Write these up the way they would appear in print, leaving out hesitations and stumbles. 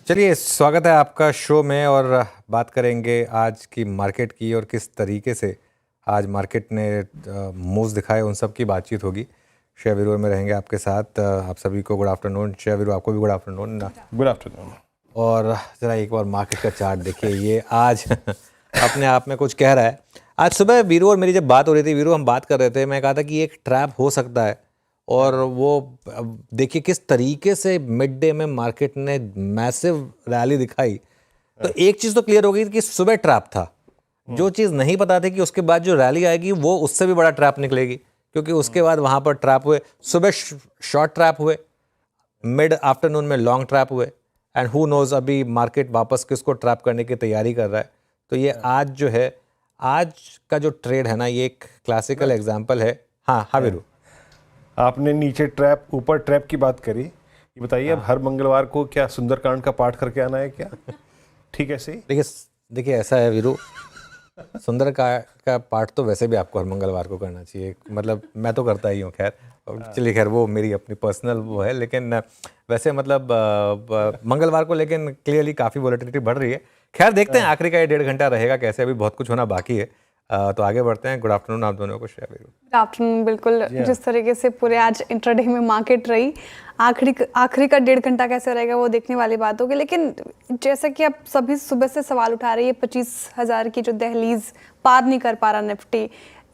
चलिए, स्वागत है आपका शो में और बात करेंगे आज की मार्केट की और किस तरीके से आज मार्केट ने मूव्स दिखाए, उन सब की बातचीत होगी। शेयर वीरू में रहेंगे आपके साथ। आप सभी को गुड आफ्टरनून। शेयर वीरू, आपको भी गुड आफ्टरनून। Good afternoon. और ज़रा एक बार मार्केट का चार्ट देखिए, ये आज अपने आप में कुछ कह रहा है। आज सुबह वीरू और मेरी जब बात हो रही थी, वीरू हम बात कर रहे थे, मैं कहा था कि एक ट्रैप हो सकता है। और वो देखिए किस तरीके से मिड डे में मार्केट ने मैसिव रैली दिखाई। तो एक चीज़ तो क्लियर हो गई कि सुबह ट्रैप था। जो चीज़ नहीं पता थी कि उसके बाद जो रैली आएगी वो उससे भी बड़ा ट्रैप निकलेगी, क्योंकि उसके बाद वहाँ पर ट्रैप हुए। सुबह शॉर्ट ट्रैप हुए, मिड आफ्टरनून में लॉन्ग ट्रैप हुए, एंड हु नोज अभी मार्केट वापस किसको ट्रैप करने की तैयारी कर रहा है। तो ये आज जो है, आज का जो ट्रेड है ना, ये एक क्लासिकल एग्जांपल है। हाँ हाँ वीरू, आपने नीचे ट्रैप ऊपर ट्रैप की बात करी, ये बताइए अब हर मंगलवार को क्या सुंदरकांड का पाठ करके आना है क्या? ठीक है सही। देखिए ऐसा है वीरू, सुंदर का पाठ तो वैसे भी आपको हर मंगलवार को करना चाहिए। मतलब मैं तो करता ही हूँ, खैर चलिए, खैर वो मेरी अपनी पर्सनल वो है। लेकिन वैसे मतलब मंगलवार को लेकिन क्लियरली काफ़ी वॉलेटिलिटी बढ़ रही है। खैर देखते हैं आखिरी का ये 1.5 घंटा रहेगा कैसे, अभी बहुत कुछ होना बाकी है। तो आगे बढ़ते हैं। गुड आफ्टरनून आप दोनों को। Share Veeru, good afternoon. बिल्कुल जिस तरीके से पूरे आज इंट्राडे में मार्केट रही, आखिरी का 1.5 घंटा कैसे रहेगा वो देखने वाली बात होगी। लेकिन जैसा कि आप सभी सुबह से सवाल उठा रहे हैं, 25,000 की जो दहलीज पार नहीं कर पा रहा निफ्टी,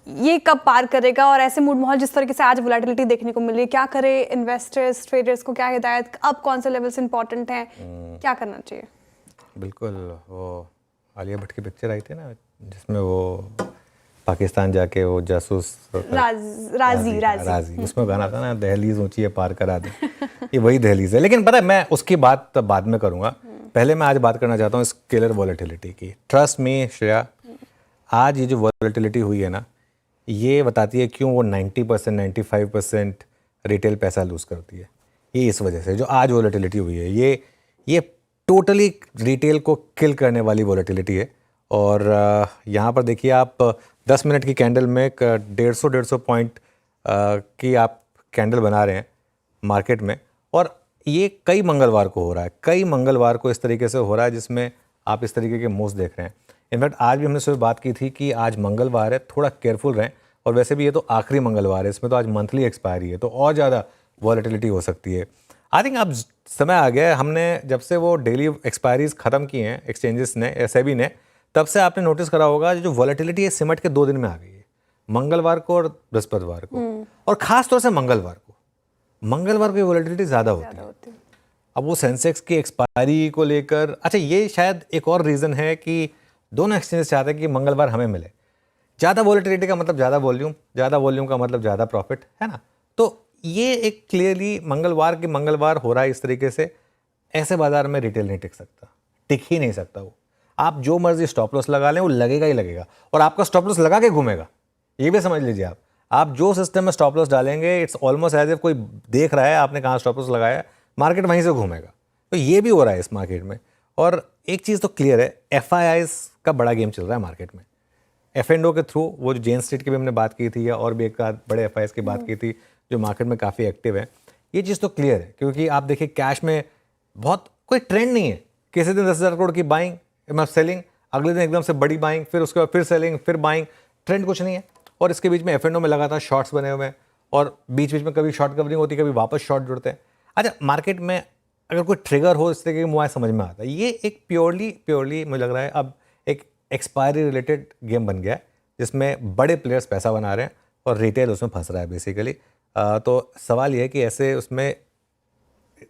ये कब पार करेगा? और ऐसे मूड माहौल जिस तरीके से आज वोलेटिलिटी देखने को मिल रही है, क्या करे इन्वेस्टर्स, ट्रेडर्स को? क्या हिदायत, अब कौन से लेवल्स इंपॉर्टेंट हैं, क्या करना चाहिए? बिल्कुल, वो आलिया भट्ट की पिक्चर आई थी ना, जिसमें वो पाकिस्तान जाके वो जासूस राजी उसमें गाना था ना, दहलीज ऊंची है पार करा दे। ये वही दहलीज है। लेकिन पता है, मैं उसकी बात बाद में करूंगा। पहले मैं आज बात करना चाहता हूँ स्केलर वॉलेटिलिटी की। ट्रस्ट मी श्रेया, आज ये जो वॉलेटिलिटी हुई है ना, ये बताती है क्यों वो 90% 95% रिटेल पैसा लूज करती है। ये इस वजह से जो आज वॉलेटिलिटी हुई है, ये टोटली रिटेल को किल करने वाली वॉलेटिलिटी है। और यहाँ पर देखिए आप 10 मिनट की कैंडल में 150 पॉइंट की आप कैंडल बना रहे हैं मार्केट में। और ये कई मंगलवार को हो रहा है, कई मंगलवार को इस तरीके से हो रहा है जिसमें आप इस तरीके के मूव्स देख रहे हैं। इनफैक्ट आज भी हमने सुबह बात की थी कि आज मंगलवार है, थोड़ा केयरफुल रहें। और वैसे भी ये तो आखिरी मंगलवार है, इसमें तो आज मंथली एक्सपायरी है, तो और ज़्यादा वॉलेटिलिटी हो सकती है। आई थिंक अब समय आ गया है। हमने जब से वो डेली एक्सपायरीज ख़त्म की हैं एक्सचेंजेस ने, सेबी ने, तब से आपने नोटिस करा होगा जो वॉलेटिलिटी है सिमट के 2 दिन में आ गई है, मंगलवार को और बृहस्पतिवार को। और ख़ास तौर से मंगलवार की वॉलेटिलिटी ज़्यादा होती है। अब वो सेंसेक्स की एक्सपायरी को लेकर, अच्छा ये शायद एक और रीज़न है कि दोनों एक्सचेंजेस चाहते हैं कि मंगलवार हमें मिले। ज़्यादा वॉलेटिलिटी का मतलब ज़्यादा वॉल्यूम का मतलब ज़्यादा प्रॉफिट, है ना। तो ये एक क्लियरली मंगलवार हो रहा है इस तरीके से। ऐसे बाजार में रिटेल नहीं टिक सकता, टिक ही नहीं सकता। वो आप जो मर्जी स्टॉप लॉस लगा लें, वो लगेगा ही लगेगा, और आपका स्टॉप लॉस लगा के घूमेगा। ये भी समझ लीजिए, आप जो सिस्टम में स्टॉप लॉस डालेंगे, इट्स ऑलमोस्ट एज इफ कोई देख रहा है आपने कहाँ स्टॉप लॉस लगाया, मार्केट वहीं से घूमेगा। तो ये भी हो रहा है इस मार्केट में। और एक चीज़ तो क्लियर है, FIIs का बड़ा गेम चल रहा है मार्केट में। F&O के थ्रू, वो जो जेन स्ट्रीट की भी हमने बात की थी, या और भी एक बड़े FIIs की बात की थी जो मार्केट में काफ़ी एक्टिव है। ये चीज़ तो क्लियर है, क्योंकि आप देखिए कैश में बहुत कोई ट्रेंड नहीं है। किसी दिन 10,000 करोड़ की बाइंग, मतलब सेलिंग, अगले दिन एकदम से बड़ी बाइंग, फिर उसके बाद फिर सेलिंग, फिर बाइंग, ट्रेंड कुछ नहीं है। और इसके बीच में F&O में लगातार शॉर्ट्स बने हुए हैं, और बीच बीच में कभी शॉर्ट कवरिंग होती है, कभी वापस शॉर्ट जुड़ते हैं। अच्छा, मार्केट में अगर कोई ट्रिगर हो इस तरीके की, मुझे समझ में आता है। ये एक प्योरली मुझे लग रहा है अब एक एक्सपायरी रिलेटेड गेम बन गया है, जिसमें बड़े प्लेयर्स पैसा बना रहे हैं और रिटेल उसमें फंस रहा है बेसिकली। तो सवाल ये है कि ऐसे उसमें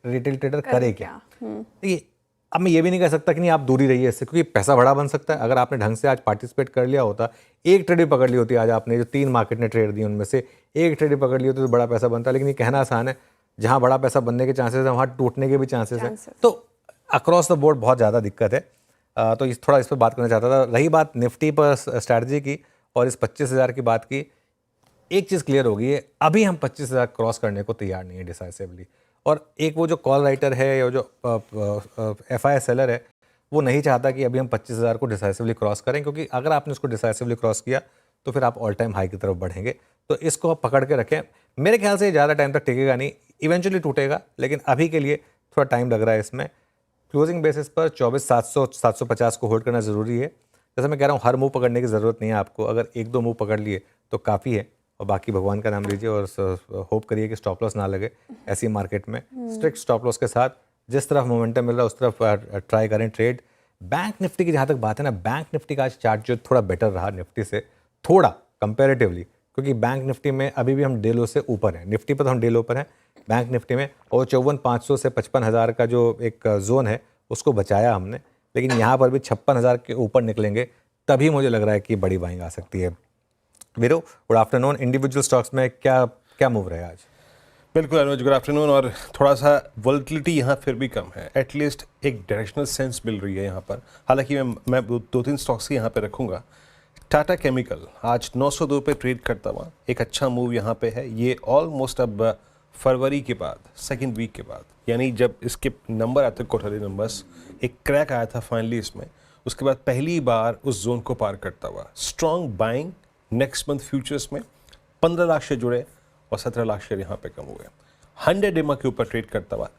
रिटेल ट्रेडर करे क्या। देखिए, अब मैं ये भी नहीं कह सकता कि नहीं आप दूरी रहिए इससे, क्योंकि पैसा बड़ा बन सकता है। अगर आपने ढंग से आज पार्टिसिपेट कर लिया होता, एक ट्रेड भी पकड़ ली होती आज आपने, जो 3 मार्केट ने ट्रेड दी उनमें से एक ट्रेड भी पकड़ ली होती तो बड़ा पैसा बनता है। लेकिन ये कहना आसान है, जहाँ बड़ा पैसा बनने के चांसेस हैं वहाँ टूटने के भी चांसेस हैं। तो अक्रॉस द बोर्ड बहुत ज़्यादा दिक्कत है। तो इस पर बात करना चाहता था। रही बात निफ्टी पर स्ट्रैटेजी की और इस 25,000 की बात की, एक चीज़ क्लियर हो गई है, अभी हम 25,000 क्रॉस करने को तैयार नहीं है डिसाइसिवली। और एक वो जो कॉल राइटर है या जो FI सेलर है, वो नहीं चाहता कि अभी हम 25,000 को डिसाइसिवली क्रॉस करें, क्योंकि अगर आपने उसको डिसाइसिवली क्रॉस किया तो फिर आप ऑल टाइम हाई की तरफ बढ़ेंगे। तो इसको आप पकड़ के रखें। मेरे ख्याल से ज़्यादा टाइम तक टिकेगा नहीं, इवेंचुअली टूटेगा, लेकिन अभी के लिए थोड़ा टाइम लग रहा है इसमें। क्लोजिंग बेसिस पर 24,700 750 को होल्ड करना ज़रूरी है। जैसे मैं कह रहा हूँ, हर मूव पकड़ने की ज़रूरत नहीं है आपको। अगर एक दो मूव पकड़ लिए तो काफ़ी है, और बाकी भगवान का नाम लीजिए और होप करिए कि स्टॉप लॉस ना लगे ऐसी मार्केट में। स्ट्रिक्ट स्टॉप लॉस के साथ जिस तरफ मोमेंटम मिल रहा है उस तरफ ट्राई करें ट्रेड। बैंक निफ्टी की जहाँ तक बात है ना, बैंक निफ्टी का आज चार्ट जो थोड़ा बेटर रहा निफ्टी से, थोड़ा कंपेरेटिवली, क्योंकि बैंक निफ्टी में अभी भी हम डे लो से ऊपर हैं। निफ्टी पर तो हम डे लो पर हैं, बैंक निफ्टी में, और 54,500 से 55,000 का जो एक जोन है उसको बचाया हमने। लेकिन यहाँ पर भी 56,000 के ऊपर निकलेंगे तभी मुझे लग रहा है कि बड़ी बाइंग आ सकती है। वीरो, गुड आफ्टरनून। इंडिविजुअल स्टॉक्स में क्या क्या मूव रहे आज? बिल्कुल अनुज, गुड आफ्टरनून। और थोड़ा सा वॉलेटिलिटी यहाँ फिर भी कम है, एटलीस्ट एक डायरेक्शनल सेंस मिल रही है यहाँ पर। हालांकि मैं दो तीन स्टॉक्स ही यहाँ पे रखूँगा। टाटा केमिकल आज 902 पे ट्रेड करता हुआ एक अच्छा मूव यहाँ पे है। ये ऑलमोस्ट अब फरवरी के बाद, सेकेंड वीक के बाद, यानी जब इसके नंबर आते क्वार्टरली नंबर्स, एक क्रैक आया था फाइनली इसमें, उसके बाद पहली बार उस जोन को पार करता हुआ strong buying. Next month futures में 15 लाख शेयर जुड़े और 17 लाख शेयर यहाँ पे कम हुए। 100 डेमा के ऊपर ट्रेड करता हुआ।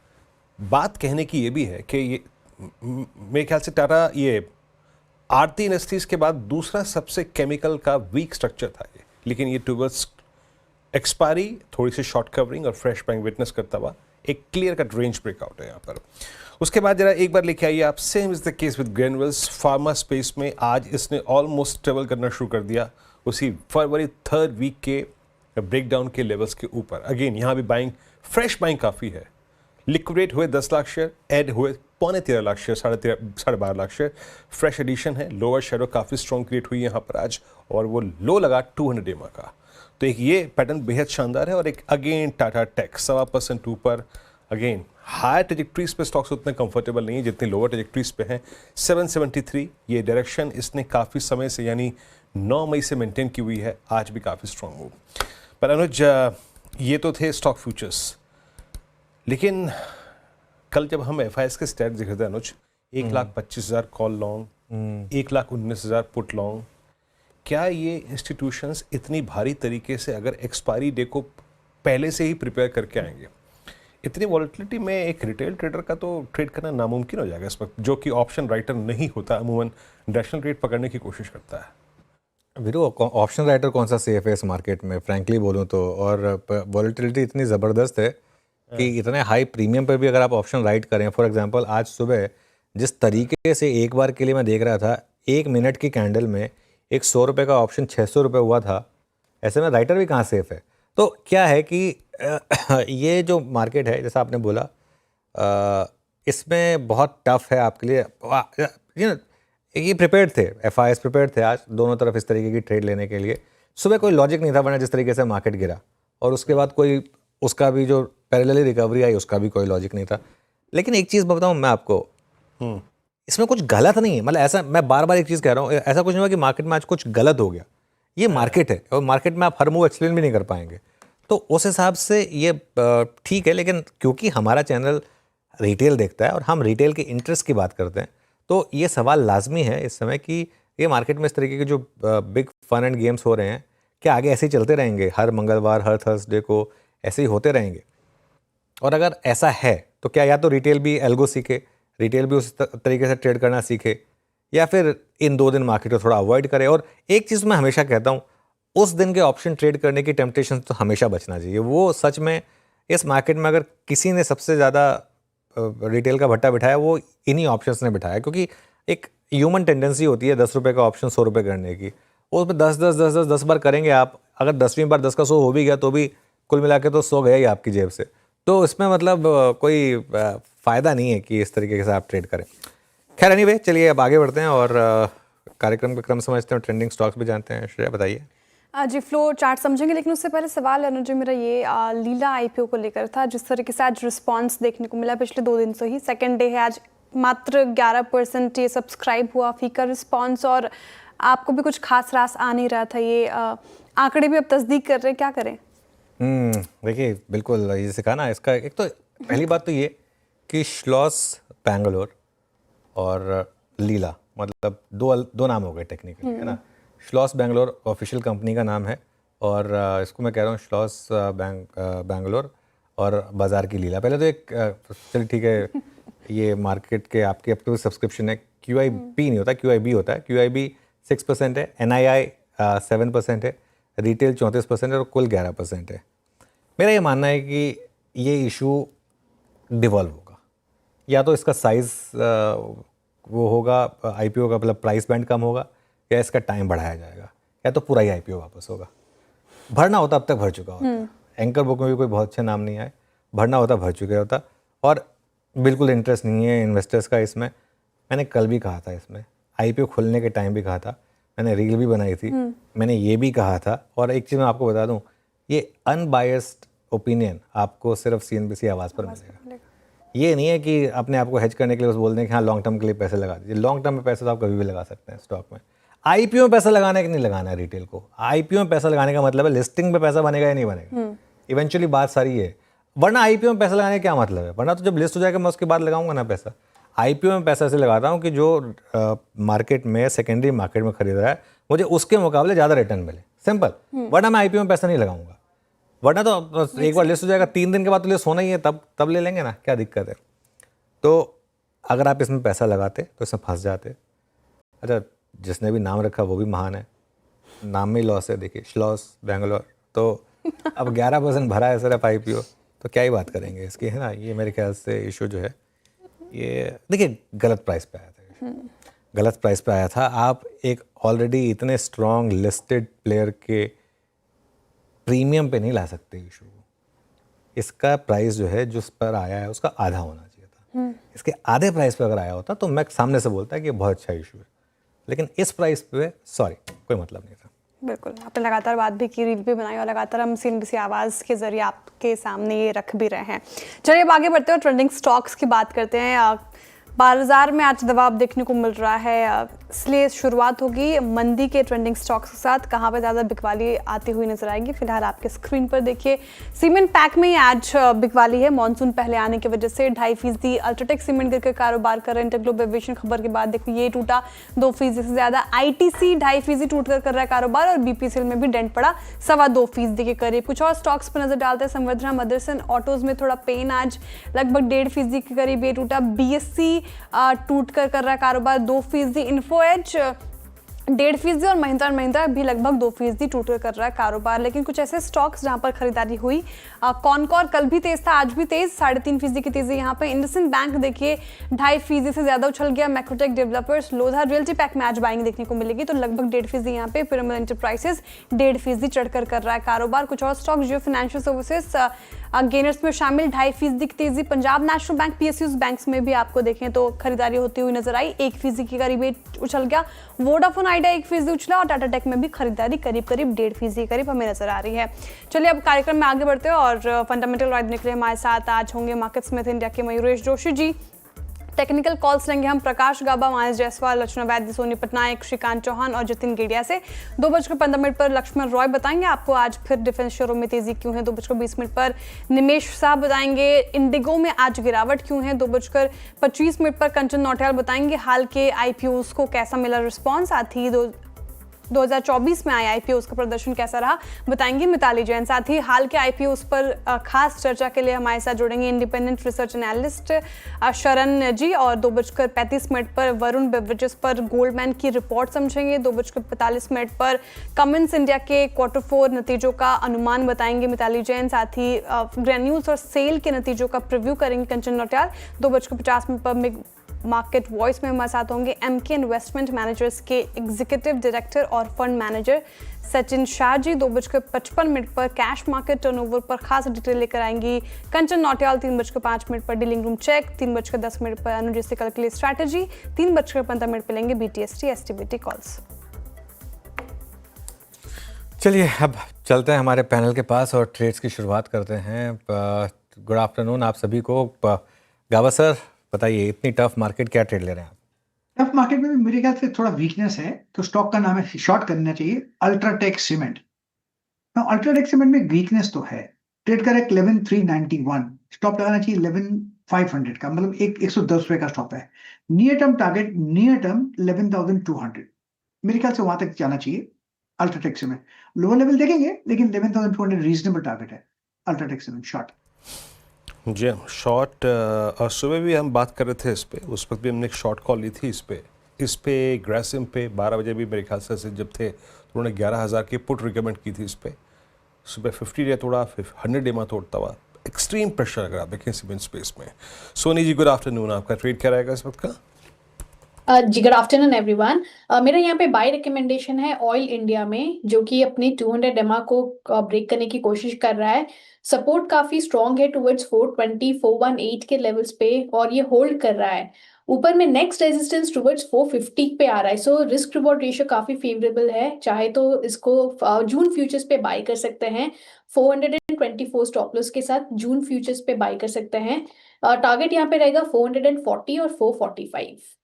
बात कहने की ये भी है कि ये मेरे ख्याल से टाटा, ये आरती इंडस्ट्रीज के बाद दूसरा सबसे केमिकल का वीक स्ट्रक्चर था ये, लेकिन ये टूवर्ड्स एक्सपायरी, थोड़ी सी शॉर्ट कवरिंग और फ्रेश बाइंग विटनेस करता हुआ एक क्लियर कट रेंज ब्रेकआउट है यहाँ पर। उसके बाद जरा एक बार लेके आइए आप, same is the case with granules. Pharma space में आज इसने ऑलमोस्ट ट्रेवल करना शुरू कर दिया उसी फरवरी थर्ड वीक के ब्रेकडाउन के लेवल्स के ऊपर। अगेन यहाँ भी बाइंग, फ्रेश बाइंग काफ़ी है। लिक्विडेट हुए 10 लाख शेयर, ऐड हुए 13.25 lakh share, 12.5 lakh share fresh addition है। लोअर शेडो काफ़ी स्ट्रॉन्ग क्रिएट हुई यहाँ पर आज, और वो लो लगा 200 डेमा का। तो एक ये पैटर्न बेहद शानदार है। और एक अगेन टाटा टेक 1.25% ऊपर। अगेन हायर ट्रेजेक्ट्रीज पे स्टॉक्स उतने कंफर्टेबल नहीं है जितने लोअर ट्रेजेक्ट्रीज पे हैं। 773 ये डायरेक्शन इसने काफ़ी समय से, यानी 9 मई से मेंटेन की हुई है। आज भी काफ़ी स्ट्रॉन्ग मूव। पर अनुज, ये तो थे स्टॉक फ्यूचर्स, लेकिन कल जब हम FIS के स्टैट देख रहे थे अनुज, 1,25,000 कॉल लॉन्ग, 1,19,000 पुट लॉन्ग, क्या ये इंस्टीट्यूशंस इतनी भारी तरीके से अगर एक्सपायरी डे को पहले से ही प्रिपेयर करके आएंगे? इतनी वॉलेटिलिटी में एक रिटेल ट्रेडर का तो ट्रेड करना नामुमकिन हो जाएगा इस वक्त, जो कि ऑप्शन राइटर नहीं होता, अमूमन डायरेक्शनल ट्रेड पकड़ने की कोशिश करता है। वीरो, ऑप्शन राइटर कौन सा सेफ है इस मार्केट में, फ्रैंकली बोलूँ तो। और वॉलेटिलिटी इतनी ज़बरदस्त है कि इतने हाई प्रीमियम पर भी अगर आप ऑप्शन राइट करें, फॉर एग्जांपल आज सुबह जिस तरीके से एक बार के लिए मैं देख रहा था, 1 मिनट की कैंडल में एक 100 रुपये का ऑप्शन 600 रुपये हुआ था, ऐसे में राइटर भी कहाँ सेफ है? तो क्या है कि ये जो मार्केट है, जैसा आपने बोला, इसमें बहुत टफ है आपके लिए। ये प्रिपेयर्ड थे, FIS प्रिपेयर्ड थे आज दोनों तरफ इस तरीके की ट्रेड लेने के लिए। सुबह कोई लॉजिक नहीं था, वरना जिस तरीके से मार्केट गिरा, और उसके बाद कोई उसका भी जो पैरेलली रिकवरी आई उसका भी कोई लॉजिक नहीं था। लेकिन एक चीज़ बताऊँ मैं आपको, इसमें कुछ गलत नहीं है। मतलब ऐसा, मैं बार बार एक चीज़ कह रहा हूँ, ऐसा कुछ नहीं हुआ कि मार्केट में आज कुछ गलत हो गया। ये मार्केट है, और मार्केट में आप हर मूव एक्सप्लेन भी नहीं कर पाएंगे। तो उस हिसाब से ये ठीक है। लेकिन क्योंकि हमारा चैनल रिटेल देखता है और हम रिटेल के इंटरेस्ट की बात करते हैं, तो ये सवाल लाजमी है इस समय कि ये मार्केट में इस तरीके के जो बिग फन एंड गेम्स हो रहे हैं, क्या आगे ऐसे ही चलते रहेंगे? हर मंगलवार, हर थर्सडे को ऐसे ही होते रहेंगे? और अगर ऐसा है तो क्या या तो रिटेल भी एल्गो सीखे, रिटेल भी उस तरीके से ट्रेड करना सीखे, या फिर इन 2 दिन मार्केट को थोड़ा अवॉइड करे। और एक चीज़ मैं हमेशा कहता हूँ, उस दिन के ऑप्शन ट्रेड करने की टेम्पटेशन तो हमेशा बचना चाहिए। वो सच में इस मार्केट में अगर किसी ने सबसे ज़्यादा रिटेल का भट्टा बिठाया, वो इन्हीं ऑप्शंस ने बिठाया। क्योंकि एक ह्यूमन टेंडेंसी होती है 10 रुपये का ऑप्शन 100 रुपये करने की, उसमें 10 बार करेंगे आप। अगर 10वीं बार 10 का 100 हो भी गया तो भी कुल मिला के तो 100 गया ही आपकी जेब से। तो इसमें मतलब कोई फ़ायदा नहीं है कि इस तरीके से आप ट्रेड करें। खैर एनीवे, चलिए अब आगे बढ़ते हैं और कार्यक्रम का क्रम समझते हैं, ट्रेंडिंग स्टॉक्स भी जानते हैं। श्रेया बताइए। जी, फ्लो चार्ट समझेंगे, लेकिन उससे पहले सवाल अनुज जी मेरा ये लीला IPO को लेकर था। जिस तरीके से आज रिस्पांस देखने को मिला पिछले 2 दिन से ही, सेकंड डे है आज, मात्र 11% ये सब्सक्राइब हुआ, फीका रिस्पांस, और आपको भी कुछ खास रास आ नहीं रहा था। ये आंकड़े भी अब तस्दीक कर रहे हैं, क्या करें? देखिए, बिल्कुल ये सिखा ना, इसका एक तो पहली बात तो ये कि श्लॉस बैंगलोर और लीला, मतलब दो नाम हो गए टेक्निकली, है ना। श्लॉस बैंगलोर ऑफिशियल कंपनी का नाम है, और इसको मैं कह रहा हूँ श्लॉस बैंगलोर और बाज़ार की लीला। पहले तो एक चलिए ठीक है, ये मार्केट के आपके अपने सब्सक्रिप्शन है, QIP नहीं होता, QIB होता है। QIB 6% है, NII 7% है, रिटेल 34% है और कुल 11% है। मेरा ये मानना है कि ये इशू डिवॉल्व होगा, या तो इसका साइज़ वो होगा IPO का, मतलब प्राइस बैंड कम होगा, या इसका टाइम बढ़ाया जाएगा, या तो पूरा ही IPO वापस होगा। भरना होता अब तक भर चुका होता, एंकर बुक में भी कोई बहुत अच्छे नाम नहीं आए, भरना होता भर चुके होता, और बिल्कुल इंटरेस्ट नहीं है इन्वेस्टर्स का इसमें। मैंने कल भी कहा था, इसमें IPO खुलने के टाइम भी कहा था, मैंने रील भी बनाई थी, मैंने ये भी कहा था। और एक चीज़ मैं आपको बता दूं, ये अनबायस्ड ओपिनियन आपको सिर्फ CNBC आवाज़ पर मिलेगा। ये नहीं है कि अपने आप को हेज करने के लिए बस बोल दें कि हाँ लॉन्ग टर्म के लिए पैसे लगा दीजिए। लॉन्ग टर्म में पैसे तो आप कभी भी लगा सकते हैं स्टॉक में। IPO में पैसा लगाना है कि नहीं लगाना है रिटेल को? IPO में पैसा लगाने का मतलब है लिस्टिंग पे पैसा बनेगा या नहीं बनेगा, इवेंचुअली बात सारी है। वरना IPO में पैसा लगाने का क्या मतलब है? वरना तो जब लिस्ट हो जाएगा मैं उसके बाद लगाऊंगा ना पैसा। IPO में पैसा ऐसे लगाता हूँ कि जो मार्केट में सेकेंडरी मार्केट में खरीद रहा है मुझे उसके मुकाबले ज़्यादा रिटर्न मिले, सिंपल। वरना मैं IPO में पैसा नहीं लगाऊंगा। वरना तो एक बार लिस्ट हो जाएगा 3 दिन के बाद तो लिस्ट होना ही है, तब ले लेंगे ना, क्या दिक्कत है? तो अगर आप इसमें पैसा लगाते तो इसमें फंस जाते। अच्छा, जिसने भी नाम रखा वो भी महान है, नाम में ही लॉस है। देखिए श्लॉस बैंगलोर, तो अब 11% भरा है सिर्फ IPO, तो क्या ही बात करेंगे इसकी, है ना। ये मेरे ख्याल से इशू जो है, ये देखिए गलत प्राइस पे आया था, गलत प्राइस पे आया था। आप एक ऑलरेडी इतने स्ट्रॉन्ग लिस्टेड प्लेयर के प्रीमियम पे नहीं ला सकते इशू। इसका प्राइस जो है जिस पर आया है उसका आधा होना चाहिए था। इसके आधे प्राइस पे अगर आया होता तो मैं सामने से बोलता है कि बहुत अच्छा इशू है, लेकिन इस प्राइस पे सॉरी कोई मतलब नहीं था। बिल्कुल, आपने लगातार बात भी की, रील भी बनाई, और लगातार हम CNBC आवाज़ के जरिए आपके सामने ये रख भी रहे हैं। चलिए अब आगे बढ़ते हैं और ट्रेंडिंग स्टॉक्स की बात करते हैं। बाजार में आज दबाव देखने को मिल रहा है, इसलिए शुरुआत होगी मंदी के ट्रेंडिंग स्टॉक्स के साथ। कहाँ पे ज़्यादा बिकवाली आती हुई नजर आएगी, फिलहाल आपके स्क्रीन पर देखिए। सीमेंट पैक में ही आज बिकवाली है, मानसून पहले आने की वजह से 2.5% अल्ट्राटेक सीमेंट गिरकर कारोबार कर रहे हैं। इंटरग्लोब एविएशन खबर के बाद देखिए ये टूटा 2% से ज़्यादा। ITC 2.5% टूटकर कर रहा है कारोबार, और BPCL में भी डेंट पड़ा 2.25% के करीब। कुछ और स्टॉक्स पर नजर डालते हैं। संवर्धना मदरसन ऑटोज में थोड़ा पेन, आज लगभग 1.5% के करीब ये टूटा। BSC टूट कर रहा है कारोबार 2%। इन्फो एज 1.5% और महिंद्रा एंड महिंद्रा भी लगभग 2% टूट कर रहा है कारोबार। लेकिन कुछ ऐसे स्टॉक्स जहां पर खरीदारी हुई, कॉनकॉर कल भी तेज था, आज भी तेज, 3.5% की तेजी यहाँ पे। इंडसइंड बैंक देखिए 2.5% से ज्यादा उछल गया। Macrotech developers, Lodha realty pack में आज बाइंग देखने को मिलेगी, तो लगभग 1.5% यहाँ पे। पिरामिड एंटरप्राइजेस 1.5% चढ़कर कर रहा है कारोबार। कुछ और स्टॉक्स जियो फाइनेंशियल सर्विसेज गेनर्स में शामिल, 2.5% की तेजी। Punjab national bank, PSUs banks में भी आपको देखें तो खरीदारी होती हुई नजर आई, 1% के करीब उछल गया। वोडाफोन आइडिया 1% उछला, और टाटा टेक में भी खरीदारी करीब 1.5% के करीब हमें नजर आ रही है। चलिए अब कार्यक्रम में आगे बढ़ते हैं और फंडामेंटल राय देने के लिए हमारे साथ आज होंगे मार्केट्स में इंडिया के मयूरेश जोशी जी। टेक्निकल कॉल्स लेंगे हम प्रकाश गाबा, मानस जायसवाल, लक्ष्मण वैद्य, सोनी पटनायक, श्रीकांत चौहान और जतिन गेडिया से। 2:15 पर लक्ष्मण रॉय बताएंगे आपको आज फिर डिफेंस शेयरों में तेजी क्यों है। 2:20 पर निमेश साहब बताएंगे इंडिगो में आज गिरावट क्यों है। 2:25 पर कंचन नौटियाल बताएंगे हाल के IPOs को कैसा मिला रिस्पॉन्स, साथ ही 2024 में आए IPOs का प्रदर्शन कैसा रहा बताएंगे मिताली जैन। साथ ही हाल के IPOs पर खास चर्चा के लिए हमारे साथ जुड़ेंगे इंडिपेंडेंट रिसर्च एनालिस्ट शरण जी। और 2:35 पर वरुण बेवरेजेस पर गोल्डमैन की रिपोर्ट समझेंगे। 2:45 पर कमिंस इंडिया के Q4 नतीजों का अनुमान बताएंगे मिताली जैन। साथ ही ग्रैन्यूल्स और सेल के नतीजों का प्रीव्यू करेंगे कंचन नौटियाल। 2:50 पर मार्केट वॉइस में हमारे साथ होंगे MK इन्वेस्टमेंट मैनेजर्स के एग्जीक्यूटिव डायरेक्टर और फंड मैनेजर सचिन शाह जी। 2:55 पर कैश मार्केट टर्नओवर पर खास डिटेल लेकर आएंगी कंचन नौटियाल। 3:05 पर डीलिंग रूम चेक। 3:10 पर अनुजैसी कल के लिए स्ट्रैटेजी। 3:15 पर लेंगे BTST STBT कॉल्स। चलिए अब चलते हैं हमारे पैनल के पास और ट्रेड्स की शुरुआत करते हैं। गुड आफ्टरनून आप सभी को। गाबा सर बताइए, इतनी टफ मार्केट क्या ट्रेड ले रहे हैं आप? टफ मार्केट में भी मेरे ख्याल से थोड़ा वीकनेस है, तो स्टॉक का नाम है, शॉर्ट करना चाहिए, अल्ट्राटेक सीमेंट। अल्ट्राटेक सीमेंट में वीकनेस तो है, ट्रेड कर 11,391, स्टॉप लगाना चाहिए 11,500 का, मतलब 110 रुपए का स्टॉप है। Near term target, near term 11,200, मेरे ख्याल से वहां तक जाना चाहिए अल्ट्राटेक सीमेंट। लोअर लेवल देखेंगे लेकिन 11,200 रीजनेबल टारगेट है अल्ट्राटेक सीमेंट शॉर्ट। जी हाँ, शॉर्ट और सुबह भी हम बात कर रहे थे इस पे, उस वक्त भी हमने एक शॉर्ट कॉल ली थी इस पे ग्रासिम पे 12 बजे भी मेरे ख्याल से जब थे तो उन्होंने 11,000 की पुट रिकमेंड की थी इस पे। सुबह 50 डे तोड़ा, फिर 100 डे में तोड़ता हुआ, एक्सट्रीम प्रेशर अगर आप देखें सीमेंट स्पेस में। सोनी जी गुड आफ्टरनून, आपका ट्रेड क्या रहेगा इस वक्त का? जी गुड आफ्टरनून एवरीवन। मेरा यहाँ पे बाय रिकमेंडेशन है ऑयल इंडिया में, जो कि अपनी 200 एमआ को ब्रेक करने की कोशिश कर रहा है। सपोर्ट काफी स्ट्रॉन्ग है टुवर्ड्स 420 418 के लेवल्स पे, और ये होल्ड कर रहा है। ऊपर में नेक्स्ट रेजिस्टेंस टुवर्ड्स 450 पे आ रहा है, सो रिस्क रिवॉर्ड रेशियो काफी फेवरेबल है। चाहे तो इसको जून फ्यूचर्स पे बाय कर सकते हैं, 424 स्टॉप लॉस के साथ जून फ्यूचर्स पे बाय कर सकते हैं। टारगेट यहाँ पे रहेगा 440 और 445।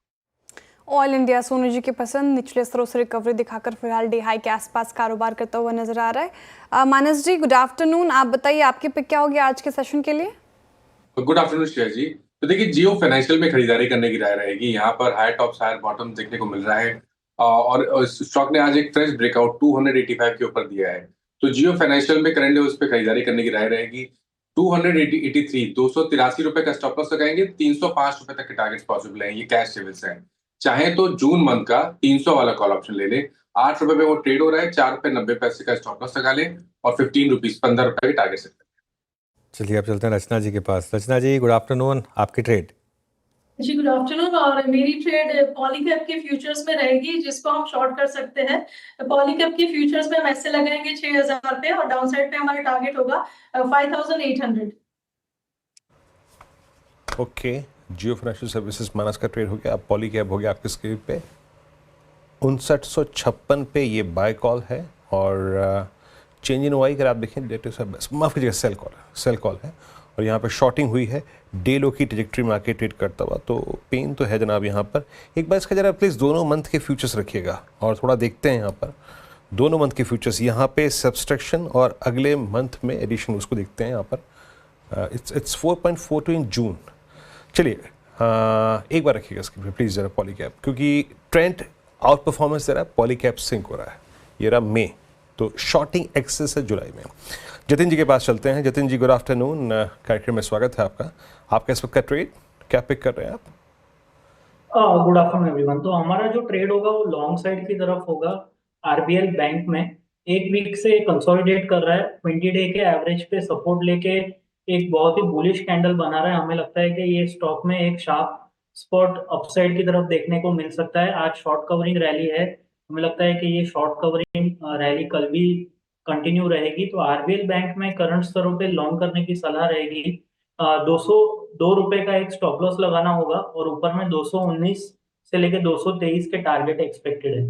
ऑयल इंडिया सोनू जी की पसंद, निचले स्तरों से रिकवरी दिखाकर फिलहाल डे हाई के आसपास कारोबार करता हुआ नजर आ रहा है। मानस जी गुड आफ्टरनून, आप बताइए आपकी पिक क्या होगी आज के सेशन के लिए? गुड आफ्टरनून श्रेया जी। तो देखिए, जियो फाइनेंशियल में खरीदारी करने की राय रहेगी। यहाँ पर हायर टॉप्स हायर बॉटम देखने को मिल रहा है और स्टॉक ने आज एक फ्रेश ब्रेकआउट 285 के ऊपर दिया है। तो जियो फाइनेंशियल में करंट लेवल्स पे खरीदारी करने की राय रहेगी। 283 ₹283 का स्टॉप लॉस लगाएंगे। 305 रुपए तक के टारगेट्स पॉसिबल है, ये कैश लेवल्स हैं। चाहे तो जून मंथ का 300 वाला कॉल ऑप्शन ले लें। 8 रुपए में वो ट्रेड हो रहा है, 4 रुपए 90 पैसे का स्टॉप लॉस लगा लें और 15 रुपीज 15 रुपए के टारगेट सेट करें। चलिए अब चलते हैं रचना जी के पास। रचना जी गुड आफ्टरनून, आपकी ट्रेड? जी गुड आफ्टरनून। और मेरी ट्रेड पॉलीकैब के फ्यूचर्स में रहेगी, जिसको हम शॉर्ट कर सकते हैं। पॉलीकैब के फ्यूचर्स में हम ऐसे लगाएंगे 6,000 पे, और डाउन साइड पे हमारा टारगेट होगा 5,800। ओके, जियो फाइनेंशियल सर्विसेज मानस का ट्रेड हो गया। अब पॉली कैब हो गया आपके स्क्रीन पे 5956 पे ये बाय कॉल है, और चेंज इन वाई अगर आप देखें लेटेस्ट, माफ कीजिएगा सेल कॉल है, और यहाँ पे शॉर्टिंग हुई है डे लो की ट्रेजेक्ट्री में आके ट्रेड करता हुआ। तो पेन तो है जनाब यहाँ पर। एक बार इसका जरा प्लीज़ दोनों मंथ के फ्यूचर्स रखिएगा और थोड़ा देखते हैं यहाँ पर दोनों मंथ के फ्यूचर्स, यहाँ पे सब्सट्रैक्शन और अगले मंथ में एडिशन, उसको देखते हैं यहाँ पर। इट्स 4.42 इन जून। चलिए एक बार रखिएगा स्क्रीन पे प्लीज़ ज़रा पॉलीकैब, क्योंकि ट्रेंड आउट परफॉर्मेंस दे रहा है, पॉलीकैब सिंक हो रहा है। ये रहा मई, तो शॉर्टिंग एक्सेस है जुलाई में। जतिन जी के पास चलते हैं। जतिन जी गुड आफ्टरनून, कार्यक्रम में स्वागत है आपका इस वक्त का ट्रेड क्या पिक कर रहे हैं आप? Good afternoon everyone. तो हमारा जो ट्रेड होगा वो लॉन्ग साइड की तरफ होगा। आरबीएल बैंक में एक वीक से कंसोलिडेट कर रहा है, 20 डे के एवरेज पे सपोर्ट लेके एक बहुत ही बुलिश कैंडल बना रहा है। हमें लगता है कि ये स्टॉक में एक शार्प स्पॉट अपसाइड की तरफ देखने को मिल सकता है। आज शॉर्ट कवरिंग रैली है, हमें लगता है कि ये शॉर्ट कवरिंग रैली कल भी कंटिन्यू रहेगी। तो आरबीएल बैंक में करंट स्तरों पे लॉन्ग करने की सलाह रहेगी। 202 रुपए का एक स्टॉप लॉस लगाना होगा, और ऊपर में 219 से लेके 223 के टारगेट एक्सपेक्टेड है।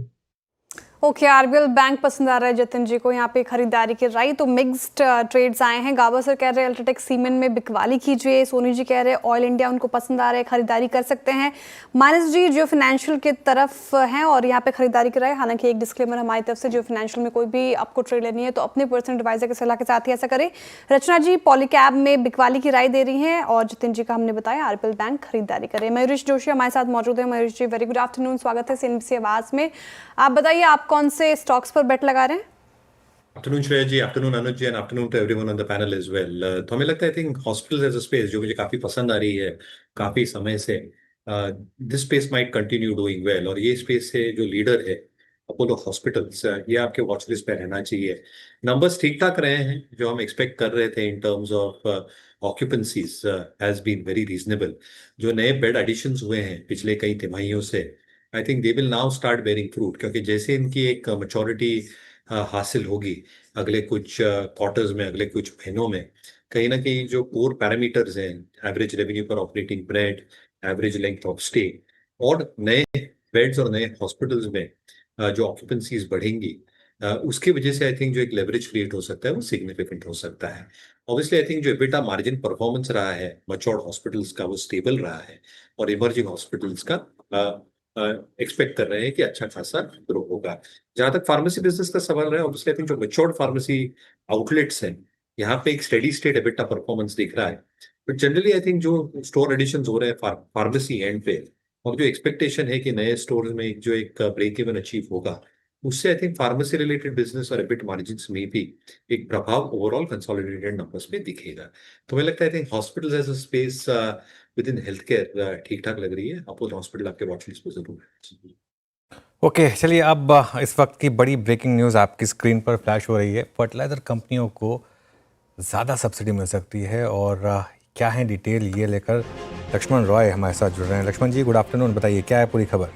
ओके, आरबीएल बैंक पसंद आ रहा है जतिन जी को, यहाँ पे खरीदारी की राय। तो मिक्स्ड ट्रेड्स आए हैं। गाबा सर कह रहे हैं अल्ट्राटेक सीमेंट में बिकवाली कीजिए। सोनी जी कह रहे हैं ऑयल इंडिया उनको पसंद आ रहा है, खरीदारी कर सकते हैं। मानस जी जियो फाइनेंशियल की तरफ हैं और यहाँ पे खरीदारी की राय। हालांकि एक डिस्क्लेमर हमारी तरफ से, जियो फाइनेंशियल में कोई भी आपको ट्रेड लेनी है तो अपने पर्सनल एडवाइजर की सलाह के साथ ही ऐसा करें। रचना जी पॉलीकैब में बिकवाली की राय दे रही हैं, और जतिन जी का हमने बताया आरबीएल बैंक खरीदारी करें। मयूरेश जोशी हमारे साथ मौजूद है। मयूरेश जी वेरी गुड आफ्टरनून, स्वागत है सीएनबीसी आवाज में। आप बताइए आप कौन से स्टॉक्स पर बेट लगा रहे हैं? Afternoon Shreya ji, afternoon Anuj ji, and afternoon to everyone on the panel as well. तो हमें लगता है, I think hospitals as a space जो मुझे काफी पसंद आ रही है काफी समय से, this space might continue doing well. और ये स्पेस से जो लीडर है अपोलो हॉस्पिटल्स, ये आपके वॉच लिस्ट पे रहना चाहिए। नंबर्स ठीक ठाक रहे हैं, जो हम एक्सपेक्ट कर रहे थे in terms of occupancies has been very reasonable. जो नए बेड एडिशंस हुए हैं पिछले कई तिमाहियों से, आई think they will now start bearing fruit, क्योंकि जैसे इनकी एक मैच्योरिटी हासिल होगी अगले कुछ क्वार्टर्स में, अगले कुछ महीनों में, कहीं ना कहीं जो कोर पैरामीटर्स हैं, एवरेज रेवेन्यू पर operating bed, average length of stay, और नए बेड्स और नए हॉस्पिटल्स में जो ऑक्यूपेंसीज बढ़ेंगी, उसकी वजह से आई थिंक जो एक लेवरेज क्रिएट हो सकता है वो सिग्निफिकेंट हो सकता है। ऑब्वियसली आई थिंक जो एबिटा मार्जिन परफॉर्मेंस रहा है मैच्योर्ड हॉस्पिटल्स का, वो स्टेबल रहा है, और इमर्जिंग हॉस्पिटल्स का एक्सपेक्ट कर रहे हैं कि अच्छा खासा ग्रो होगा। जहां तक फार्मेसी बिजनेस का सवाल है, ऑब्वियसली आई थिंक जो मैच्योर्ड फार्मेसी आउटलेट्स हैं, यहाँ पे एक स्टेडी स्टेट एबिटा परफॉर्मेंस दिख रहा है। बट जनरली आई थिंक जो स्टोर एडिशन हो रहे हैं फार्मेसी एंड पे, और जो एक्सपेक्टेशन है कि नए स्टोर में जो एक ब्रेक इवन अचीव होगा, उससे I think pharmacy related business और एबिट मार्जिन्स में भी एक प्रभाव ओवरऑल कंसोलिडेटेड नंबर्स में दिखेगा। तो मुझे लगता है I think hospitals as a space within health care ठीक ठाक लग रही है। अपोलो हॉस्पिटल आपके वॉच लिस्ट पर जरूर है। ओके चलिए अब इस वक्त की बड़ी ब्रेकिंग न्यूज़ आपकी स्क्रीन पर फ्लैश हो रही है। फर्टिलाइज़र कंपनियों को ज़्यादा सब्सिडी मिल सकती है और क्या है डिटेल ये लेकर लक्ष्मण रॉय हमारे साथ जुड़ रहे हैं। लक्ष्मण जी गुड आफ्टरनून, बताइए क्या है पूरी खबर।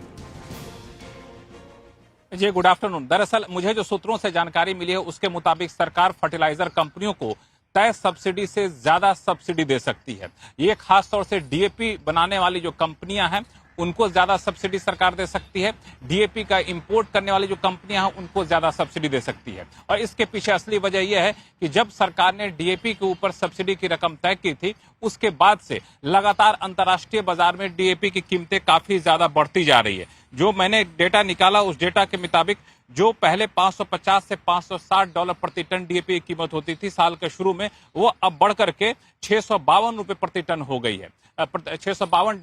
जी गुड आफ्टरनून। दरअसल मुझे जो सूत्रों से जानकारी मिली है उसके मुताबिक सरकार फर्टिलाइजर कंपनियों को तय सब्सिडी से ज्यादा सब्सिडी दे सकती है। ये खास तौर से डीएपी बनाने वाली जो कंपनियां हैं उनको ज्यादा सब्सिडी सरकार दे सकती है। डीएपी का इंपोर्ट करने वाली जो कंपनियां हैं उनको ज्यादा सब्सिडी दे सकती है। और इसके पीछे असली वजह यह है कि जब सरकार ने डीएपी के ऊपर सब्सिडी की रकम तय की थी उसके बाद से लगातार अंतर्राष्ट्रीय बाजार में डीएपी की कीमतें काफी ज्यादा बढ़ती जा रही है। जो मैंने डेटा निकाला उस डेटा के मुताबिक जो पहले 550 से $560 प्रति टन डीएपी की कीमत होती थी साल के शुरू में, वो अब बढ़कर के 652 रुपए प्रति टन हो गई है। $652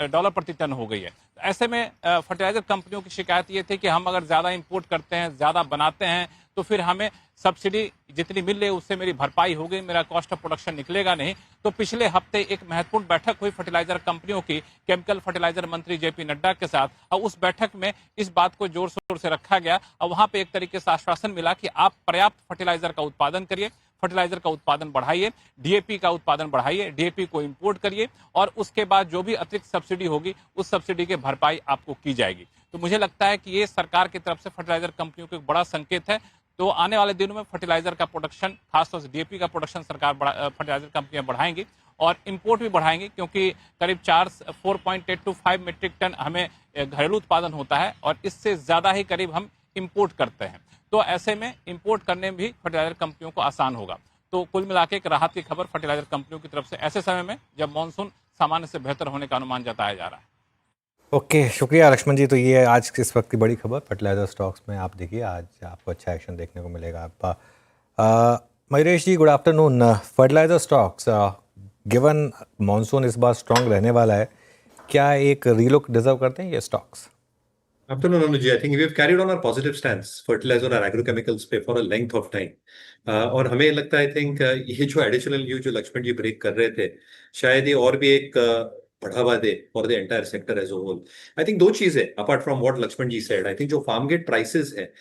डॉलर प्रति टन हो गई है। ऐसे में फर्टिलाइजर कंपनियों की शिकायत ये थी कि हम अगर ज्यादा इंपोर्ट करते हैं, ज्यादा बनाते हैं तो फिर हमें सब्सिडी जितनी मिल रही है उससे मेरी भरपाई होगी, मेरा कॉस्ट ऑफ प्रोडक्शन निकलेगा नहीं। तो पिछले हफ्ते एक महत्वपूर्ण बैठक हुई फर्टिलाइजर कंपनियों की केमिकल फर्टिलाइजर मंत्री जेपी नड्डा के साथ, और उस बैठक में इस बात को जोर शोर से रखा गया और वहां पे एक तरीके से आश्वासन मिला कि आप पर्याप्त फर्टिलाइजर का उत्पादन करिए, फर्टिलाइजर का उत्पादन बढ़ाइए, डीएपी का उत्पादन बढ़ाइए, डीएपी को इंपोर्ट करिए और उसके बाद जो भी अतिरिक्त सब्सिडी होगी उस सब्सिडी की भरपाई आपको की जाएगी। तो मुझे लगता है कि ये सरकार की तरफ से फर्टिलाइजर कंपनियों को एक बड़ा संकेत है। तो आने वाले दिनों में फर्टिलाइजर का प्रोडक्शन, खासतौर से डीएपी का प्रोडक्शन सरकार फर्टिलाइजर कंपनियां बढ़ाएंगी और इंपोर्ट भी बढ़ाएंगी, क्योंकि करीब 4.8 to 5 मीट्रिक टन हमें घरेलू उत्पादन होता है और इससे ज्यादा ही करीब हम इंपोर्ट करते हैं। तो ऐसे में इंपोर्ट करने में भी फर्टिलाइजर कंपनियों को आसान होगा। तो कुल मिला के एक राहत की खबर फर्टिलाइजर कंपनियों की तरफ से ऐसे समय में जब मानसून सामान्य से बेहतर होने का अनुमान जताया जा रहा है। ओके शुक्रिया लक्ष्मण जी। तो ये आज इस वक्त की बड़ी खबर फर्टिलाइजर स्टॉक्स में आप देखिए आज आपको अच्छा एक्शन देखने को मिलेगा। Mayuresh ji good afternoon. Fertilizer stocks given monsoon इस बार स्ट्रांग रहने वाला है, क्या एक रीलुक डिजर्व करते हैं ये stocks? Afternoon, Anuj. I think we've carried on our positive stance, fertilizer और agrochemicals पे for a length of time. और हमें लगता है I think ये जो additional news जो लक्ष्मण जी ब्रेक कर रहे थे, शायद ये और भी एक बढ़ावा दे for the entire sector as a whole. I think दो चीजें apart from what Lakshman ji said, I think जो farm gate prices है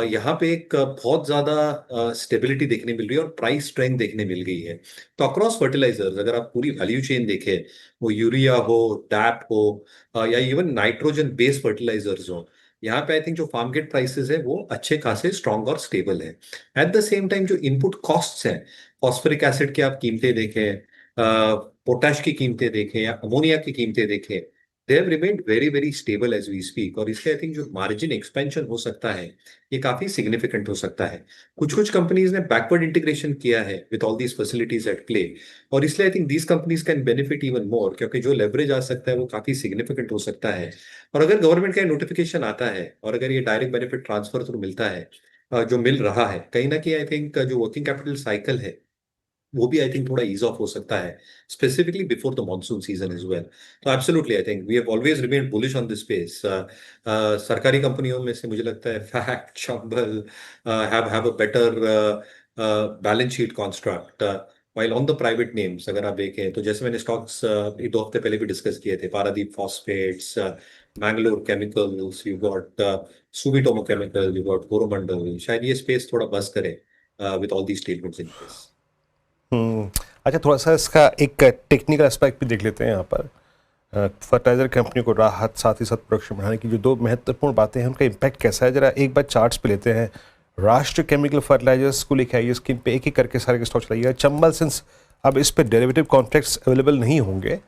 यहाँ पे एक बहुत ज्यादा स्टेबिलिटी देखने मिल रही है और प्राइस स्ट्रेंथ देखने मिल गई है। तो अक्रॉस फर्टिलाइजर्स अगर आप पूरी वैल्यू चेन देखें, वो यूरिया हो, डैप हो या इवन नाइट्रोजन बेस्ड फर्टिलाइजर्स हो, यहाँ पे आई थिंक जो फार्म गेट प्राइसेस है वो अच्छे खासे स्ट्रॉन्ग और स्टेबल है। एट द सेम टाइम जो इनपुट कॉस्ट्स हैं, फॉस्फोरिक एसिड की आप कीमतें देखें, पोटैश की कीमतें देखें या अमोनिया की कीमतें देखें, they have remained very very stable as we speak. और इससे आई थिंक जो मार्जिन एक्सपेंशन हो सकता है ये काफी सिग्निफिकेंट हो सकता है। कुछ कुछ कंपनीज ने बैकवर्ड इंटीग्रेशन किया है with all these facilities at play, और इसलिए I think these companies can benefit even more, क्योंकि जो लेवरेज आ सकता है वो काफी सिग्निफिकेंट हो सकता है। और अगर गवर्नमेंट का नोटिफिकेशन आता है और अगर ये डायरेक्ट बेनिफिट ट्रांसफर थ्रू मिलता है जो मिल रहा है, कहीं ना कहीं आई थिंक जो वर्किंग कैपिटल साइकिल है वो भी आई थिंक थोड़ा ईज ऑफ हो सकता है, specifically before the monsoon season as well. तो absolutely I think we have always remained bullish on this space. सरकारी कंपनियों में से मुझे लगता है FACT, Chambal have a better balance sheet construct, while on the private names अगर आप देखें तो जैसे मैंने स्टॉक्स 2 हफ्ते पहले भी डिस्कस किए थे, Paradip phosphates, Mangalore chemicals, you got Sumitomo chemical, you got Coromandel, शायद ये स्पेस थोड़ा बस करे with all these statements in place. अच्छा, थोड़ा सा इसका एक टेक्निकल एस्पेक्ट भी देख लेते हैं यहाँ पर। फर्टिलाइजर कंपनी को राहत, साथ ही साथ प्रोडक्शन बढ़ाने की जो दो महत्वपूर्ण बातें हैं उनका इम्पैक्ट कैसा है, जरा एक बार चार्ट्स पे लेते हैं। राष्ट्र केमिकल फर्टिलाइजर्स को लिखा है स्क्रीन पे, एक एक करके सारे के स्टॉक चलाइएगा। चंबल, सिंस अब इस पे डेरिवेटिव कॉन्ट्रैक्ट्स अवेलेबल नहीं होंगे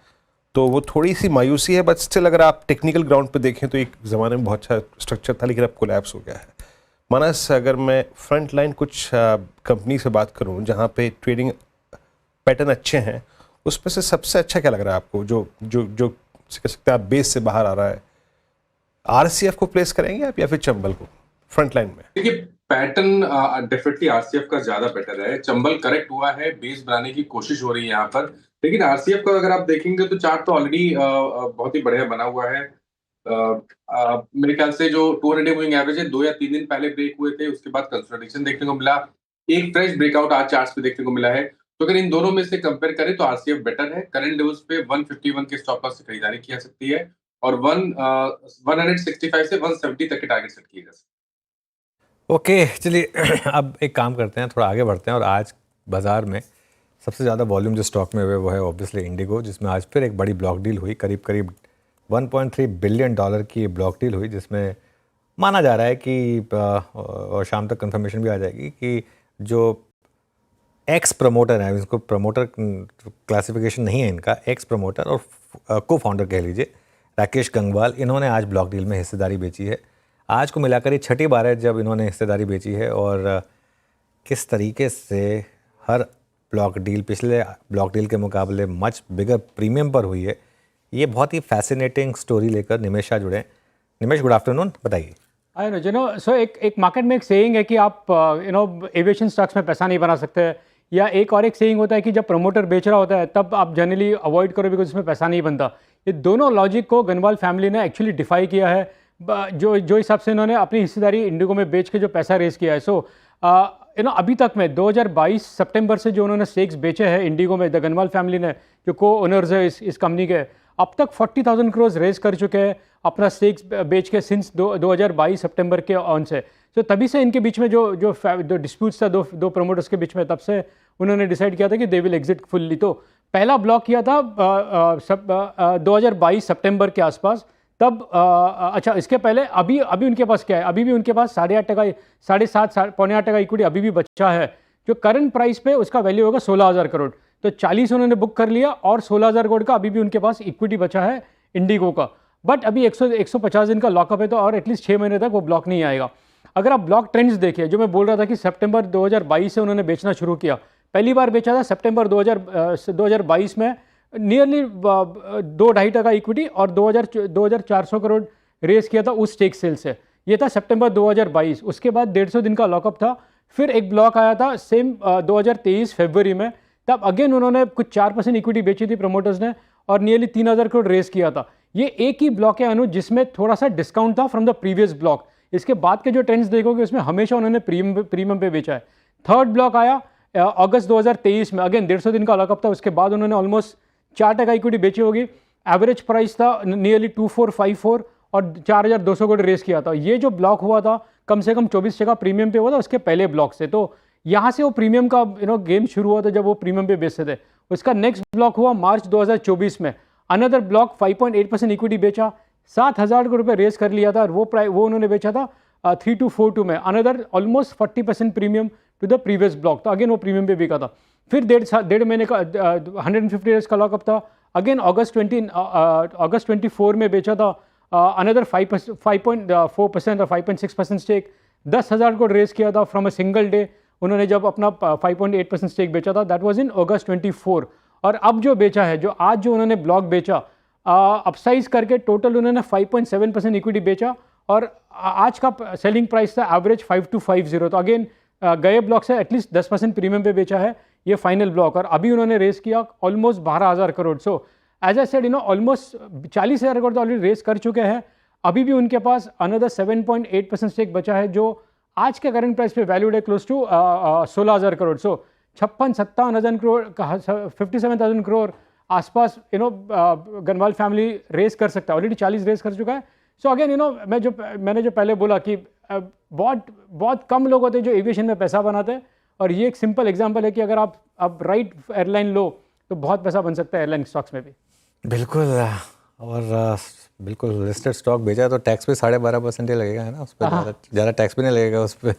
तो वो थोड़ी सी मायूसी है, बट स्टिल अगर आप टेक्निकल ग्राउंड पे देखें तो एक ज़माने में बहुत अच्छा स्ट्रक्चर था लेकिन अब कोलैप्स हो गया है। मानस, अगर मैं फ्रंट लाइन कुछ कंपनी से बात करूँ जहाँ पे ट्रेडिंग पैटर्न अच्छे हैं, उसमें से सबसे अच्छा क्या लग रहा है आपको जो जो जो कह सकते हैं आप बेस से बाहर आ रहा है? आरसीएफ को प्लेस करेंगे आप या फिर चंबल को फ्रंट लाइन में? देखिए, पैटर्न डेफिनेटली आरसीएफ का ज्यादा बेटर है। चंबल करेक्ट हुआ है, बेस बनाने की कोशिश हो रही है यहाँ पर, लेकिन आरसीएफ का अगर आप देखेंगे तो चार्ट तो ऑलरेडी बहुत ही बढ़िया बना हुआ है। मेरे ख्याल से जो 200 डे मूविंग एवरेज है 2 या 3 दिन पहले ब्रेक हुए थे, उसके बाद कंसोलिडेशन देखने को मिला, एक फ्रेश ब्रेकआउट आज चार्ट्स पे देखने को मिला है। तो अगर इन दोनों में से कंपेयर करें तो आरसीएफ बेटर है। करंट लेवल्स पे 151 के स्टॉप लॉस से खरीदारी की जा सकती है और 165 से 170 तक के टारगेट सेट किए जा सकते हैं। ओके, चलिए अब एक काम करते हैं, थोड़ा आगे बढ़ते हैं और आज बाज़ार में सबसे ज़्यादा वॉल्यूम जो स्टॉक में हुए वो है ऑब्वियसली इंडिगो, जिसमें आज फिर एक बड़ी ब्लॉक डील हुई, करीब करीब 1.3 बिलियन डॉलर की ब्लॉक डील हुई, जिसमें माना जा रहा है कि और शाम तक कंफर्मेशन भी आ जाएगी कि जो एक्स प्रमोटर है, इसको प्रमोटर क्लासिफिकेशन नहीं है इनका, एक्स प्रमोटर और को फाउंडर कह लीजिए राकेश गंगवाल, इन्होंने आज ब्लॉक डील में हिस्सेदारी बेची है। आज को मिलाकर ये छठी बार है जब इन्होंने हिस्सेदारी बेची है और किस तरीके से हर ब्लॉक डील पिछले ब्लॉक डील के मुकाबले मच बिगर प्रीमियम पर हुई है, ये बहुत ही फैसिनेटिंग स्टोरी लेकर निमेश शाह जुड़े हैं। निमेश, गुड आफ्टरनून, बताइए। आई नो, सो एक मार्केट में एक सेइंग है कि आप एविएशन स्टॉक्स में पैसा नहीं बना सकते, या एक और एक सेइंग होता है कि जब प्रमोटर बेच रहा होता है तब आप जनरली अवॉइड करो बिकॉज उसमें पैसा नहीं बनता। ये दोनों लॉजिक को गनवाल फैमिली ने एक्चुअली डिफाई किया है, जो हिसाब से इन्होंने अपनी हिस्सेदारी इंडिगो में बेच के जो पैसा रेज किया है। सो अभी तक में 2022 सितंबर से जो उन्होंने स्टेक्स बेचे हैं इंडिगो में, द गनवाल फैमिली ने, जो को ओनर्स है इस कंपनी के, अब तक 40,000 करोड़ रेज कर चुके हैं अपना स्टेक्स बेच के सिंस 2022 सितंबर के ऑन से। तो तभी से इनके बीच में जो डिस्प्यूट्स था दो प्रमोटर्स के बीच में, तब से उन्होंने डिसाइड किया था कि दे विल एग्जिट फुल्ली। तो पहला ब्लॉक किया था 2022 सितंबर के आसपास, तब अच्छा इसके पहले अभी उनके पास क्या है, अभी भी उनके पास 8.5%, 7.5, पौने 8% इक्विटी अभी भी बचा है, जो करंट प्राइस पे उसका वैल्यू होगा 16,000 करोड़। तो 40 उन्होंने बुक कर लिया और 16,000 करोड़ का अभी भी उनके पास इक्विटी बचा है इंडिगो का। बट अभी 150 दिन का लॉकअप है, तो और एटलीस्ट 6 महीने तक वो ब्लॉक नहीं आएगा। अगर आप ब्लॉक ट्रेंड्स देखिए, जो मैं बोल रहा था कि सितंबर 2022 से उन्होंने बेचना शुरू किया, पहली बार बेचा था सितंबर 2022 में नियरली 2-2.5% इक्विटी और 2,400 करोड़ रेस किया था उस स्टेक सेल से। ये था सितंबर 2022। उसके बाद 150 दिन का लॉकअप था, फिर एक ब्लॉक आया था सेम 2023 फरवरी में, तब अगेन उन्होंने कुछ 4% इक्विटी बेची थी प्रमोटर्स ने और नियरली 3,000 करोड़ रेस किया था। ये एक ही ब्लॉक है अनुज जिसमें थोड़ा सा डिस्काउंट था फ्रॉम द प्रीवियस ब्लॉक। इसके बाद के जो ट्रेंड्स देखोगे उसमें हमेशा उन्होंने प्रीमियम पे बेचा है। थर्ड ब्लॉक आया अगस्त 2023 में, अगेन 150 दिन का लॉकअप था, उसके बाद उन्होंने ऑलमोस्ट 4% इक्विटी बेची होगी। एवरेज प्राइस था नियरली 2454 और 4,200 करोड़ रेस किया था। ये जो ब्लॉक हुआ था कम से कम 24% प्रीमियम पे हुआ था उसके पहले ब्लॉक से। तो यहाँ से वो प्रीमियम का गेम शुरू हुआ था जब वो प्रीमियम पे बेचते थे। उसका नेक्स्ट ब्लॉक हुआ मार्च 2024 में, अनदर ब्लॉक 5.8% इक्विटी बेचा, 7,000 करोड़ रुपये रेस कर लिया था और वो उन्होंने बेचा था 3242 में, another almost 40% premium to the previous block. तो अगेन वो प्रीमियम पे बिका था। फिर 1.5 महीने का 150 डेज का लॉकअप था, अगेन अगस्त 24 में बेचा था, अनदर 5.4% और 5.6% स्टेक, 10,000 करोड़ रेस किया था फ्रॉम अ सिंगल डे। उन्होंने जब अपना 5.8% स्टेक बेचा था, दैट वाज इन अगस्त 24। और अब जो बेचा है, जो आज जो उन्होंने ब्लॉक बेचा, अपसाइज करके टोटल उन्होंने 5.7% इक्विटी बेचा और आज का सेलिंग प्राइस था एवरेज 5250। तो अगेन गए ब्लॉक से एटलीस्ट 10% प्रीमियम पे बेचा है ये फाइनल ब्लॉक, और अभी उन्होंने रेस किया almost 12,000 crore. So as I said almost 40,000 crore तो ऑलरेडी रेस कर चुके हैं। अभी भी उनके पास अनदर 7.8% स्टेक बचा है, जो आज के करंट प्राइस पे वैल्यूड है क्लोज टू 16,000 करोड़। सो 56-57,000 करोड़, 57,000 करोड़ आसपास गनवाल फैमिली रेस कर सकता है, ऑलरेडी 40 रेस कर चुका है। सो अगेन मैंने जो पहले बोला कि बहुत कम लोग होते हैं जो एविएशन में पैसा बनाते हैं, और ये एक सिंपल एग्जांपल है कि अगर आप राइट एयरलाइन लो तो बहुत पैसा बन सकता है एयरलाइन स्टॉक्स में भी। बिल्कुल, और बिल्कुल लिस्टेड स्टॉक बेचा है तो टैक्स पे 12.5% ही लगेगा, है ना, उस पर ज़्यादा टैक्स भी नहीं लगेगा उस पर।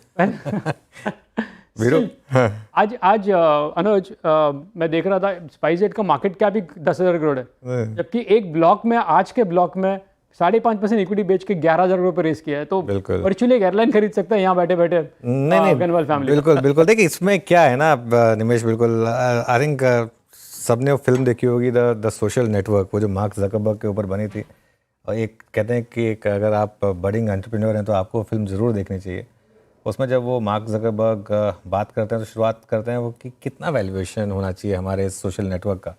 आज अनुज मैं देख रहा था स्पाइसजेट का मार्केट कैप भी 10,000 करोड़ है, जबकि एक ब्लॉक में, आज के ब्लॉक में 5.5% इक्विटी बेच के 11,000 करोड़ पर रेस किया है। तो वर्चुअली एक एयरलाइन खरीद सकता है यहाँ बैठे बैठे। नहीं, गनवाल फैमिली बिल्कुल। देखिए इसमें क्या है ना निमेश, बिल्कुल आई थिंक सबने वो फिल्म देखी होगी द सोशल नेटवर्क, वो जो मार्क ज़करबर्ग के ऊपर बनी थी, और एक कहते हैं कि अगर आप बडिंग एंटरप्रेन्योर हैं तो आपको फिल्म ज़रूर देखनी चाहिए। उसमें जब वो मार्क ज़करबर्ग बात करते हैं तो शुरुआत करते हैं वो कि कितना वैल्यूएशन होना चाहिए हमारे सोशल नेटवर्क का।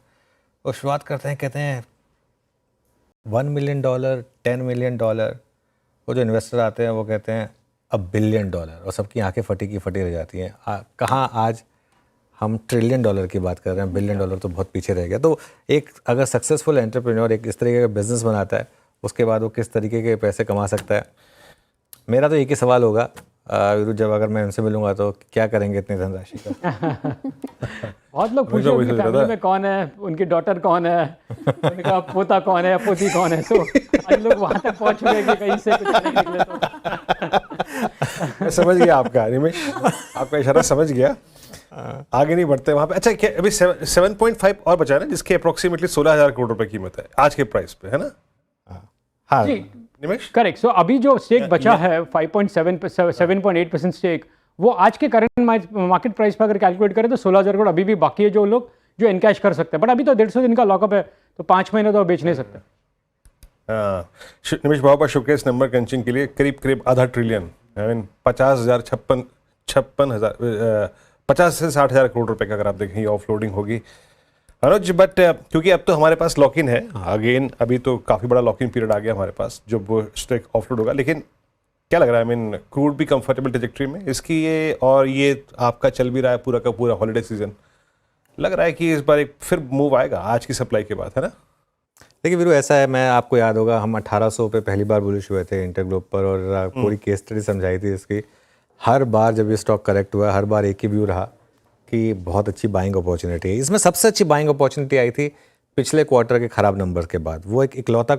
वो शुरुआत करते हैं, कहते हैं $1 million, $10 million, वो जो इन्वेस्टर आते हैं वो कहते हैं $1 billion, और सबकी आंखें फटी की फटी रह जाती हैं। कहाँ आज हम $1 trillion की बात कर रहे हैं, $1 billion तो बहुत पीछे रह गया। तो एक अगर सक्सेसफुल एंटरप्रेन्योर एक इस तरीके का बिजनेस बनाता है, उसके बाद वो किस तरीके के पैसे कमा सकता है। मेरा तो एक ही सवाल होगा वीरू, जब अगर मैं उनसे मिलूंगा तो क्या करेंगे इतनी धनराशि का? बहुत लोग पूछे उनकी फैमिली में कौन है, उनकी डॉटर कौन है, उनका पोता कौन है, पोती कौन है। सो आज लोग वहां तक पहुंच गए कि कहीं से कुछ नहीं निकले। तो मैं समझ गया आपका निमेश, आपका इशारा समझ गया। आगे नहीं बढ़ते वहां पे। अच्छा, क्या अभी 7.5 और बचा है ना, जिसकी अप्रोक्सीमेटली 16,000 करोड़ रुपए कीमत है आज के प्राइस पे, है ना? हाँ निमेश, करेक्ट। सो अभी जो स्टेक बचा है 7.8% स्टेक, वो आज के करंट मार्केट प्राइस पर अगर कैलकुलेट करें तो 16,000 करोड़ अभी भी बाकी है जो लोग जो इनकैश कर सकते हैं। बट अभी तो 150 दिन का लॉकअप है, तो 5 महीने तो बेच नहीं सकते। निमेश बाबू का शोकेस नंबर क्रंचिंग के लिए करीब $0.5 ट्रिलियन, आई मीन 50 से 60,000 करोड़ रुपए का अगर आप देखें ऑफलोडिंग होगी अनुज। बट क्योंकि अब तो हमारे पास लॉक इन है अगेन, अभी तो काफ़ी बड़ा लॉक इन पीरियड आ गया हमारे पास जब वो स्टेक ऑफलोड होगा। लेकिन क्या लग रहा है, आई मीन क्रूड भी कंफर्टेबल ट्रैजेक्टरी में इसकी ये, और ये आपका चल भी रहा है पूरा का पूरा हॉलीडे सीजन, लग रहा है कि इस बार एक फिर मूव आएगा आज की सप्लाई के बाद, है ना? देखिए वीरू, ऐसा है, मैं आपको याद होगा हम 1800 पे पहली बार बुलिश हुए थे इंटरग्लोब पर, और पूरी केस स्टडी समझाई थी इसकी। हर बार जब ये स्टॉक करेक्ट हुआ, हर बार एक ही व्यू रहा कि बहुत अच्छी बाइंग अपॉर्चुनिटी है। इसमें सबसे अच्छी बाइंग अपॉर्चुनिटी आई थी पिछले क्वार्टर के ख़राब नंबर के बाद। वो एक इकलौता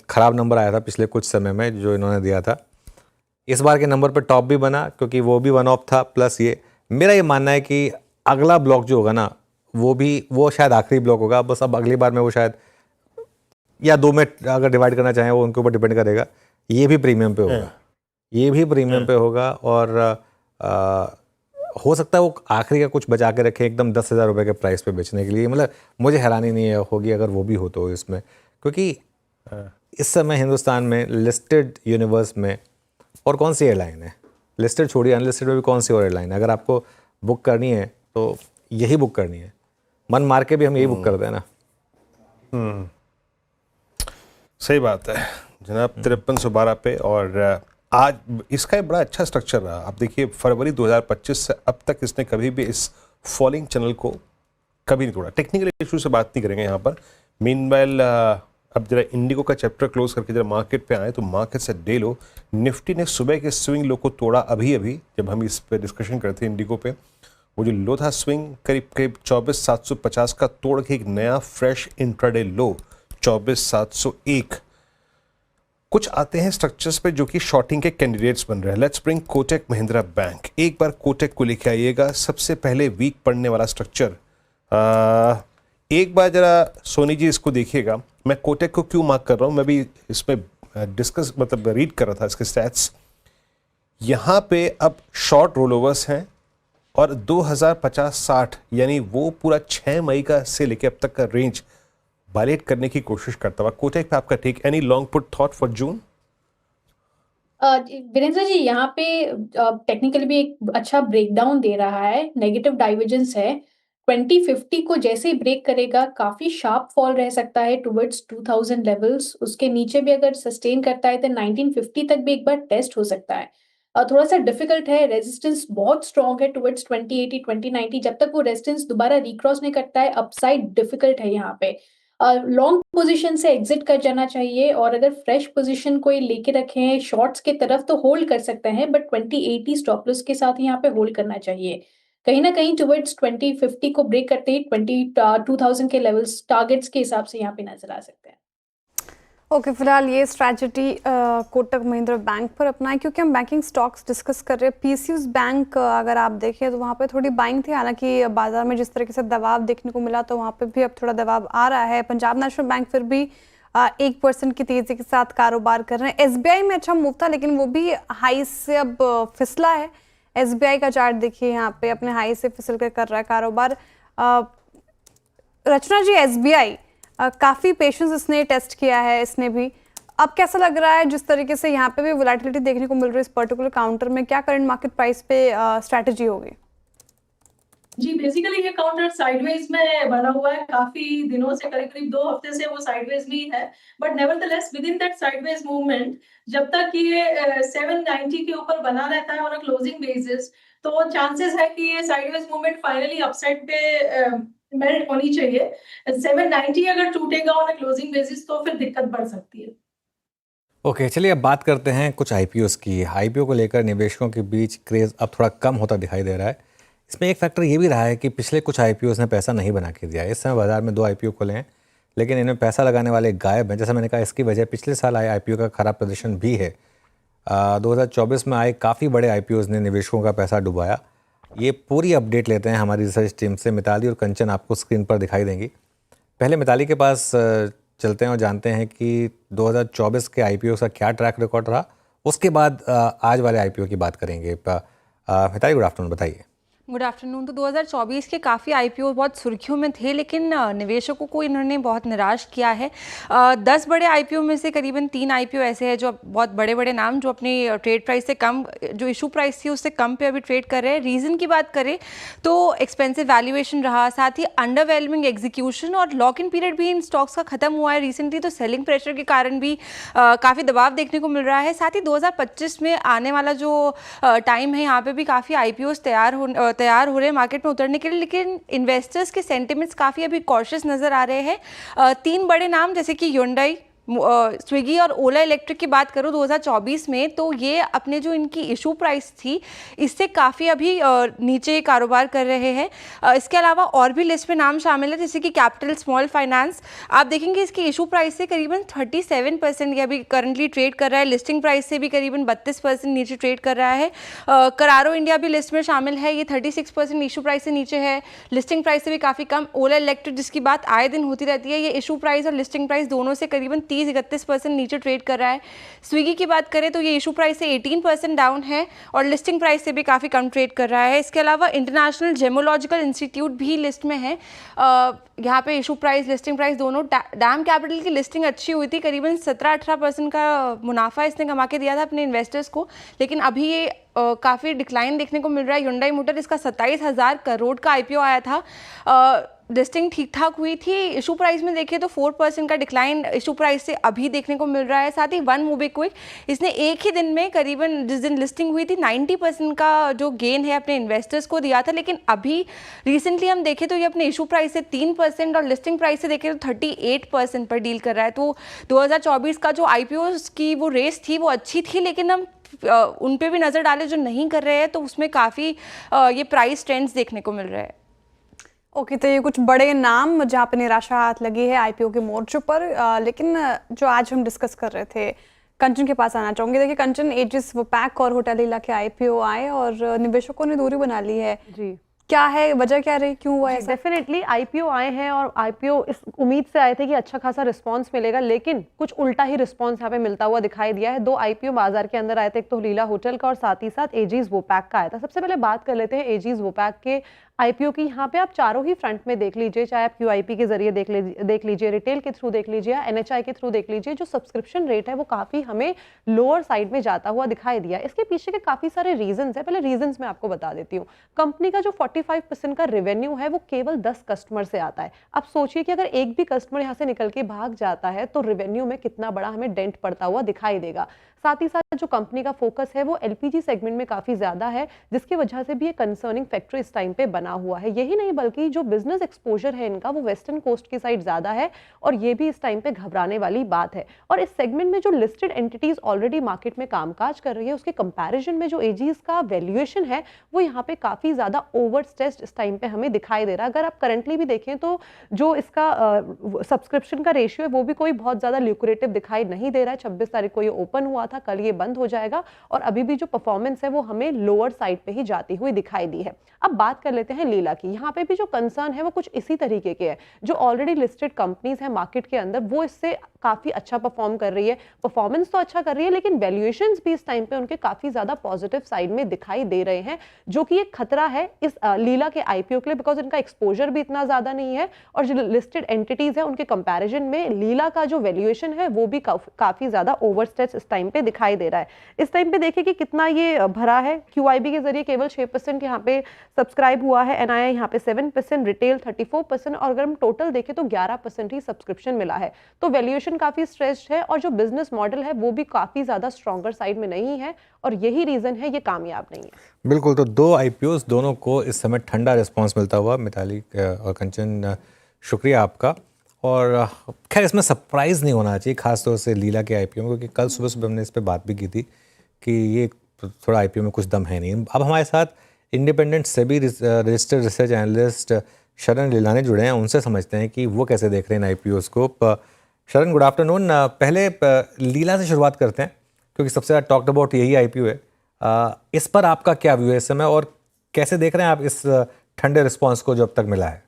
ख़राब नंबर आया था पिछले कुछ समय में जो इन्होंने दिया था। इस बार के नंबर पर टॉप भी बना क्योंकि वो भी वन ऑफ था। प्लस ये मेरा ये मानना है कि अगला ब्लॉक जो होगा ना, वो शायद आखिरी ब्लॉक होगा। बस अब अगली बार में वो शायद या 2 में अगर डिवाइड करना चाहें, वो उनके ऊपर डिपेंड करेगा। ये भी प्रीमियम पे होगा, ये भी प्रीमियम पे होगा, और हो सकता है वो आखिरी का कुछ बचा के रखें एकदम 10,000 रुपये के प्राइस पे बेचने के लिए। मतलब मुझे हैरानी नहीं होगी अगर वो भी हो तो इसमें, क्योंकि इस समय हिंदुस्तान में लिस्टेड यूनिवर्स में और कौन सी एयरलाइन है, लिस्टेड छोड़िए अनलिस्टेड में भी कौन सी और एयरलाइन है, अगर आपको बुक करनी है तो यही बुक करनी है। मन मार के भी हम यही बुक करते हैं ना। सही बात है जनाब, 5312 पे। और आज इसका एक बड़ा अच्छा स्ट्रक्चर रहा। आप देखिए फरवरी 2025 से अब तक इसने कभी भी इस फॉलिंग चैनल को कभी नहीं तोड़ा। टेक्निकल इशू से बात नहीं करेंगे यहाँ पर। मीनवाइल अब जरा इंडिगो का चैप्टर क्लोज करके जरा मार्केट पे आए तो मार्केट से डे लो निफ्टी ने सुबह के स्विंग लो को तोड़ा। अभी जब हम इस पे डिस्कशन करते हैं इंडिगो पे, वो जो लो था स्विंग करीब 24,750 का तोड़ के एक नया फ्रेश इंट्राडे लो 24,701। कुछ आते हैं स्ट्रक्चर्स पे जो कि शॉर्टिंग के कैंडिडेट्स बन रहे हैं। Let's bring Kotak Mahindra bank. एक बार कोटक को लेके आइएगा। सबसे पहले वीक पड़ने वाला स्ट्रक्चर, एक बार जरा सोनी जी इसको देखिएगा। मैं कोटक को क्यों मार्क कर रहा हूँ, मैं भी इसमें डिस्कस मतलब रीड कर रहा था इसके स्टैट्स। यहाँ पे अब शॉर्ट रोल ओवर्स हैं और 2050-60 यानी वो पूरा 6 मई का से लेके अब तक का रेंज वायलेट करने की कोशिश करता हुआ। कोटक पे आपका take, any long put thought for June? Virendra ji, यहाँ पे टेक्निकली भी एक अच्छा ब्रेकडाउन दे रहा है, नेगेटिव डाइवर्जेंस है। 2050 को जैसे ही ब्रेक करेगा काफी शार्प फॉल रह सकता है टुवर्ड्स 2000 लेवल्स। उसके नीचे भी अगर सस्टेन करता है तो 1950 तक भी एक बार टेस्ट हो सकता है। थोड़ा सा डिफिकल्ट है, रेजिस्टेंस बहुत स्ट्रॉन्ग है टुवर्ड्स 2080 2090। जब तक वो रेजिस्टेंस दोबारा रिक्रॉस नहीं करता है, अपसाइड डिफिकल्ट है यहाँ पे। लॉन्ग पोजीशन से एग्जिट कर जाना चाहिए, और अगर फ्रेश पोजीशन कोई लेके रखे हैं शॉर्ट्स के तरफ तो होल्ड कर सकते हैं, बट 2080 स्टॉप लॉस के साथ यहाँ पे होल्ड करना चाहिए। कहीं ना कहीं टुवर्ड्स 2050 को ब्रेक करते ही 2000 के लेवल्स टारगेट्स के हिसाब से यहाँ पे नजर आ सकते हैं। ओके, फिलहाल ये स्ट्रैटेजी कोटक महिंद्रा बैंक पर अपना है, क्योंकि हम बैंकिंग स्टॉक्स डिस्कस कर रहे हैं। पीएसयूज बैंक अगर आप देखें तो वहाँ पे थोड़ी बाइंग थी, हालांकि बाजार में जिस तरीके से दबाव देखने को मिला तो वहाँ पे भी अब थोड़ा दबाव आ रहा है। पंजाब नेशनल बैंक फिर भी 1% की तेजी के साथ कारोबार कर रहे हैं। एसबीआई में अच्छा मूव था लेकिन वो भी हाई से अब फिसला है। एसबीआई का चार्ट देखिए, यहाँ पे अपने हाई से फिसल कर रहा है कारोबार। रचना जी, एसबीआई काफ़ी पेशेंस इसने टेस्ट किया है, इसने भी। अब कैसा लग रहा है जिस तरीके से यहाँ पे भी वोलेटिलिटी देखने को मिल रही है इस पर्टिकुलर काउंटर में, क्या करंट मार्केट प्राइस पे स्ट्रैटेजी होगी? जी, बेसिकली ये काउंटर साइडवेज में बना हुआ है, काफी दिनों से, करीब-करीब 2 हफ्ते से वो साइडवेज में ही है। But nevertheless with in that sideways movement, जब तक ये 790 के ऊपर बना रहता है ऑन अ क्लोजिंग बेसिस, तो चांसेस है कि ये साइडवेज मूवमेंट फाइनली अपसाइड पे मेल्ट होनी चाहिए। 790 अगर टूटेगा ऑन अ क्लोजिंग बेसिस तो फिर दिक्कत बढ़ सकती है। ओके, चलिए अब बात करते हैं कुछ आईपीओस की। आईपीओ को लेकर निवेशकों के बीच क्रेज अब थोड़ा कम होता दिखाई दे रहा है। इसमें एक फैक्टर ये भी रहा है कि पिछले कुछ आईपीओस ने पैसा नहीं बना के दिया है। इस समय बाजार में 2 आईपीओ खुले हैं, लेकिन इनमें पैसा लगाने वाले गायब हैं। जैसा मैंने कहा, इसकी वजह पिछले साल आए आईपीओ का खराब प्रदर्शन भी है। 2024 में आए काफ़ी बड़े आईपीओस ने निवेशकों का पैसा डुबाया। ये पूरी अपडेट लेते हैं हमारी रिसर्च टीम से। मिताली और कंचन आपको स्क्रीन पर दिखाई देंगी। पहले मिताली के पास चलते हैं और जानते हैं कि 2024 के आईपीओ का क्या ट्रैक रिकॉर्ड रहा। उसके बाद आज वाले आईपीओ की बात करेंगे। मिताली, गुड आफ्टरनून, बताइए। Good afternoon. तो 2024 के काफ़ी आईपीओ बहुत सुर्खियों में थे, लेकिन निवेशकों को इन्होंने बहुत निराश किया है। 10 बड़े आईपीओ में से करीबन 3 आईपीओ ऐसे हैं जो बहुत बड़े बड़े नाम जो अपनी ट्रेड प्राइस से कम, जो इशू प्राइस थी उससे कम पे अभी ट्रेड कर रहे हैं। रीज़न की बात करें तो एक्सपेंसिव वैल्यूएशन रहा, साथ ही अंडरवेलमिंग एग्जीक्यूशन और लॉक इन पीरियड भी इन स्टॉक्स का खत्म हुआ है रिसेंटली, तो सेलिंग प्रेशर के कारण भी काफ़ी दबाव देखने को मिल रहा है। साथ ही 2025 में आने वाला जो टाइम है, यहाँ पे भी काफ़ी आईपीओस तैयार हो रहे हैं मार्केट में उतरने के लिए, लेकिन इन्वेस्टर्स के सेंटिमेंट्स काफ़ी अभी कॉशियस नज़र आ रहे हैं। 3 बड़े नाम जैसे कि Hyundai, स्विगी और ओला इलेक्ट्रिक की बात करूँ 2024 में, तो ये अपने जो इनकी इशू प्राइस थी इससे काफ़ी अभी नीचे कारोबार कर रहे हैं। इसके अलावा और भी लिस्ट में नाम शामिल है, जैसे कि कैपिटल स्मॉल फाइनेंस। आप देखेंगे इसकी इशू प्राइस से करीबन 37% ये अभी करंटली ट्रेड कर रहा है। लिस्टिंग प्राइस से भी करीबन 32% नीचे ट्रेड कर रहा है। करारो इंडिया भी लिस्ट में शामिल है, ये 36% इशू प्राइस से नीचे है, लिस्टिंग प्राइस से भी काफ़ी कम। ओला इलेक्ट्रिक, जिसकी बात आए दिन होती रहती है, ये इशू प्राइस और लिस्टिंग प्राइस दोनों से करीबन 30-31% नीचे ट्रेड कर रहा है। स्विगी की बात करें तो ये इशू प्राइस से 18% डाउन है और लिस्टिंग प्राइस से भी काफ़ी कम ट्रेड कर रहा है। इसके अलावा इंटरनेशनल जेमोलॉजिकल इंस्टीट्यूट भी लिस्ट में है। यहाँ पे इशू प्राइस, लिस्टिंग प्राइस दोनों। डैम कैपिटल की लिस्टिंग अच्छी हुई थी, करीबन 17-18% का मुनाफा इसने कमा के दिया था अपने इन्वेस्टर्स को, लेकिन अभी ये काफ़ी डिक्लाइन देखने को मिल रहा है। Hyundai मोटर, इसका 27,000 करोड़ का आईपीओ आया था। लिस्टिंग ठीक ठाक हुई थी। इशू प्राइस में देखिए तो 4% का डिक्लाइन इशू प्राइस से अभी देखने को मिल रहा है। साथ ही वन मोबिक्विक, इसने एक ही दिन में करीबन, जिस दिन लिस्टिंग हुई थी, 90% का जो गेन है अपने इन्वेस्टर्स को दिया था, लेकिन अभी रिसेंटली हम देखें तो ये अपने इशू प्राइस से 3% और लिस्टिंग प्राइस से देखें तो 38% पर डील कर रहा है। तो 2024 का जो आईपीओ की वो रेस थी वो अच्छी थी, लेकिन हम उन पे भी नज़र डालें जो नहीं कर रहे हैं तो उसमें काफ़ी ये प्राइस ट्रेंड्स देखने को मिल रहे हैं। ओके, तो ये कुछ बड़े नाम जहाँ पे निराशा हाथ लगी है आईपीओ के मोर्चे पर। लेकिन जो आज हम डिस्कस कर रहे थे, कंचन के पास आना चाहूँगी। देखिए कंचन, एजिस वोपैक और होटल लीला के आईपीओ आए और निवेशकों ने दूरी बना ली है जी। क्या है वजह, क्या रही, क्यों हुआ ऐसा? डेफिनेटली आईपीओ आए हैं और आईपीओ इस उम्मीद से आए थे कि अच्छा खासा रिस्पांस मिलेगा, लेकिन कुछ उल्टा ही रिस्पांस यहाँ पे मिलता हुआ दिखाई दिया है। 2 आईपीओ बाजार के अंदर आए थे, एक तो लीला होटल का और साथ ही साथ एजीज वोपैक का आया था। सबसे पहले बात कर लेते हैं एजीज वोपैक के आईपीओ की। यहाँ पे आप चारों ही फ्रंट में देख लीजिए, चाहे आप क्यूआईपी के जरिए देख लीजिए, रिटेल के थ्रू देख लीजिए या एनएचआई के थ्रू देख लीजिए, जो सब्सक्रिप्शन रेट है वो काफ़ी हमें लोअर साइड में जाता हुआ दिखाई दिया। इसके पीछे के काफ़ी सारे रीजंस है। पहले रीजंस मैं आपको बता देती हूँ। कंपनी का जो 45% का रेवेन्यू है वो केवल 10 कस्टमर से आता है। अब सोचिए कि अगर एक भी कस्टमर यहाँ से निकल के भाग जाता है तो रेवेन्यू में कितना बड़ा हमें डेंट पड़ता हुआ दिखाई देगा। साथ ही साथ जो कंपनी का फोकस है वो एलपीजी सेगमेंट में काफ़ी ज़्यादा है, जिसकी वजह से भी ये कंसर्निंग फैक्टर इस टाइम पे बना हुआ है। यही नहीं बल्कि जो बिजनेस एक्सपोजर है इनका वो वेस्टर्न कोस्ट की साइड ज़्यादा है और ये भी इस टाइम पे घबराने वाली बात है। और इस सेगमेंट में जो लिस्टेड एंटिटीज ऑलरेडी मार्केट में कामकाज कर रही है उसके कंपैरिजन में जो एजीज का वैल्यूएशन है वो यहाँ पे काफ़ी ज़्यादा ओवरस्टेस्ड इस टाइम पे हमें दिखाई दे रहा है। अगर आप करंटली भी देखें तो जो इसका सब्सक्रिप्शन का रेशियो है वो भी कोई बहुत ज़्यादा ल्यूक्रेटिव दिखाई नहीं दे रहा है। 26 तारीख को ये ओपन हुआ था, कल ये बंद हो जाएगा और अभी भी जो परफॉर्मेंस है वो हमें लोअर साइड पे ही जाती हुई दिखाई दी है। अब बात कर लेते हैं लीला की। यहाँ पे भी जो कंसर्न है वो कुछ इसी तरीके के है। जो ऑलरेडी लिस्टेड कंपनीज है मार्केट के अंदर वो इससे काफी अच्छा परफॉर्म कर रही है, परफॉर्मेंस तो अच्छा कर रही है, लेकिन वैल्यूएशंस भी इस टाइम पे उनके काफी ज्यादा पॉजिटिव साइड में दिखाई दे रहे हैं, जो कि एक खतरा है इस लीला के आईपीओ के लिए, बिकॉज इनका एक्सपोजर भी इतना ज्यादा नहीं है और जो लिस्टेड एंटिटीज है उनके कंपैरिजन में लीला का जो वैल्यूएशन है वो भी काफी ज्यादा ओवरस्टेज इस टाइम पे दिखाई दे रहा है। इस टाइम पे देखिए कि कितना ये भरा है। क्यूआईबी के जरिए केवल 6% यहाँ पे सब्सक्राइब हुआ है एनआईआई यहाँ पे 7%, रिटेल 34%, और अगर हम टोटल देखें तो 11% ही सब्सक्रिप्शन मिला है। तो वैल्यूएशन काफी स्ट्रेच्ड है और जो बिजनेस मॉडल है वो भी काफी ज्यादा स्ट्रॉन्गर साइड में नहीं है, और यही रीजन है ये कामयाब नहीं है। बिल्कुल, तो दो आईपीओस दोनों को इस समय ठंडा रिस्पांस मिलता हुआ। मिताली और कंचन, शुक्रिया आपका। और खैर इसमें सरप्राइज़ नहीं होना चाहिए, खासतौर से लीला के आईपीओ में, क्योंकि कल सुबह हमने इस पर बात भी की थी कि ये थोड़ा आईपीओ में कुछ दम है नहीं। अब हमारे साथ independent SEBI registered research analyst शरण लीलानी जुड़े हैं, उनसे समझते हैं कि वो कैसे देख रहे हैं आईपीओस को। शरण, गुड आफ्टरनून। पहले लीला से शुरुआत करते हैं, क्योंकि सबसे ज़्यादा टॉक्ड अबाउट यही आईपीओ है। इस पर आपका क्या व्यू है इस समय, और कैसे देख रहे हैं आप इस ठंडे रिस्पॉन्स को जो अब तक मिला है?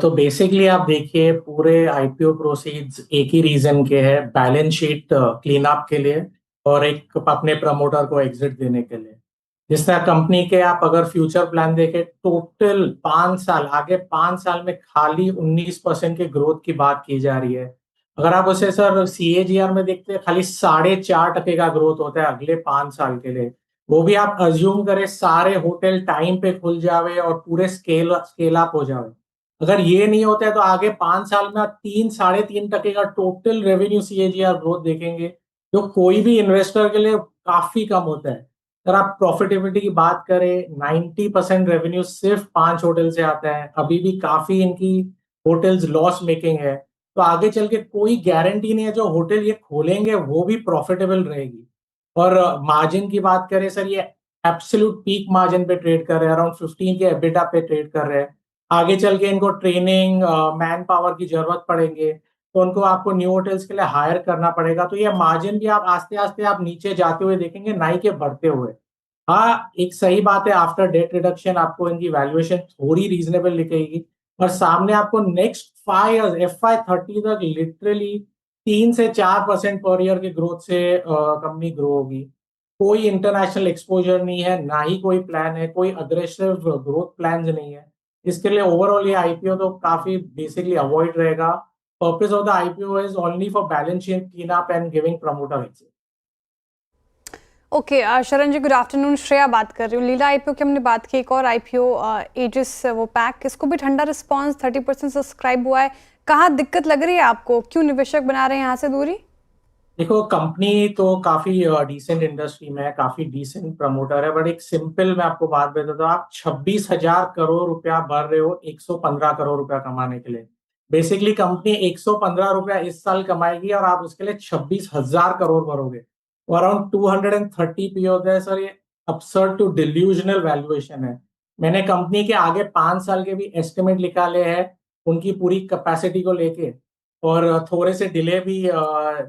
तो बेसिकली आप देखिए, पूरे आईपीओ प्रोसीड्स एक ही रीजन के हैं, बैलेंस शीट क्लीन अप के लिए और एक अपने प्रमोटर को एग्जिट देने के लिए। जिस तरह कंपनी के आप अगर फ्यूचर प्लान देखें, टोटल 5 साल आगे 5 साल में खाली 19% के ग्रोथ की बात की जा रही है। अगर आप उसे सर CAGR में देखते हैं, खाली 4.5% का ग्रोथ होता है अगले 5 साल के लिए। वो भी आप अज्यूम करें सारे होटल टाइम पे खुल जावे और पूरे स्केल अप हो जावे। अगर ये नहीं होता है तो आगे 5 साल में 3-3.5% का टोटल रेवेन्यू CAGR ग्रोथ देखेंगे, जो कोई भी इन्वेस्टर के लिए काफी कम होता है। अगर आप प्रॉफिटेबिलिटी की बात करें, 90% रेवेन्यू सिर्फ 5 होटल से आता है। अभी भी काफी इनकी होटल्स लॉस मेकिंग है, तो आगे चल के कोई गारंटी नहीं है जो होटल ये खोलेंगे वो भी प्रॉफिटेबल रहेगी। और मार्जिन की बात करें सर, ये एब्सोल्यूट पीक मार्जिन पे ट्रेड कर रहे हैं, अराउंड 15 के एबिटा पे ट्रेड कर रहे हैं। आगे चल के इनको ट्रेनिंग, मैन पावर की जरूरत पड़ेंगे, तो उनको आपको न्यू होटल्स के लिए हायर करना पड़ेगा। तो ये मार्जिन भी आप आस्ते आस्ते आप नीचे जाते हुए देखेंगे, ना ही के बढ़ते हुए। हाँ, एक सही बात है, आफ्टर डेट रिडक्शन आपको इनकी वैल्यूएशन थोड़ी रीजनेबल दिखेगी, और सामने आपको नेक्स्ट 5 इयर्स FY30 तक लिटरली 3 से 4% पर ईयर के ग्रोथ से कंपनी ग्रो होगी। कोई इंटरनेशनल एक्सपोजर नहीं है, ना ही कोई प्लान है, कोई अग्रेसिव ग्रोथ प्लान नहीं है। इसके लिए ओवरऑल ये आईपीओ तो काफी बेसिकली अवॉइड रहेगा। Purpose of the IPO is only for balance sheet clean up and giving promoter exit. Okay, शरण जी गुड आफ्टरनून। श्रेया बात कर रही हूँ। लीला आईपीओ की हमने बात की, एक और आईपीओ एजिस वो पैक, इसको भी ठंडा रिस्पांस, 30% सब्सक्राइब हुआ है। कहाँ दिक्कत लग रही है आपको, क्यों निवेशक बना रहे हैं यहाँ से दूरी? देखो, कंपनी तो काफी डिसेंट इंडस्ट्री में है, काफी डिसेंट प्रमोटर है, बट एक सिंपल मैं आपको बात बताता हूँ। आप 26,000 करोड़ रुपया भर रहे हो 115 करोड़ रुपया कमाने के लिए। बेसिकली कंपनी 115 रुपया इस साल कमाएगी और आप उसके लिए 26,000 करोड़ भरोगे, अराउंड 230 पी होता है सर। ये अब्सर्ड टू डिल्यूजनल वैल्यूएशन है। मैंने कंपनी के आगे 5 साल के भी एस्टिमेट निकाले हैं उनकी पूरी कैपेसिटी को लेके, और थोड़े से डिले भी,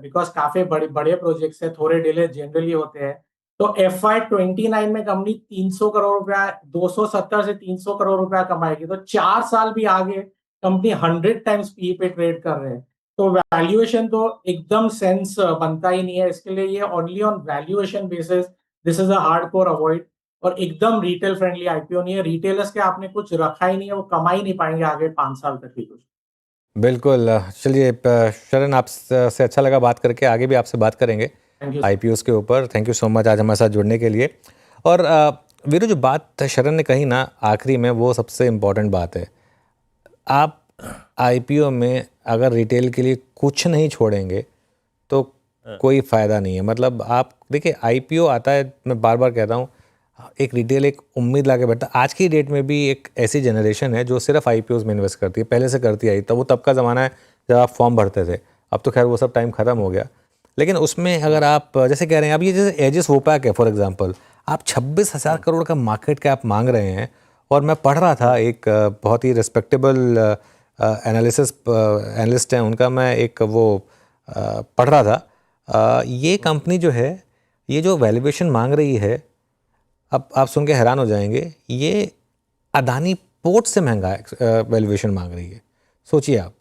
बिकॉज काफी बड़े प्रोजेक्ट्स है, थोड़े डिले जनरली होते हैं। तो FY29 में कंपनी 300 करोड़ रुपया, 270 से 300 करोड़ रुपया कमाएगी। तो 4 साल भी आगे कंपनी 100 टाइम्स PE पे ट्रेड कर रहे हैं। तो वैल्यूएशन तो एकदम सेंस बनता ही नहीं है। इसके लिए ये only on valuation basis, this is a hardcore avoid, और एकदम रिटेल फ्रेंडली आईपीओ नहीं है। रिटेलर्स के आपने कुछ रखा ही नहीं है, वो कमा ही नहीं पाएंगे आगे 5 साल तक भी कुछ। बिल्कुल। चलिए शरण, आपसे अच्छा लगा बात करके, आगे भी आपसे बात करेंगे आईपीओस के ऊपर। थैंक यू सो मच आज हमारे साथ जुड़ने के लिए। और वीरू, जो बात शरण ने कही ना आखिरी में, वो सबसे इम्पोर्टेंट बात है। आप आईपीओ में अगर रिटेल के लिए कुछ नहीं छोड़ेंगे तो कोई फ़ायदा नहीं है। मतलब आप देखिए, आईपीओ आता है, मैं बार बार कहता हूँ, एक रिटेल एक उम्मीद ला के बैठता। आज की डेट में भी एक ऐसी जनरेशन है जो सिर्फ आईपीओस में इन्वेस्ट करती है, पहले से करती आई। तब का ज़माना है जब आप फॉर्म भरते थे, अब तो खैर वो सब टाइम ख़त्म हो गया। लेकिन उसमें अगर आप जैसे कह रहे हैं, अब ये जैसे एजिस वोपैक है फॉर एग्जांपल, आप 26,000 करोड़ का मार्केट कैप मांग रहे हैं। और मैं पढ़ रहा था, एक बहुत ही रिस्पेक्टेबल एनालिस्ट हैं उनका, मैं एक वो पढ़ रहा था। ये कंपनी जो है, ये जो वैल्यूएशन मांग रही है, अब आप सुन के हैरान हो जाएंगे, ये अदानी पोर्ट से महंगा वैल्यूएशन मांग रही है। सोचिए आप,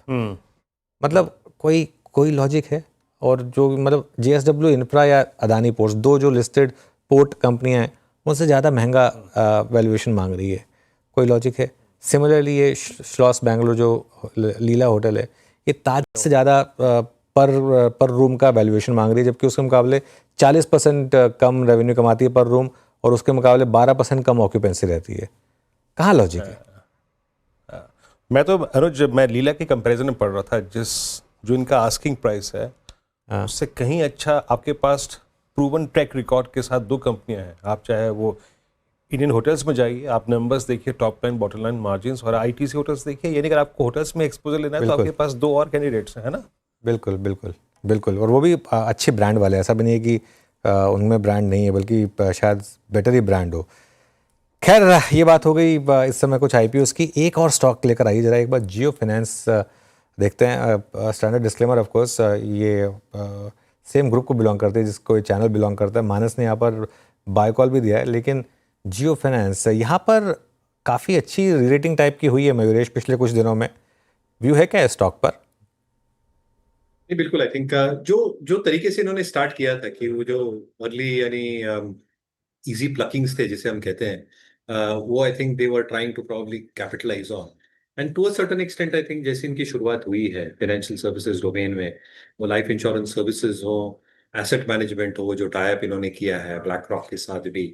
मतलब कोई लॉजिक है? और जो मतलब JSW इंफ्रा या अदानी पोर्ट्स, दो जो लिस्टेड पोर्ट कंपनियां हैं, उनसे ज़्यादा महंगा वैल्यूएशन मांग रही है। कोई लॉजिक है? सिमिलरली ये श्लॉस बैंगलोर जो लीला होटल है, ये ताज से ज़्यादा पर रूम का वैल्यूएशन मांग रही है, जबकि उसके मुकाबले 40% कम रेवेन्यू कमाती है पर रूम, और उसके मुकाबले 12% कम ऑक्यूपेंसी रहती है। कहाँ लॉजिक है? मैं तो अनुज, मैं लीला के कंपैरिजन में पढ़ रहा था, जो इनका आस्किंग प्राइस है उससे कहीं अच्छा आपके पास प्रूवन ट्रैक रिकॉर्ड के साथ दो कंपनियां हैं। आप चाहे वो इंडियन होटल्स में जाइए, आप नंबर्स देखिए, top line bottom line margins, और आईटीसी होटल्स देखिए। यानी अगर आपको होटल्स में एक्सपोजर लेना है तो आपके पास दो और कैंडिडेट्स हैं, है ना? बिल्कुल बिल्कुल बिल्कुल, और वो भी अच्छे ब्रांड वाले। ऐसा भी नहीं है कि उनमें ब्रांड नहीं है, बल्कि शायद बेटर ही ब्रांड हो। खैर, ये बात हो गई इस समय कुछ आईपीओस की। एक और स्टॉक लेकर आइए जरा एक बार, जियो फाइनेंस देखते हैं। स्टैंडर्ड डिस्क्लेमर ऑफ कोर्स, ये सेम ग्रुप को बिलोंग करते हैं जिसको ये चैनल बिलोंग करता है। मानस ने यहाँ पर बाय कॉल भी दिया है, लेकिन जियो फाइनेंस यहाँ पर काफ़ी अच्छी रेटिंग टाइप की हुई है मयूरेश पिछले कुछ दिनों में। व्यू है क्या स्टॉक पर? नहीं, बिल्कुल। आई थिंक जो तरीके से इन्होंने स्टार्ट किया था कि वो जो अर्ली यानी इजी प्लकिंग्स थे जिसे हम कहते हैं, वो I think they were trying to probably capitalize on, and to a certain extent I think जैसे इनकी शुरुआत हुई है फाइनेंशियल सर्विसेज डोमेन में, वो लाइफ इंश्योरेंस सर्विसेज हो, एसेट मैनेजमेंट हो, जो टाइप इन्होंने किया है ब्लैक रॉक के साथ भी,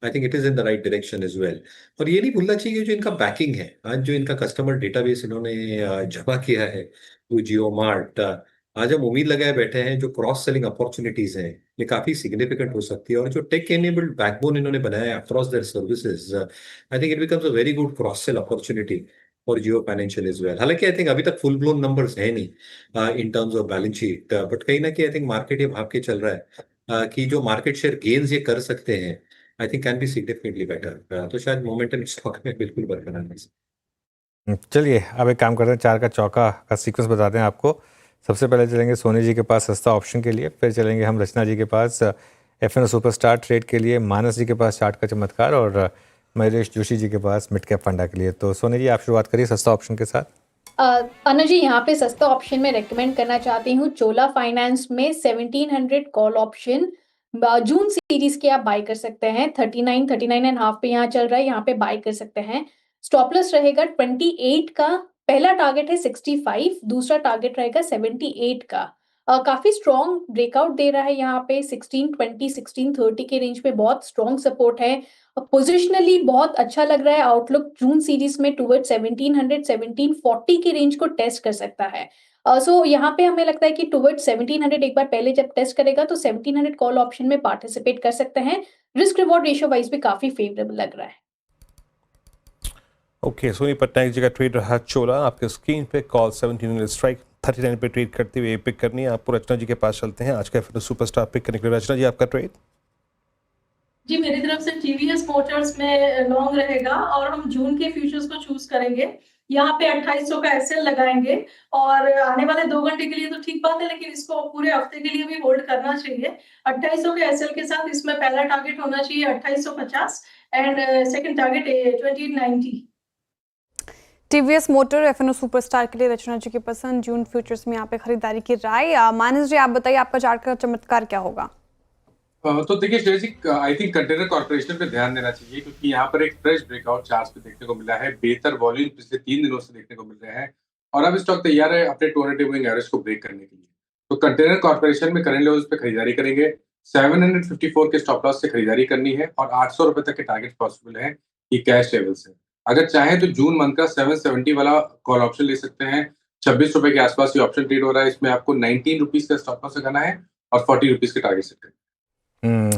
I think it is in the right direction as well. और ये नहीं भूलना चाहिए जो इनका बैकिंग है, आज जो इनका कस्टमर डेटाबेस इन्होंने जमा किया है थ्रू जियो मार्ट, आज हम उम्मीद लगाए बैठे हैं जो क्रॉस सेलिंग अपॉर्चुनिटीज हैं ये काफी सिग्निफिकेंट हो सकती है। और जो टेक एनेबल्ड बैकबोन इन्होंने बनाया है across their services, I think it becomes a very good cross sell opportunity for Jio financial as well. हालांकि आई थिंक अभी तक फुल ब्लोन नंबर्स है नहीं इन terms of balance sheet, but कहीं ना कहीं आई थिंक मार्केट ये भाप के चल रहा है कि जो मार्केट शेयर गेन्स ये कर सकते हैं I think can be significantly better. तो शायद मोमेंटम स्टॉक में बिल्कुल बरकरार है। चलिए अब एक काम करते हैं, चार का चौका का सीक्वेंस बताते हैं आपको। सबसे पहले चलेंगे सोनी जी के पास सस्ता ऑप्शन के लिए, फिर चलेंगे हम रचना जी के पास एफएनओ सुपरस्टार ट्रेड के लिए, मानस जी के पास चार्ट का चमत्कार, और महेश जोशी जी के पास मिड कैप फंडा के लिए। तो सोनी जी आप शुरुआत करिए सस्ता ऑप्शन के साथ। अनुज जी, यहाँ पे सस्ता ऑप्शन में रेकमेंड करना चाहती हूँ चोला फाइनेंस में 1700 कॉल ऑप्शन जून सीरीज के आप बाय कर सकते हैं। 39.5 पे यहाँ चल रहा है, यहाँ पे बाय कर सकते हैं। स्टॉप लॉस रहेगा 28 का, पहला टारगेट है 65, दूसरा टारगेट रहेगा 78 का। काफी स्ट्रॉन्ग ब्रेकआउट दे रहा है यहाँ पे 1620 1630 के रेंज पे बहुत स्ट्रॉन्ग सपोर्ट है। पोजिशनली बहुत अच्छा लग रहा है। आउटलुक जून सीरीज में टुवर्ड 1700 1740 के रेंज को टेस्ट कर सकता है। सो यहाँ पे हमें लगता है कि टुवर्ड 1700 एक बार पहले जब टेस्ट करेगा तो 1700 कॉल ऑप्शन में पार्टिसिपेट कर सकते हैं। रिस्क रिवॉर्ड रेशियो वाइज भी काफी फेवरेबल लग रहा है। ओके, सोनी पटनायक जी का ट्रेड रहा चोला। आपके स्क्रीन पे कॉल 1700 स्ट्राइक 39 पे ट्रेड करते हुए पिक करनी है आपको। रचना जी के पास चलते हैं आज का फिर सुपरस्टार पिक करने के लिए। रचना जी आपका ट्रेड। जी, मेरी तरफ से टीवीएस मोटर्स में लॉन्ग रहेगा और हम जून के फ्यूचर्स को चूज करेंगे। यहाँ पे 2800 का एसएल लगाएंगे और आने वाले 2 घंटे के लिए तो ठीक बात है, लेकिन इसको पूरे हफ्ते के लिए भी होल्ड करना चाहिए। 2800 के एसएल के साथ इसमें पहला टारगेट होना चाहिए 2850 and second target 2890। TVS motor F&O superstar के लिए रचना जी की पसंद, जून फ्यूचर्स में यहाँ पे खरीदारी की राय। मानस जी आप बताइए आपका चार्ट का चमत्कार क्या होगा? तो देखिए श्रेया जी, आई थिंक कंटेनर कॉर्पोरेशन पे ध्यान देना चाहिए, क्योंकि यहाँ पर एक फ्रेश ब्रेकआउट चार्ट्स पे देखने को मिला है। बेहतर वॉल्यूम पिछले 3 दिनों से देखने को मिल रहे हैं और अब स्टॉक तैयार है अपने 200 मूविंग एवरेज को ब्रेक करने के लिए। तो कंटेनर कॉर्पोरेशन में करंट लेवल्स पे खरीदारी करेंगे। 754 के स्टॉप लॉस से खरीदारी करनी है और 800 रुपए तक के टारगेट पॉसिबल है ये कैश लेवल्स है। अगर चाहे तो जून मंथ का 770 वाला कॉल ऑप्शन ले सकते हैं। 26 रुपए के आसपास ये ऑप्शन ट्रेड हो रहा है। इसमें आपको 19 रुपीज का स्टॉप लॉस लगाना है और 40 रुपीज के टारगेट सेट करना है।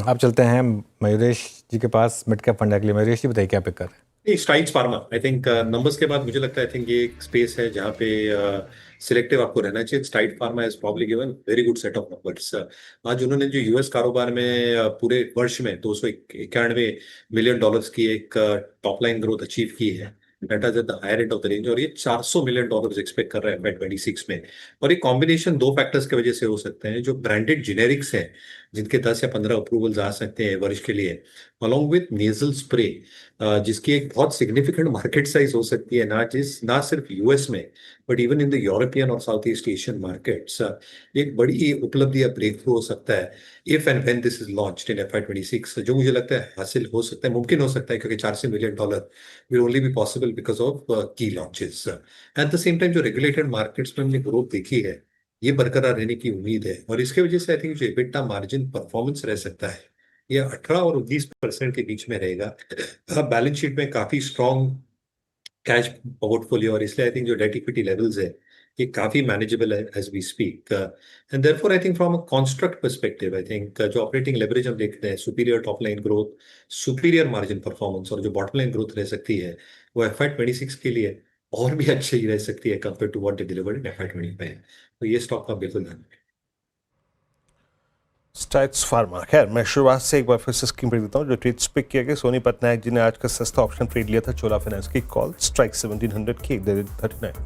अब चलते हैं मयूरेश जी के पास मिड कैप फंडा के लिए। मयूरेश जी बताइए क्या पिक कर रहे हैं? नहीं, strides pharma I think numbers के बाद मुझे लगता है आई थिंक ये एक स्पेस है जहाँ पे सिलेक्टिव आपको रहना चाहिए। STRIDE pharma is probably given very good set of numbers. आज उन्होंने जो यूएस कारोबार में पूरे वर्ष में $291 मिलियन की एक टॉप लाइन ग्रोथ अचीव की है, data at the higher end of the range, और ये $400 मिलियन एक्सपेक्ट कर रहे हैं FY26 में। और ये कॉम्बिनेशन 2 फैक्टर्स की वजह से हो सकते हैं। जो ब्रांडेड जेनेरिक्स हैं जिनके 10 या 15 अप्रूवल्स आ सकते हैं वर्ष के लिए, अलॉन्ग विथ नेजल स्प्रे जिसकी एक बहुत सिग्निफिकेंट मार्केट साइज हो सकती है ना सिर्फ यूएस में but even in the European और साउथ ईस्ट एशियन मार्केट्स। एक बड़ी उपलब्धि या ब्रेक थ्रू हो सकता है if and when this is launched in FY26, जो मुझे लगता है हासिल हो सकता है, मुमकिन हो सकता है, क्योंकि $400 million will only be possible because of key launches. At the same time जो रेगुलेटेड मार्केट्स में हमने ग्रोथ देखी है ये बरकरार रहने की उम्मीद है, और इसके वजह से आई थिंक जो EBITDA मार्जिन परफॉर्मेंस रह सकता है ये 18 और 19% के बीच में रहेगा। बैलेंस शीट में काफी स्ट्रॉन्ग कैश पोर्टफोलियो, और इसलिए आई थिंक जो डेट इक्विटी लेवल्स है ये काफी मैनेजेबल है as we speak. And therefore I think from a construct perspective, I think जो ऑपरेटिंग लेवरेज हम देखते हैं, superior top line growth, superior margin performance, और जो बॉटम लाइन ग्रोथ रह सकती है वो FY26 के लिए और भी अच्छी ही रह सकती है compare to what they delivered in FY25। तो ये स्टॉक का बिल्कुल ध्यान रखें। Strides pharma. खैर, मैं शुरुआत से एक बार फिर से स्क्रीन पर देता हूँ जो ट्रेड्स पिक किया गया। सोनी पटनायक जी ने आज का सस्ता ऑप्शन ट्रेड लिया था चोला फाइनेंस की कॉल स्ट्राइक 1700 की 39,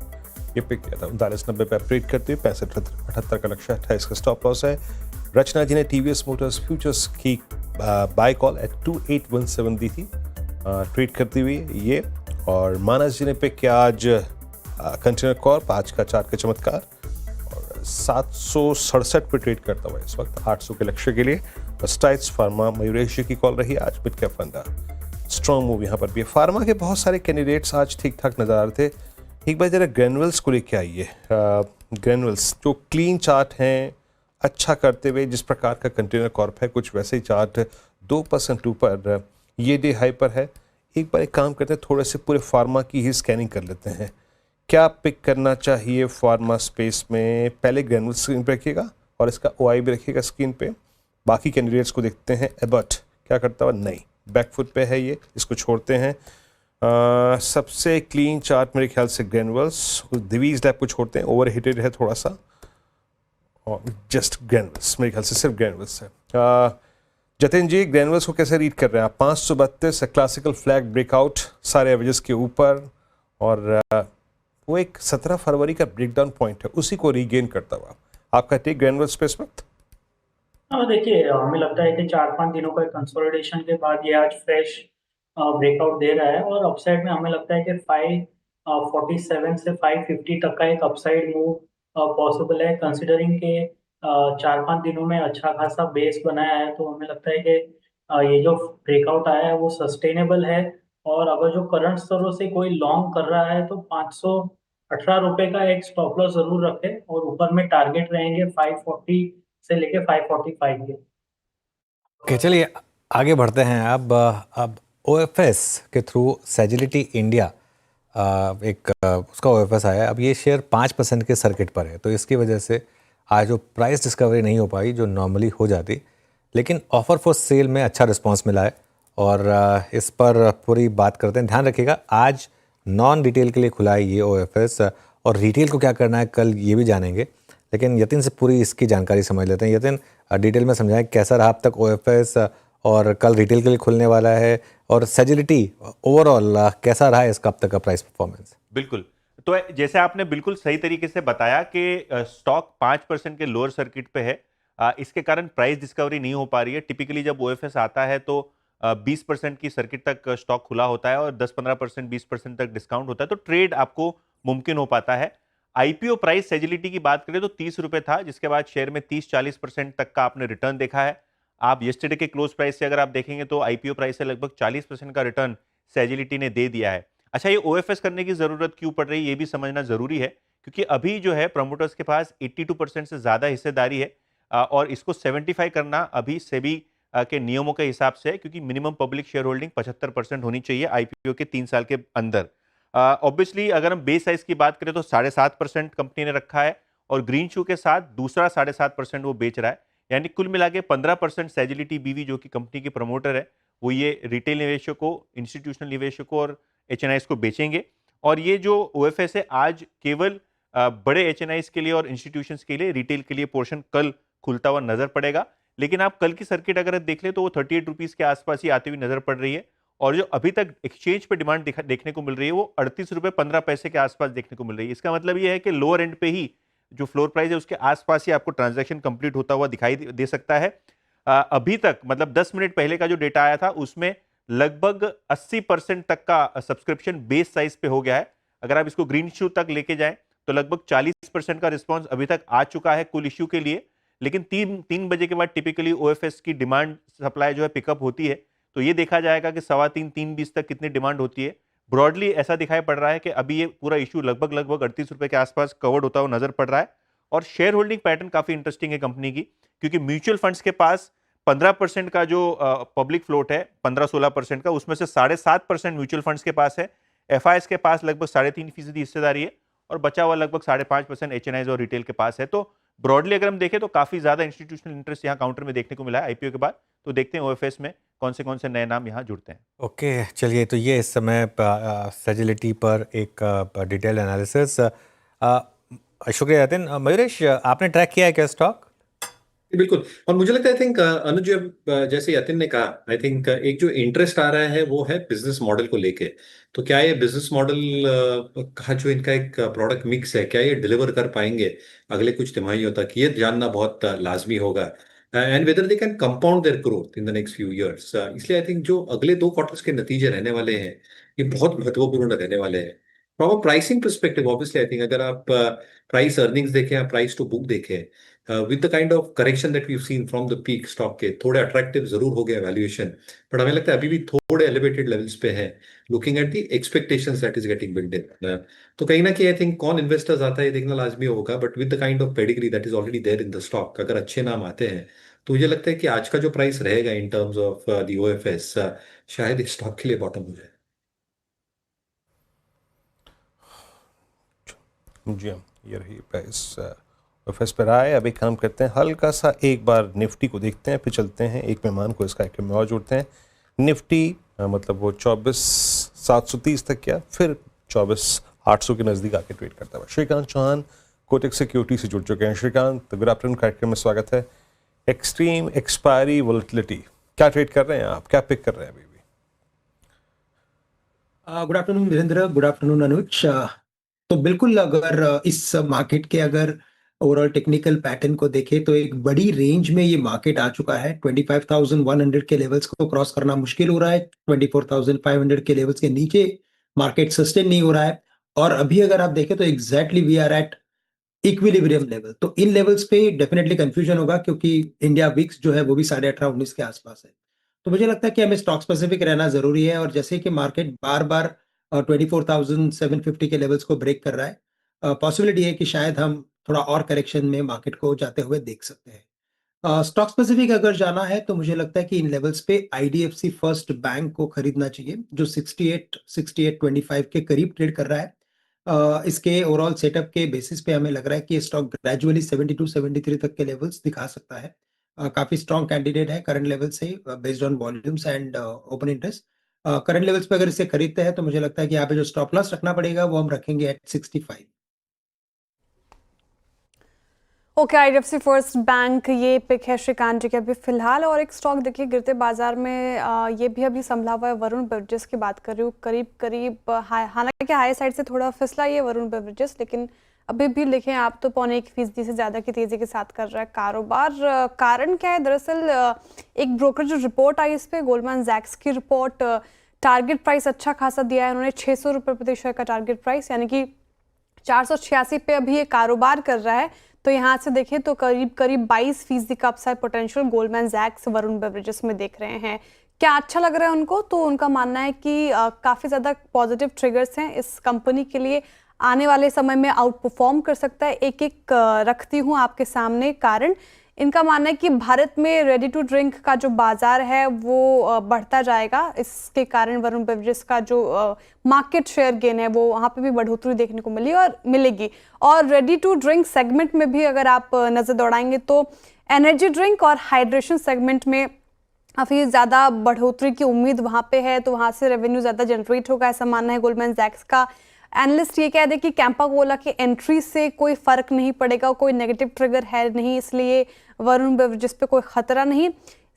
ये पिक किया था। 39.90 पे ट्रेड करते हुए 65.78 का लक्ष्य, 28 का स्टॉप लॉस है। रचना जी ने टीवीएस मोटर्स फ्यूचर्स की बाय कॉल एट 2817 दी थी ट्रेड करती हुई ये। और मानस जी ने पिक किया आज कंटेनर कॉर्प, आज का चार्ट का चमत्कार, 767 पे ट्रेड करता हुआ इस वक्त 800 के लक्ष्य के लिए। स्ट्राइड्स फार्मा मयूरेश की कॉल रही आज मिड कैप फंडा। स्ट्रॉन्ग मूव यहाँ पर भी है। फार्मा के बहुत सारे कैंडिडेट्स आज ठीक ठाक नजर आ रहे थे। एक बार जरा ग्रेनुअल्स को लेके आइए। ग्रेनुअल्स जो क्लीन चार्ट हैं, अच्छा करते हुए जिस प्रकार का कंटेनर कॉर्प है, कुछ वैसे ही चार्ट 2% ऊपर ये डे हाई पर है। एक बार एक काम करते हैं, थोड़े से पूरे फार्मा की ही स्कैनिंग कर लेते हैं। क्या पिक करना चाहिए फार्मा स्पेस में? पहले ग्रेनुअल स्क्रीन पे रखिएगा और इसका OI भी रखिएगा स्क्रीन पे। बाकी कैंडिडेट्स को देखते हैं। एबर्ट क्या करता हुआ? नहीं, बैकफुट पे है ये, इसको छोड़ते हैं। सबसे क्लीन चार्ट मेरे ख्याल से ग्रेनुअल्स, दिवीज लैब को छोड़ते हैं, ओवर हिटेड है थोड़ा सा, और जस्ट ग्रेनुअल्स मेरे ख्याल से सिर्फ ग्रेनुअल्स है। जतिन जी, ग्रेनुअल्स को कैसे रीड कर रहे हैं आप? 532 क्लासिकल फ्लैग ब्रेकआउट सारे एवरेजेस के ऊपर, और वो एक 17 फरवरी का ब्रेकडाउन पॉइंट है, उसी को रीगेन करता हुआ। आपका टेक ग्रेनुअल स्पेस में? देखिए, हमें लगता है कि 4-5 दिनों का कंसोलिडेशन के बाद ये आज फ्रेश ब्रेकआउट दे रहा है, और अपसाइड में हमें लगता है कि 547 से 550 तक का एक अपसाइड मूव पॉसिबल है, कंसिडरिंग के 4-5 दिनों में अच्छा खासा बेस बनाया है। तो हमें लगता है कि ये जो ब्रेकआउट आया है वो सस्टेनेबल है, और अगर जो करंट स्तरों से कोई लॉन्ग कर रहा है तो 518 रुपए का एक स्टॉप लॉस जरूर रखें, और ऊपर में टारगेट रहेंगे 540 से लेके 545 के। ओके, चलिए आगे बढ़ते हैं। अब OFS के थ्रू सेजिलिटी इंडिया उसका OFS आया है। अब ये शेयर 5% के सर्किट पर है, तो इसकी वजह से आज जो प्राइस डिस्कवरी नहीं हो पाई जो नॉर्मली हो जाती, लेकिन ऑफर फॉर सेल में अच्छा रिस्पांस मिला है, और इस पर पूरी बात करते हैं। ध्यान रखिएगा, आज नॉन रिटेल के लिए खुला है ये OFS, और रिटेल को क्या करना है कल ये भी जानेंगे, लेकिन यतिन से पूरी इसकी जानकारी समझ लेते हैं। यतिन, डिटेल में समझाएं कैसा रहा अब तक OFS, और कल रिटेल के लिए खुलने वाला है, और सेजिलिटी ओवरऑल कैसा रहा है इसका अब तक का प्राइस परफॉर्मेंस? बिल्कुल, तो जैसे आपने बिल्कुल सही तरीके से बताया कि स्टॉक 5% के लोअर सर्किट पे है, इसके कारण प्राइस डिस्कवरी नहीं हो पा रही है। टिपिकली जब OFS आता है तो 20% की सर्किट तक स्टॉक खुला होता है और 10-15%, 20% तक डिस्काउंट होता है, तो ट्रेड आपको मुमकिन हो पाता है। IPO प्राइस सेजिलिटी की बात करें तो 30 रुपए था, जिसके बाद शेयर में 30-40% तक का आपने रिटर्न देखा है। आप येस्टरडे के क्लोज प्राइस से अगर आप देखेंगे तो IPO प्राइस से लगभग 40% का रिटर्न सेजिलिटी ने दे दिया है। अच्छा, ये OFS करने की जरूरत क्यों पड़ रही है ये भी समझना जरूरी है, क्योंकि अभी जो है प्रमोटर्स के पास 82% से ज्यादा हिस्सेदारी है, और इसको 75 करना अभी सेबी के नियमों के हिसाब से है, क्योंकि मिनिमम पब्लिक शेयर होल्डिंग 75% होनी चाहिए IPO के 3 साल के अंदर। ऑब्वियसली अगर हम बेस साइज की बात करें तो 7.5% कंपनी ने रखा है, और ग्रीन शू के साथ दूसरा 7.5% वो बेच रहा है, यानी कुल मिला के 15% सेजिलिटी BV जो कि कंपनी की प्रमोटर है, वो ये रिटेल निवेशकों, इंस्टीट्यूशनल निवेशकों और HNIs को बेचेंगे। और ये जो OFS है आज केवल बड़े HNIs के लिए और इंस्टीट्यूशंस के लिए, रिटेल के लिए पोर्शन कल खुलता हुआ नजर पड़ेगा। लेकिन आप कल की सर्किट अगर देख लें तो वो 38 रुपीज के आसपास ही आती हुई नजर पड़ रही है, और जो अभी तक एक्सचेंज पे डिमांड देखने को मिल रही है वो 38 रुपए 15 पैसे के आसपास देखने को मिल रही है। इसका मतलब ये है कि लोअर एंड पे ही जो फ्लोर प्राइस है उसके आसपास ही आपको ट्रांजैक्शन कंप्लीट होता हुआ दिखाई दे सकता है। अभी तक मतलब 10 मिनट पहले का जो डेटा आया था उसमें लगभग 80% तक का सब्सक्रिप्शन बेस साइज पे हो गया है। अगर आप इसको ग्रीन इश्यू तक लेके जाएं तो लगभग 40% का रिस्पॉन्स अभी तक आ चुका है कुल इश्यू के लिए। लेकिन 3 बजे के बाद टिपिकली OFS की डिमांड सप्लाई जो है पिकअप होती है, तो ये देखा जाएगा कि 3:15-3:20 तक कितनी डिमांड होती है। ब्रॉडली ऐसा दिखाई पड़ रहा है कि अभी ये पूरा इशू लगभग 38 रुपए के आसपास कवर्ड होता हुआ नजर पड़ रहा है। और शेयर होल्डिंग पैटर्न काफी इंटरेस्टिंग है कंपनी की, क्योंकि म्यूचुअल फंड्स के पास 15% का जो पब्लिक फ्लोट है 15-16% का, उसमें से 7.5% म्यूचुअल फंड्स के पास है, FIs के पास लगभग 3.5% हिस्सेदारी है और बचा हुआ लगभग 5.5% HNIs और रिटेल के पास है। तो ब्रॉडली अगर हम देखें तो काफी ज्यादा इंस्टीट्यूशनल इंटरेस्ट यहाँ काउंटर में देखने को मिला है आईपीओ के बाद। तो देखते हैं OFS में कौन से नए नाम यहाँ जुड़ते हैं। ओके चलिए, तो ये इस समय सेजिलिटी पर एक डिटेल एनालिसिस। शुक्रिया यतिन। मयूरेश, आपने ट्रैक किया है क्या स्टॉक? बिल्कुल, और मुझे लगता है आई थिंक अनुज, जैसे यतिन ने कहा, आई थिंक एक जो इंटरेस्ट आ रहा है वो है बिजनेस मॉडल को लेके। तो क्या ये बिजनेस मॉडल का जो इनका एक प्रोडक्ट मिक्स है, क्या ये डिलीवर कर पाएंगे अगले कुछ तिमाहियों तक, ये जानना बहुत लाजमी होगा। And whether they can compound their growth in the next few years. इसलिए आई थिंक जो अगले 2 क्वार्टर्स के नतीजे रहने वाले हैं ये बहुत महत्वपूर्ण रहने वाले हैं। From a pricing perspective obviously I think अगर आप प्राइस अर्निंग्स देखें या प्राइस टू बुक देखें, with the kind of correction that we've seen from the peak stock के थोड़े अट्रैक्टिव जरूर हो गया वैल्यूएशन, बट हमें लगता है अभी भी थोड़े एलिवेटेड लेवल्स पे है looking at the expectations that is getting build in. तो कहीं ना कहीं आई थिंक कौन इन्वेस्टर्स आता है ये देखना लाजमी होगा, but with the kind of pedigree that is already there in the stock, अगर अच्छे नाम आते हैं तो मुझे लगता है कि आज का जो प्राइस रहेगा इन टर्म्स ऑफ दी OFS शायद इस स्टॉक के लिए बॉटम हो जाए। जी हाँ, ये रही प्राइस OFS पर आए। अभी काम करते हैं हल्का सा, एक बार निफ्टी को देखते हैं, फिर चलते हैं एक मेहमान को इसका एक में और जोड़ते हैं। निफ्टी मतलब वो 24,730 तक गया, फिर 24,800 के नज़दीक आके ट्रेड करता हुआ। श्रीकांत चौहान कोटक सिक्योरिटी से जुड़ चुके हैं। श्रीकांत, गुड आफ्टरनून, कार्यक्रम में स्वागत है। एक्सट्रीम एक्सपायरी वोलेटिलिटी, क्या ट्रेड कर रहे हैं आप, क्या पिक कर रहे हैं अभी भी? Good afternoon Virendra, good afternoon Anuj. तो बिल्कुल अगर इस मार्केट के अगर ओवरऑल टेक्निकल पैटर्न को देखें तो एक बड़ी रेंज में ये मार्केट आ चुका है। 25,100 के लेवल्स को क्रॉस करना मुश्किल हो रहा है। 24,500 के लेवल्स के नीचे मार्केट सस्टेन नहीं हो रहा है। और अभी अगर आप देखें तो exactly we are at equilibrium level. तो इन लेवल्स पे डेफिनेटली कंफ्यूजन होगा क्योंकि इंडिया विक्स जो है वो भी 18.5-19 के आसपास है। तो मुझे लगता है कि हमें स्टॉक स्पेसिफिक रहना जरूरी है। और जैसे कि मार्केट बार बार 24,750 के लेवल्स को ब्रेक कर रहा है, पॉसिबिलिटी है कि शायद हम थोड़ा और करेक्शन में मार्केट को जाते हुए देख सकते हैं। स्टॉक स्पेसिफिक अगर जाना है तो मुझे लगता है कि इन लेवल्स पे IDFC फर्स्ट बैंक को खरीदना चाहिए जो 68-68.25 के करीब ट्रेड कर रहा है। इसके ओवरऑल सेटअप के बेसिस पे हमें लग रहा है कि ये स्टॉक ग्रेजुअली 72-73 तक के लेवल्स दिखा सकता है। काफी स्ट्रॉन्ग कैंडिडेट है करंट लेवल से based on volumes and open interest. Current levels पे अगर इसे खरीदते हैं तो मुझे लगता है कि यहाँ पे जो स्टॉप लॉस रखना पड़ेगा वो हम रखेंगे at 65। Okay, IDFC first bank ये पिक है श्रीकांत जी के अभी फिलहाल। और एक स्टॉक देखिए गिरते बाजार में ये भी अभी संभला हुआ है, वरुण बेवरेजेस की बात कर रही हूँ। करीब हालांकि हाई साइड से थोड़ा फिसला ये वरुण बेवरेजेस, लेकिन अभी भी देखें आप तो 0.25% से ज़्यादा की तेज़ी के साथ कर रहा है कारोबार। कारण क्या है? दरअसल एक ब्रोकर जो रिपोर्ट आई इस पर, गोल्डमैन सैक्स की रिपोर्ट, टारगेट प्राइस अच्छा खासा दिया है उन्होंने, 600 रुपये प्रति शेयर का टारगेट प्राइस, यानी कि 486 पे अभी ये कारोबार कर रहा है। तो यहाँ से देखें तो करीब 22% का अपसाइड पोटेंशियल गोल्डमैन सैक्स वरुण बेवरेजेस में देख रहे हैं। क्या अच्छा लग रहा है उनको? तो उनका मानना है कि काफ़ी ज़्यादा पॉजिटिव ट्रिगर्स हैं इस कंपनी के लिए, आने वाले समय में आउट परफॉर्म कर सकता है। एक एक रखती हूँ आपके सामने कारण। इनका मानना है कि भारत में रेडी टू ड्रिंक का जो बाजार है वो बढ़ता जाएगा, इसके कारण वरुण बेवरेजेस का जो मार्केट शेयर गेन है वो वहाँ पे भी बढ़ोतरी देखने को मिलेगी। और रेडी टू ड्रिंक सेगमेंट में भी अगर आप नज़र दौड़ाएंगे तो एनर्जी ड्रिंक और हाइड्रेशन सेगमेंट में काफ़ी ज़्यादा बढ़ोतरी की उम्मीद वहाँ पे है, तो वहाँ से रेवेन्यू ज़्यादा जनरेट होगा, ऐसा मानना है गोल्डमैन सैक्स का। एनालिस्ट ये कह दे कि कैंपा कोला की एंट्री से कोई फर्क नहीं पड़ेगा, कोई नेगेटिव ट्रिगर है नहीं, इसलिए वरुण बेवरेजेस पे कोई खतरा नहीं।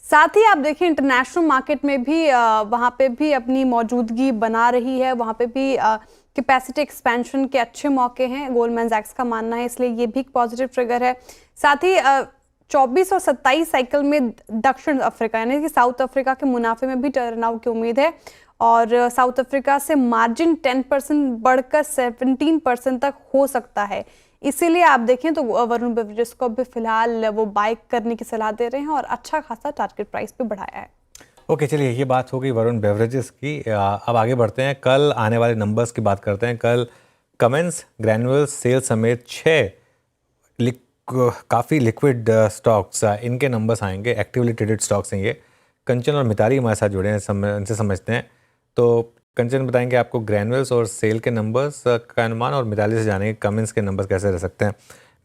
साथ ही आप देखिए इंटरनेशनल मार्केट में भी वहाँ पे भी अपनी मौजूदगी बना रही है, वहाँ पे भी कैपेसिटी एक्सपेंशन के अच्छे मौके हैं गोल्डमैन सैक्स का मानना है, इसलिए ये भी एक पॉजिटिव ट्रिगर है। साथ ही 24 और 27 साइकिल में दक्षिण अफ्रीका यानी कि साउथ अफ्रीका के मुनाफे में भी टर्नआउट की उम्मीद है और साउथ अफ्रीका से मार्जिन 10% बढ़कर 17% तक हो सकता है। इसीलिए आप देखें तो वरुण बेवरेजेस को भी फिलहाल वो बाय करने की सलाह दे रहे हैं और अच्छा खासा टारगेट प्राइस पे बढ़ाया है। ओके, चलिए ये बात हो गई वरुण बेवरेजेस की। अब आगे बढ़ते हैं, कल आने वाले नंबर्स की बात करते हैं। कल कमेंस, ग्रैन्युअल्स, सेल समेत 6 काफ़ी लिक्विड स्टॉक्स इनके नंबर्स आएंगे, एक्टिवली ट्रेडेड स्टॉक्स हैं ये। कंचन और मिताली हमारे साथ जुड़े हैं, इनसे समझते हैं। तो कंचन बताएंगे आपको ग्रैनुअल्स और सेल के नंबर्स का अनुमान, और मिताली से जानेंगे कमेंट्स के नंबर्स कैसे रह सकते हैं।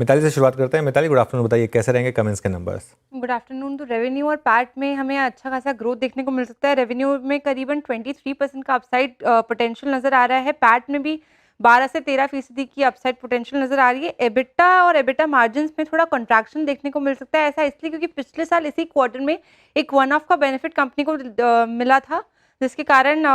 मिताली से शुरुआत करते हैं। मिताली, गुड आफ्टरनून, बताइए कैसे रहेंगे कमेंट्स के नंबर्स? Good afternoon. तो रेवेन्यू और पैट में हमें अच्छा खासा ग्रोथ देखने को मिल सकता है। रेवेन्यू में करीबन 23% का अपसाइड पोटेंशियल नज़र आ रहा है। पैट में भी 12 से 13% की अपसाइड पोटेंशियल नज़र आ रही है। एबिटा और एबिटा मार्जिन्स में थोड़ा कंट्रैक्शन देखने को मिल सकता है। ऐसा इसलिए क्योंकि पिछले साल इसी क्वार्टर में एक वन ऑफ का बेनिफिट कंपनी को मिला था, जिसके कारण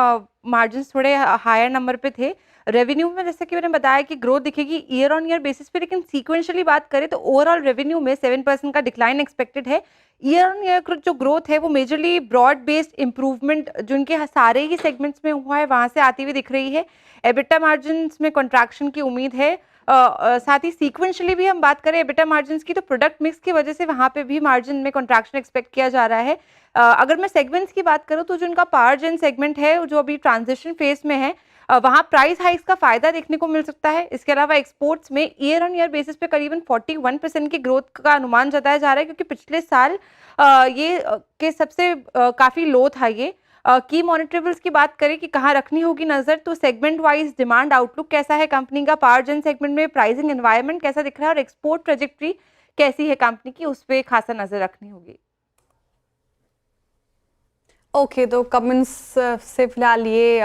मार्जिन्स थोड़े हायर नंबर पे थे। रेवेन्यू में जैसे कि मैंने बताया कि ग्रोथ दिखेगी ईयर ऑन ईयर बेसिस पे, लेकिन सीक्वेंशियली बात करें तो ओवरऑल रेवेन्यू में 7% का डिक्लाइन एक्सपेक्टेड है। ईयर ऑन ईयर जो ग्रोथ है वो मेजरली ब्रॉड बेस्ड इंप्रूवमेंट जो उनके सारे ही सेगमेंट्स में हुआ है वहाँ से आती हुई दिख रही है। एबिटा मार्जिन्स में कंट्रैक्शन की उम्मीद है। साथ ही सीक्वेंशियली भी हम बात करें एबिटा मार्जिन्स की, तो प्रोडक्ट मिक्स की वजह से वहाँ पे भी मार्जिन में कंट्रैक्शन एक्सपेक्ट किया जा रहा है। अगर मैं सेगमेंट्स की बात करूँ तो जो उनका पावर जेन सेगमेंट है जो अभी ट्रांजिशन फेज में है, वहाँ प्राइस हाइक्स का फायदा देखने को मिल सकता है। इसके अलावा एक्सपोर्ट्स में ईयर ऑन ईयर बेसिस पे करीबन 41% की ग्रोथ का अनुमान जताया जा रहा है, क्योंकि पिछले साल ये के सबसे काफ़ी लो था ये। की मॉनिटरेबल्स की बात करें कि कहाँ रखनी होगी नज़र, तो सेगमेंट वाइज डिमांड आउटलुक कैसा है कंपनी का, पावर जेन सेगमेंट में प्राइसिंग एनवायरनमेंट कैसा दिख रहा है और एक्सपोर्ट ट्रेजेक्ट्री कैसी है कंपनी की, उस पर खासा नज़र रखनी होगी। ओके, तो कमेंट्स से फिलहाल ये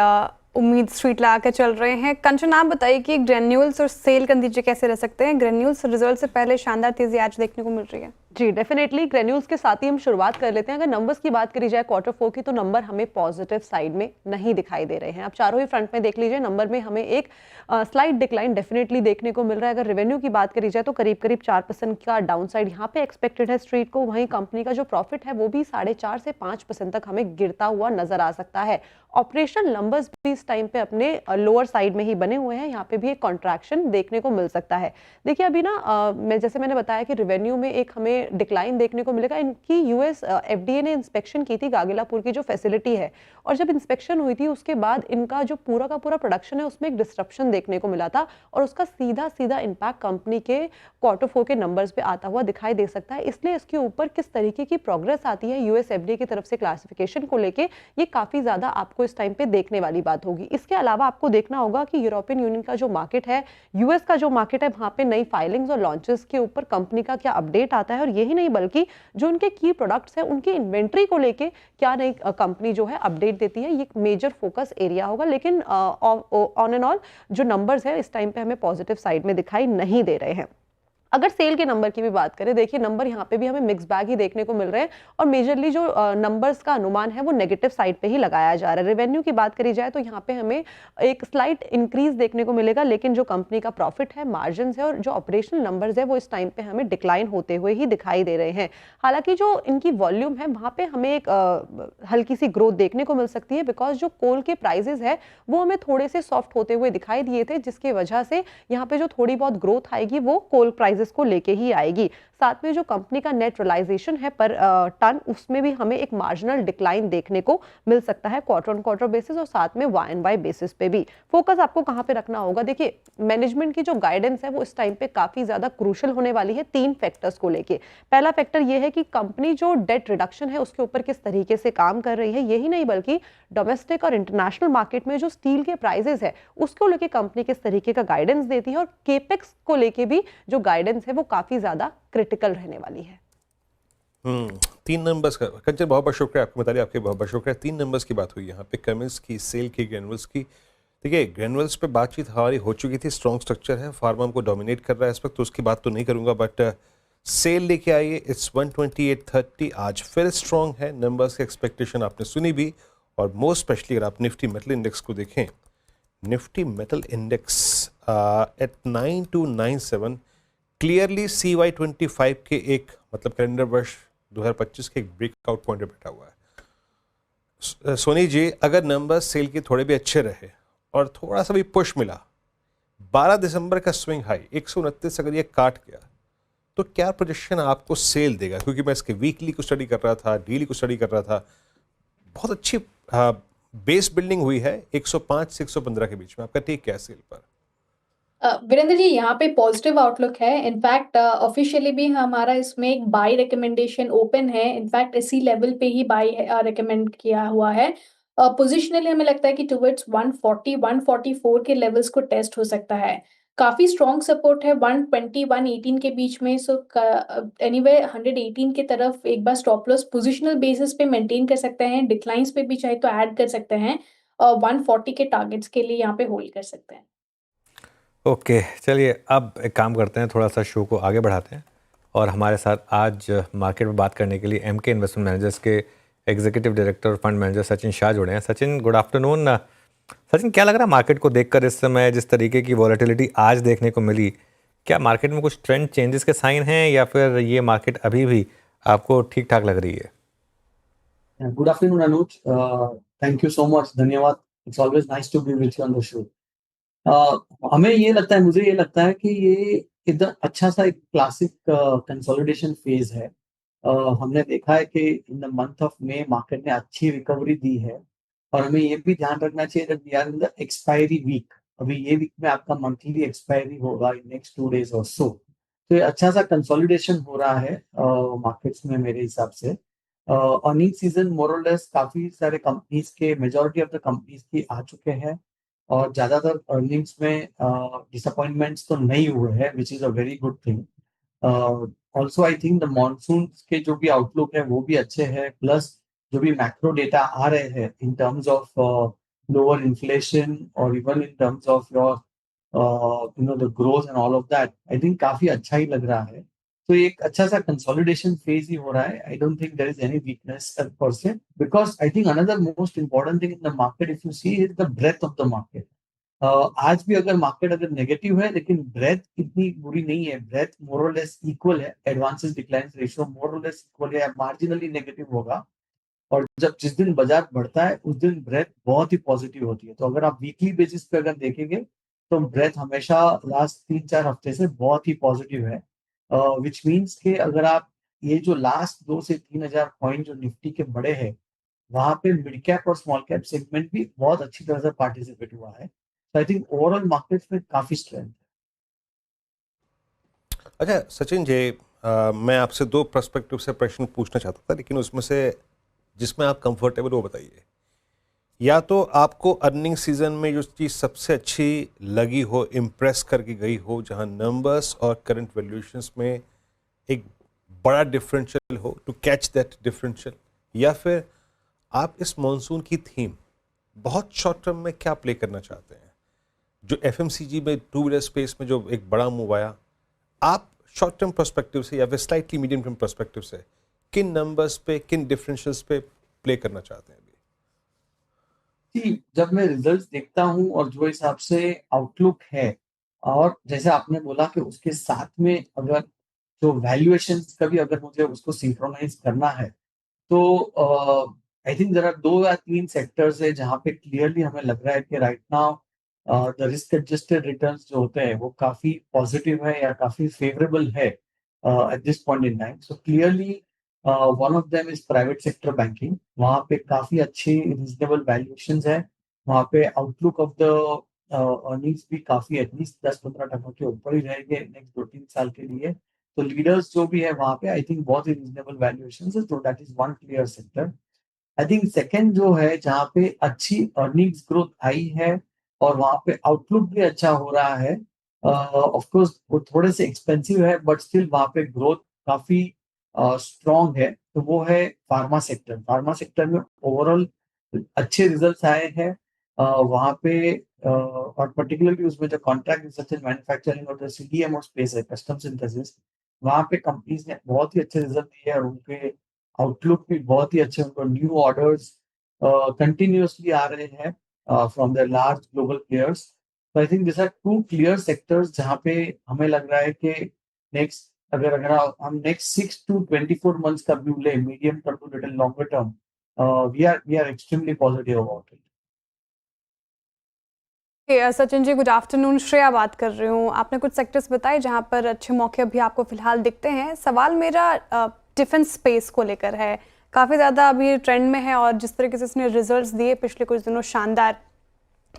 उम्मीद स्ट्रीट लगा के चल रहे हैं। कंचन, आप बताइए कि ग्रेन्यूल्स और सेल के नतीजे कैसे रह सकते हैं? ग्रेन्यूल्स रिजल्ट से पहले शानदार तेजी आज देखने को मिल रही है। जी डेफिनेटली ग्रेन्यूल्स के साथ ही हम शुरुआत कर लेते हैं। अगर नंबर्स की बात करी जाए क्वार्टर 4 की, तो नंबर हमें पॉजिटिव साइड में नहीं दिखाई दे रहे हैं। आप चारों ही फ्रंट में देख लीजिए, नंबर में हमें एक स्लाइट डिक्लाइन डेफिनेटली देखने को मिल रहा है। अगर रेवेन्यू की बात करी जाए तो करीब 4% का डाउन साइड यहाँ पे एक्सपेक्टेड है स्ट्रीट को। वहीं कंपनी का जो प्रॉफिट है वो भी 4.5 से 5% तक हमें गिरता हुआ नजर आ सकता है। ऑपरेशनल नंबर्स भी इस टाइम पे अपने लोअर साइड में ही बने हुए हैं, यहाँ पे भी एक कॉन्ट्रैक्शन देखने को मिल सकता है। देखिए अभी ना मैंने बताया कि रेवेन्यू में एक हमें डिक्लाइन देखने को मिलेगा। इनकी यूएस एफडीए ने इंस्पेक्शन की थी गागिलापुर की जो फैसिलिटी है, और जब इंस्पेक्शन हुई थी उसके बाद इनका जो पूरा का पूरा प्रोडक्शन है उसमें एक डिस्ट्रप्शन देखने को मिला था, और उसका सीधा सीधा इम्पैक्ट कंपनी के क्वार्टर 4 के नंबर्स पे आता हुआ दिखाई दे सकता है। इसलिए इसके ऊपर किस तरीके की प्रोग्रेस आती है यूएस एफडीए की तरफ से क्लासिफिकेशन को लेके, ये काफी ज्यादा आपको इस टाइम पे देखने वाली बात होगी। इसके अलावा आपको देखना होगा कि यूरोपियन यूनियन का जो मार्केट है, यूएस का जो मार्केट है, वहां पे नई फाइलिंग्स और लॉन्चेस के ऊपर कंपनी का क्या अपडेट आता है, और यही नहीं बल्कि जो उनके की प्रोडक्ट्स हैं उनकी इन्वेंट्री को लेके क्या नई कंपनी जो है अपडेट देती है, ये एक मेजर फोकस एरिया होगा। लेकिन ऑन एंड ऑल जो नंबर्स है इस टाइम पे हमें पॉजिटिव साइड में दिखाई नहीं दे रहे हैं। अगर सेल के नंबर की भी बात करें, देखिए नंबर यहाँ पे भी हमें मिक्स बैग ही देखने को मिल रहे हैं, और मेजरली जो नंबर्स का अनुमान है वो नेगेटिव साइड पे ही लगाया जा रहा है। रेवेन्यू की बात करी जाए तो यहाँ पे हमें एक स्लाइट इंक्रीज देखने को मिलेगा, लेकिन जो कंपनी का प्रॉफिट है, मार्जिन है और जो ऑपरेशनल नंबर्स है वो इस टाइम पे हमें डिक्लाइन होते हुए ही दिखाई दे रहे हैं। हालांकि जो इनकी वॉल्यूम है वहाँ पे हमें एक हल्की सी ग्रोथ देखने को मिल सकती है, बिकॉज जो कोल के प्राइजेस है वो हमें थोड़े से सॉफ्ट होते हुए दिखाई दिए थे, जिसकी वजह से यहाँ पे जो थोड़ी बहुत ग्रोथ आएगी वो कोल प्राइजेस को लेके ही आएगी। साथ में जो कंपनी का नेट रियलाइजेशन है पर टन, उसमें भी हमें एक मार्जिनल डिक्लाइन देखने को मिल सकता है क्वार्टर ऑन क्वार्टर बेसिस, और साथ में वाई एंड वाई बेसिस पे भी। फोकस आपको कहां पे रखना होगा? देखिए मैनेजमेंट की जो गाइडेंस है वो इस टाइम पे काफी ज्यादा क्रूशियल होने वाली है 3 फैक्टर्स को लेके। पहला फैक्टर ये है कि कंपनी जो डेट रिडक्शन है उसके ऊपर किस तरीके से काम कर रही है, यही नहीं बल्कि डोमेस्टिक और इंटरनेशनल मार्केट में जो स्टील के प्राइजेस है उसको लेके कंपनी किस तरीके का गाइडेंस देती है, और केपेक्स को लेके भी जो गाइडेंस है वो काफी ज्यादा क्रिटिकल रहने वाली है। 3 नंबर्स का कंचन, बहुत बहुत शुक्रिया आपको, बताइए आपके बहुत बहुत शुक्रिया। 3 नंबर्स की बात हुई यहाँ पे, कमेंट्स की, सेल की, ग्रेनुअल्स की। देखिए ग्रेनुअल्स पे बातचीत हमारी हो चुकी थी, स्ट्रॉन्ग स्ट्रक्चर है, फार्मा को डोमिनेट कर रहा है इस वक्त, तो उसकी बात तो नहीं करूँगा, बट सेल लेके आइए, इट्स 128.30, आज फिर स्ट्रॉन्ग है। नंबर्स की एक्सपेक्टेशन आपने सुनी भी, और मोस्ट स्पेशली अगर आप निफ्टी मेटल इंडेक्स को देखें, Nifty metal index at 9297 clearly CY25 के एक मतलब कैलेंडर वर्ष 2025 के एक ब्रेकआउट पॉइंट पे बैठा हुआ है। सोनी जी, अगर नंबर सेल के थोड़े भी अच्छे रहे और थोड़ा सा भी पुश मिला, 12 दिसंबर का स्विंग हाई 129 अगर ये काट गया, तो क्या प्रोजेक्शन आपको सेल देगा? क्योंकि मैं इसके वीकली को स्टडी कर रहा था, डेली को स्टडी कर रहा था, बहुत अच्छी बेस बिल्डिंग हुई है 105 से 115 के बीच में। आपका टेक क्या है सेल पर? वीरेंद्र जी, यहाँ पे पॉजिटिव आउटलुक है। इनफैक्ट ऑफिशियली भी हमारा इसमें एक बाय रिकमेंडेशन ओपन है। इनफैक्ट इसी लेवल पे ही बाय रिकमेंड किया हुआ है। पोजिशनली हमें लगता है कि टुवर्ड्स 140 144 के लेवल्स को टेस्ट हो सकता है। काफी स्ट्रॉन्ग सपोर्ट है 120 118 के बीच में। सो एनीवे 118 की तरफ एक बार स्टॉप लॉस पोजिशनल बेसिस पे मेंटेन कर सकते हैं, डिक्लाइंस पे भी चाहे तो ऐड कर सकते हैं और 140 के टारगेट्स के लिए यहाँ पे होल्ड कर सकते हैं। ओके चलिए अब एक काम करते हैं, थोड़ा सा शो को आगे बढ़ाते हैं और हमारे साथ आज मार्केट में बात करने के लिए एमके इन्वेस्टमेंट मैनेजर्स के एग्जीक्यूटिव डायरेक्टर और फंड मैनेजर सचिन शाह जुड़े हैं। Sachin good afternoon. सचिन क्या लग रहा है मार्केट को देखकर इस समय जिस तरीके की वॉलेटिलिटी आज देखने को मिली, क्या मार्केट में कुछ ट्रेंड चेंजेस के साइन हैं या फिर ये मार्केट अभी भी आपको ठीक ठाक लग रही है? Good afternoon Anuj, thank you so much, धन्यवाद। It's always nice to be with you on the show. हमें ये लगता है, मुझे ये लगता है कि ये एकदम अच्छा सा एक क्लासिक कंसोलिडेशन फेज है। हमने देखा है कि in the month of May market ने अच्छी रिकवरी दी है और हमें ये भी ध्यान रखना चाहिए that we are in the expiry week. अभी ये वीक में आपका मंथली एक्सपायरी होगा इन नेक्स्ट 2 days और सो। तो ये अच्छा सा कंसोलिडेशन हो रहा है मार्केट्स में मेरे हिसाब से। अर्निंग सीजन मोर और लेस काफी सारे कंपनीज के, मेजॉरिटी ऑफ द कंपनीज की आ चुके हैं और ज्यादातर अर्निंग्स में डिसअपॉइंटमेंट्स तो नहीं हुए हैं, which is a very good thing. Also I think the monsoon के जो भी आउटलुक है वो भी अच्छे हैं, प्लस जो भी मैक्रो डेटा आ रहे हैं in terms of lower inflation और even in terms of your the growth and all of that, I think काफी अच्छा ही लग रहा है। तो एक अच्छा सा कंसोलिडेशन फेज ही हो रहा है। I don't think there is any weakness per se, because I think another most important thing in the market if you see is the breadth of the market. आज भी अगर मार्केट अगर negative है लेकिन breath इतनी बुरी नहीं है, ब्रेथ मोर और लेस इक्वल है, एडवांसेस डिक्लाइन रेशियो मोर और लेस इक्वल है, मार्जिनली नेगेटिव होगा। और जब जिस दिन बाजार बढ़ता है उस दिन ब्रेथ बहुत ही पॉजिटिव होती है। तो अगर आप वीकली बेसिस पे अगर देखेंगे तो ब्रेथ हमेशा लास्ट 3-4 हफ्ते से बहुत ही पॉजिटिव है, विच मीन्स कि अगर आप ये जो लास्ट 2 से 3,000 पॉइंट जो निफ्टी के बड़े हैं वहां पे मिड कैप और स्मॉल कैप सेगमेंट भी बहुत अच्छी तरह से पार्टिसिपेट हुआ है। तो आई थिंक ओवरऑल मार्केट में काफी स्ट्रेंथ है। अच्छा सचिन जी, मैं आपसे 2 पर्सपेक्टिव से प्रश्न पूछना चाहता था, लेकिन उसमें से जिसमें आप कंफर्टेबल हो बताइए। या तो आपको अर्निंग सीजन में जो चीज़ सबसे अच्छी लगी हो, इम्प्रेस करके गई हो, जहां नंबर्स और करंट वैल्यूएशंस में एक बड़ा डिफरेंशियल हो, टू कैच दैट डिफरेंशियल, या फिर आप इस मॉनसून की थीम बहुत शॉर्ट टर्म में क्या प्ले करना चाहते हैं? जो एफएमसीजी में 2 व्हीलर स्पेस में जो एक बड़ा मूव आया, आप शॉर्ट टर्म पर्सपेक्टिव से या फिर स्लाइटली मीडियम टर्म पर्सपेक्टिव से किन नंबर्स पे, किन डिफरेंशियल्स पे प्ले करना चाहते हैं? जब मैं रिजल्ट्स देखता हूं और जो हिसाब से आउटलुक है और जैसे आपने बोला कि उसके साथ में अगर जो वैल्यूएशंस का भी अगर मुझे उसको सिंक्रोनाइज करना है तो आई थिंक देयर आर 2 या 3 सेक्टर्स है जहां पे क्लियरली हमें लग रहा है कि right now the risk adjusted returns जो होते हैं वो काफी पॉजिटिव है या काफी फेवरेबल है at this point in time. So clearly one of them is private sector banking. वहाँ पे काफी अच्छी रीजनेबल वैल्यूएशंस है, वहाँ पे आउटलुक ऑफ द अर्निंग्स भी काफी एटलीस्ट 10-15% के ऊपर ही रहेंगे नेक्स्ट 2-3 साल के लिए। तो लीडर्स जो भी है वहाँ पे आई थिंक बहुत ही रीजनेबल वैल्यूएशंस है, तो that is one clear sector. I think second जो है जहाँ पे अच्छी अर्निंग्स ग्रोथ आई है और वहाँ पे आउटलुक भी अच्छा हो रहा है, ऑफ कोर्स वो थोड़े से एक्सपेंसिव है बट स्टिल वहाँ पे ग्रोथ काफी स्ट्रॉन्ग है, तो वो है फार्मा सेक्टर। फार्मा सेक्टर में ओवरऑल अच्छे रिजल्ट्स आए हैं वहाँ पे और पर्टिकुलरली उसमें जो कॉन्ट्रैक्ट रिसर्च एंड मैन्युफैक्चरिंग और जो सीडीएमओ स्पेस है, कस्टम सिंथेसिस, वहाँ पे कंपनीज ने बहुत ही अच्छे रिजल्ट दिए और उनके आउटलुक भी बहुत ही अच्छे, उनको न्यू ऑर्डर्स कंटिन्यूअसली आ रहे हैं from the large global players. तो I think this are 2 clear sectors जहाँ पे हमें लग रहा है कि नेक्स्ट अगर हम नेक्स्ट 6 to 24 months का व्यू ले, medium term to little longer term, we are extremely positive about it. Sachin ji good afternoon, Shreya बात कर रही हूँ। आपने कुछ सेक्टर्स बताए जहाँ पर अच्छे मौके अभी आपको फिलहाल दिखते हैं। सवाल मेरा डिफेंस स्पेस को लेकर है, काफ़ी ज़्यादा अभी ट्रेंड में है और जिस तरीके से इसने रिजल्ट्स दिए पिछले कुछ दिनों शानदार,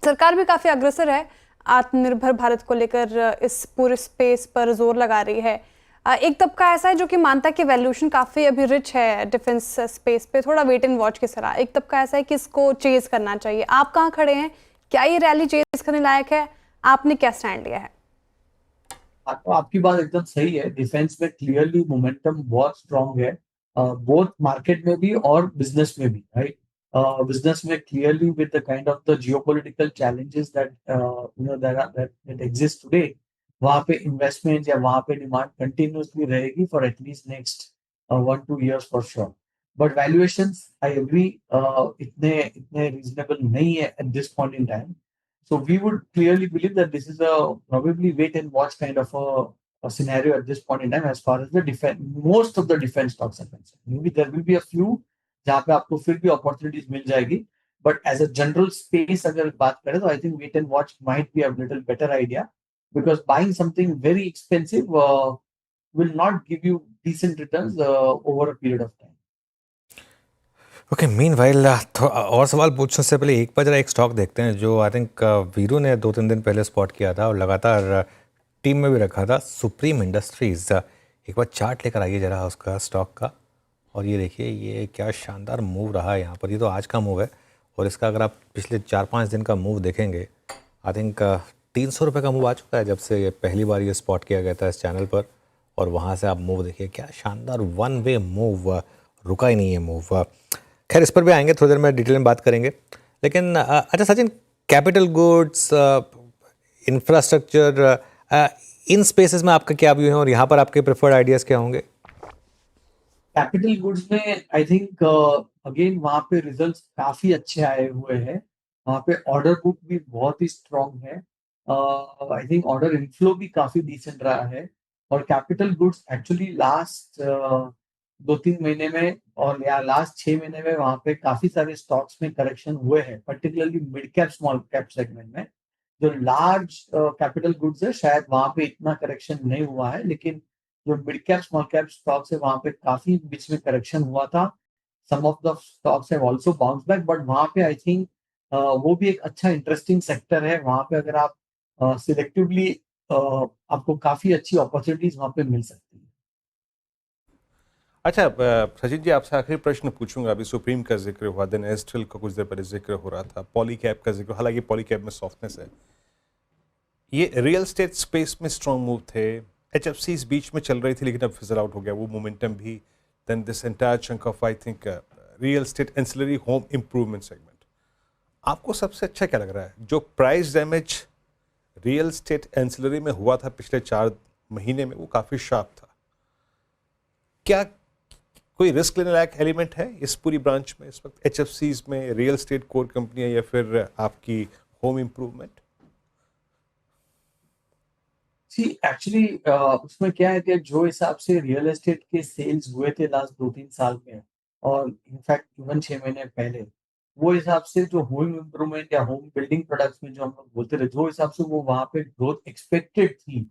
सरकार भी काफ़ी अग्रसर है आत्मनिर्भर भारत को लेकर, इस पूरे स्पेस पर जोर लगा रही है। एक तबका ऐसा है जो कि मानता है कि वैल्यूएशन काफ़ी अभी रिच है डिफेंस स्पेस पे, थोड़ा वेट एंड वॉच की तरह। एक तबका ऐसा है कि इसको चेज करना चाहिए। आप कहाँ खड़े हैं? क्या ये रैली चेज करने लायक है? आपने क्या स्टैंड लिया है? तो आपकी बात एकदम सही है। डिफेंस में क्लियरली मोमेंटम बहुत स्ट्रांग है, बोथ मार्केट में भी और बिजनेस में भी, राइट। बिजनेस में clearly with the kind of the geopolitical challenges that that exist today, वहाँ पे इन्वेस्टमेंट या वहाँ पे डिमांड कंटिन्यूसली रहेगी for at least next 1-2 years for sure. But valuations I agree इतने इतने रीजनेबल नहीं है at this point in time. So we would clearly believe that this is a probably wait and watch kind of a scenario at this point in time as far as the defense, most of the defense stocks are concerned. Maybe there will be a few जहाँ पे आपको फिर भी opportunities मिल जाएगी, but as a general space अगर बात करें तो I think wait and watch might be a little better idea, because buying something very expensive will not give you decent returns over a period of time. Okay, meanwhile और सवाल पूछने से पहले एक बार जरा एक स्टॉक देखते हैं जो आई थिंक वीरू ने 2-3 दिन पहले स्पॉट किया था और लगातार टीम में भी रखा था, सुप्रीम इंडस्ट्रीज़। एक बार चार्ट लेकर आइए जरा उसका स्टॉक का, और ये देखिए ये क्या शानदार मूव रहा है यहाँ पर। ये तो आज का मूव है और इसका अगर आप पिछले 4-5 दिन का मूव देखेंगे, आई थिंक 300 रुपये का मूव आ चुका है जब से ये पहली बार ये स्पॉट किया गया था इस चैनल पर। और वहाँ से आप मूव देखिए, क्या शानदार वन वे मूव, रुका ही नहीं है मूव। खैर इस पर भी आएंगे, थोड़ी देर में डिटेल में बात करेंगे। लेकिन अच्छा सचिन, कैपिटल गुड्स, इंफ्रास्ट्रक्चर, इन स्पेसेस में आपका क्या व्यू है और यहाँ पर आपके प्रेफर्ड आइडियाज़ क्या होंगे? कैपिटल गुड्स में आई थिंक अगेन वहाँ पे रिजल्ट्स काफी अच्छे आए हुए हैं। वहाँ पे ऑर्डर बुक भी बहुत ही स्ट्रांग है। आई थिंक ऑर्डर इनफ्लो भी काफी डिसेंट रहा है। और कैपिटल गुड्स एक्चुअली लास्ट 2-3 महीने में और या लास्ट 6 महीने में वहाँ पे काफी सारे स्टॉक्स में करेक्शन हुए हैं, particularly mid cap small cap segment में। जो लार्ज कैपिटल गुड्स है शायद वहाँ पे इतना करेक्शन नहीं हुआ है, लेकिन जो mid cap small cap stocks है वहाँ पे काफी बीच में करेक्शन हुआ था। Some of the stocks have also bounce back, but वहाँ पे आई थिंक वो भी एक अच्छा इंटरेस्टिंग सेक्टर है। वहाँ पे अगर आप सिलेक्टिवली आपको काफी अच्छी अपॉर्चुनिटीज वहाँ पे मिल सकती है। अच्छा सचिन जी, आपसे आखिरी प्रश्न पूछूंगा। अभी सुप्रीम का जिक्र हुआ, देन एस्ट्रल का कुछ देर पहले जिक्र हो रहा था, पॉलीकैब का जिक्र, हालांकि पॉलीकैब में सॉफ्टनेस है। ये रियल एस्टेट स्पेस में स्ट्रॉन्ग मूव थे, HFCs बीच में चल रही थी लेकिन अब फिजल आउट हो गया वो मोमेंटम भी। Then this entire chunk of I think real estate ancillary home improvement segment, आपको सबसे अच्छा क्या लग रहा है? जो price damage real estate ancillary में हुआ था पिछले 4 महीने में वो काफ़ी शार्प था। क्या कोई रिस्क लेने लायक एलिमेंट है इस पूरी ब्रांच में इस वक्त, HFCs में, रियल एस्टेट कोर कंपनियां या फिर आपकी होम इम्प्रूवमेंट? एक्चुअली उसमें क्या है कि जो हिसाब से रियल एस्टेट के सेल्स हुए थे लास्ट 2-3 साल में और इनफैक्ट इवन 6 महीने पहले, वो हिसाब से जो होम इम्प्रूवमेंट या होम बिल्डिंग प्रोडक्ट्स में जो हम लोग बोलते थे, जो हिसाब से वो वहाँ पे ग्रोथ एक्सपेक्टेड थी,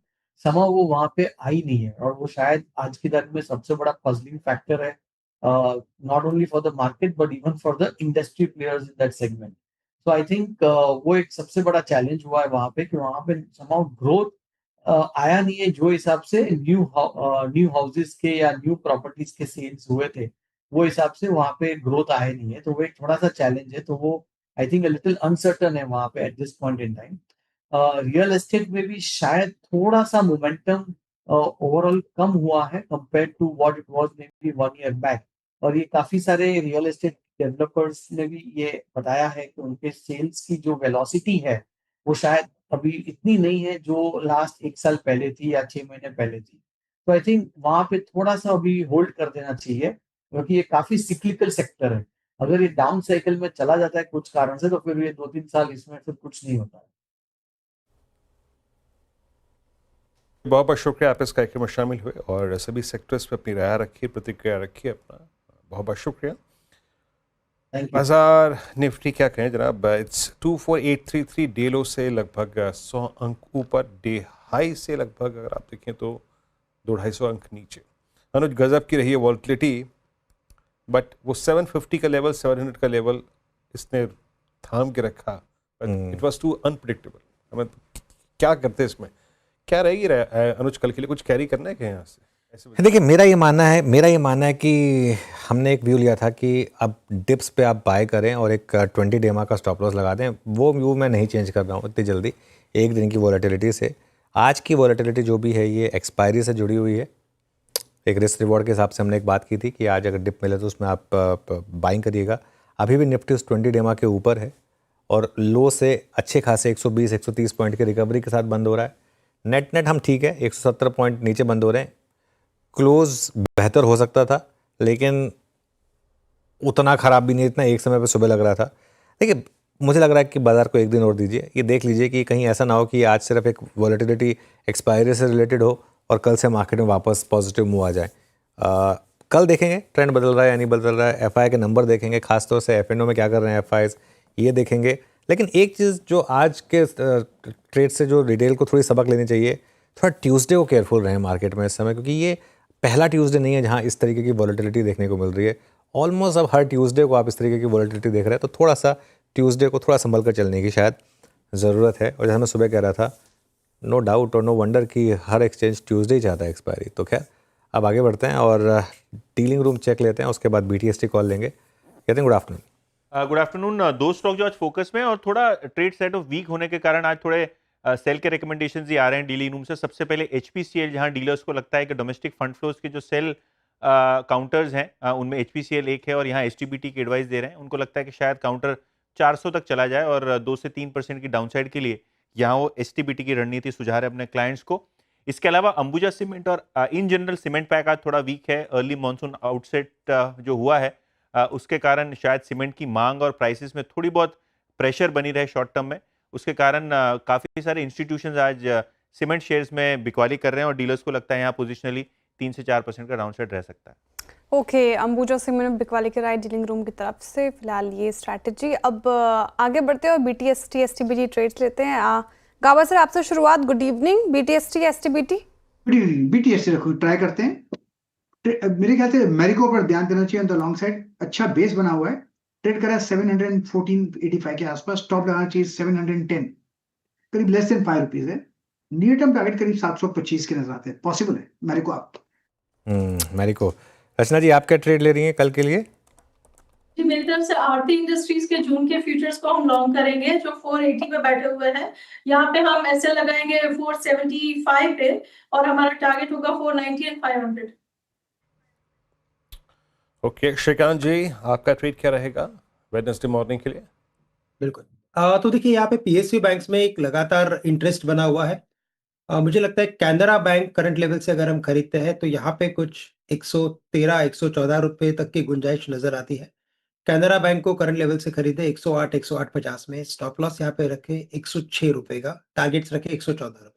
समा वो वहाँ पे आई नहीं है। और वो शायद आज की तारीख में सबसे बड़ा पजलिंग फैक्टर है, not only for the market but even for the industry players in that segment. So I think वो एक सबसे बड़ा चैलेंज हुआ है वहाँ पे कि वहाँ पे समाउ ग्रोथ आया नहीं है जो हिसाब से न्यू हाउसेस के या न्यू प्रॉपर्टीज के सेल्स हुए थे, वो हिसाब से वहाँ पे ग्रोथ आया नहीं है। तो वो एक थोड़ा सा चैलेंज है। तो वो आई थिंक लिटिल अनसर्टन है वहाँ पे eight this point in time. Real estate में भी शायद थोड़ा सा मोमेंटम ओवरऑल कम हुआ है compare to what it was maybe 1 year back. और ये काफी सारे रियल एस्टेट डेवलपर्स ने भी ये बताया है कि उनके सेल्स की जो वेलोसिटी है वो शायद अभी इतनी नहीं है जो लास्ट 1 साल पहले थी या 6 महीने पहले थी। तो आई थिंक वहां पे थोड़ा सा अभी होल्ड कर देना चाहिए, क्योंकि ये काफी सिक्लिकल सेक्टर है। अगर ये डाउन साइकिल में चला जाता है कुछ कारण से तो फिर ये 2-3 साल इसमें फिर कुछ नहीं होता है। बहुत बहुत शुक्रिया, आप इस कार्यक्रम में शामिल हुए और सभी सेक्टर्स पे अपनी राय रखिए, प्रतिक्रिया रखिए अपना। बहुत बहुत शुक्रिया। बाजार निफ्टी क्या कहें जनाब, इट्स 24833 डे लो से लगभग 100 अंक ऊपर, डे हाई से लगभग अगर आप देखें तो 250 अंक नीचे। अनुज, गजब की रही है वॉल्टिलिटी, बट वो 750 का लेवल, 700 का लेवल इसने थाम के रखा। It was too unpredictable. हमें क्या करते इसमें, क्या रहेगी अनुज कल के लिए? कुछ कैरी करना है क्या यहाँ से? देखिए मेरा ये मानना है कि हमने एक व्यू लिया था कि अब डिप्स पे आप बाय करें और एक 20 डेमा का स्टॉप लॉस लगा दें। वो व्यू मैं नहीं चेंज कर रहा हूँ इतनी जल्दी, एक दिन की वॉलेटिलिटी से। आज की वॉलेटिलिटी जो भी है ये एक्सपायरी से जुड़ी हुई है। एक रिस्क रिवॉर्ड के हिसाब से हमने एक बात की थी कि आज अगर डिप मिले तो उसमें आप बाइंग करिएगा। अभी भी निफ्टी उस 20 डेमा के ऊपर है और लो से अच्छे खासे 120-130 पॉइंट के रिकवरी के साथ बंद हो रहा है। नेट नेट हम ठीक है, 170 पॉइंट नीचे बंद हो रहे हैं। क्लोज बेहतर हो सकता था लेकिन उतना ख़राब भी नहीं, इतना एक समय पे सुबह लग रहा था। देखिए मुझे लग रहा है कि बाज़ार को एक दिन और दीजिए, ये देख लीजिए कि कहीं ऐसा ना हो कि आज सिर्फ एक वॉलेटिलिटी एक्सपायरी से रिलेटेड हो और कल से मार्केट में वापस पॉजिटिव मूव आ जाए। कल देखेंगे ट्रेंड बदल रहा है या नहीं बदल रहा है। एफआई के नंबर देखेंगे, खासतौर से एफएनओ में क्या कर रहे हैं एफआईज, ये देखेंगे। लेकिन एक चीज़ जो आज के ट्रेड से जो रिटेल को थोड़ी सबक लेनी चाहिए, थोड़ा ट्यूसडे को केयरफुल रहें मार्केट में इस समय, क्योंकि ये पहला ट्यूसडे नहीं है जहाँ इस तरीके की वॉलेटिलिटी देखने को मिल रही है। ऑलमोस्ट अब हर ट्यूसडे को आप इस तरीके की वॉलेटिलिटी देख रहे हैं, तो थोड़ा सा ट्यूसडे को थोड़ा संभल कर चलने की शायद ज़रूरत है। और जैसा मैं सुबह कह रहा था, नो डाउट और नो वंडर कि हर एक्सचेंज ट्यूसडे ही चाहता है एक्सपायरी। तो खैर अब आगे बढ़ते हैं और डीलिंग रूम चेक लेते हैं, उसके बाद BTST कॉल लेंगे। कहते हैं गुड आफ्टरनून। Good afternoon. दो स्टॉक जो आज फोकस में और थोड़ा ट्रेड सेट ऑफ वीक होने के कारण आज थोड़े सेल के रिकमेंडेशंस ही आ रहे हैं डीलिंग रूम से। सबसे पहले HPCL, जहां डीलर्स को लगता है कि डोमेस्टिक फंड फ्लोज के जो सेल काउंटर्स हैं उनमें HPCL एक है और यहाँ STBT की एडवाइस दे रहे हैं। उनको लगता है कि शायद काउंटर 400 तक चला जाए और 2 से 3% की डाउनसाइड के लिए यहाँ वो STBT की रणनीति सुझा रहे अपने क्लाइंट्स को। इसके अलावा अंबुजा सीमेंट और इन जनरल सीमेंट पैक आज थोड़ा वीक है। अर्ली मानसून आउटसेट जो हुआ है उसके कारण शायद सीमेंट की मांग और प्राइसेस में थोड़ी बहुत प्रेशर बनी रहे शॉर्ट टर्म में। उसके कारण काफ़ी सारे इंस्टीट्यूशंस आज सीमेंट शेयर्स में बिकवाली कर रहे हैं और डीलर्स को लगता है यहाँ पोजिशनली 3 से 4% का डाउनसाइड रह सकता है। ओके, अंबुजा सीमेंट में बिकवाली की राय डीलिंग रूम की तरफ से फिलहाल ये स्ट्रैटेजी। अब आगे बढ़ते हैं और BTST STBT ट्रेड्स लेते हैं। गाबा सर आपसे शुरुआत। Good evening. BTST STBT। Good evening. BTST रखो, ट्राई करते हैं। मेरे ख्याल से मैरिको पर ध्यान देना चाहिए। ऑन द लॉन्ग साइड अच्छा बेस बना हुआ है, ट्रेड करा 714.85 के आसपास। स्टॉप लगाना चाहिए 710, करीब लेस देन 5 रुपीज है। नियर टर्म टारगेट करीब 725 के नजर आते हैं। पॉसिबल है मैरिको आप। मैरिको। रचना जी आप क्या ट्रेड ले रही हैं कल के लिए? जी मेरी तरफ से आरती इंडस्ट्रीज के जून के फ्यूचर्स को हम लॉन्ग करेंगे, जो 480 पे बैठे हुए हैं। यहाँ पे हम ऐसे लगाएंगे 475 पे और हमारा टारगेट होगा 490 एंड 500। ओके श्रीकांत जी, आपका ट्रेड क्या रहेगा वेडनेसडे मॉर्निंग के लिए? बिल्कुल। तो देखिए यहाँ पे PSU बैंक्स में एक लगातार इंटरेस्ट बना हुआ है। मुझे लगता है कैनरा बैंक करंट लेवल से अगर हम खरीदते हैं तो यहाँ पे कुछ 113-114 रुपए तक की गुंजाइश नजर आती है। कैनरा बैंक को करंट लेवल से खरीदे 108-108.50 में। स्टॉप लॉस यहाँ पे रखे 106 रुपए का, टारगेट्स रखे 114 रुपए।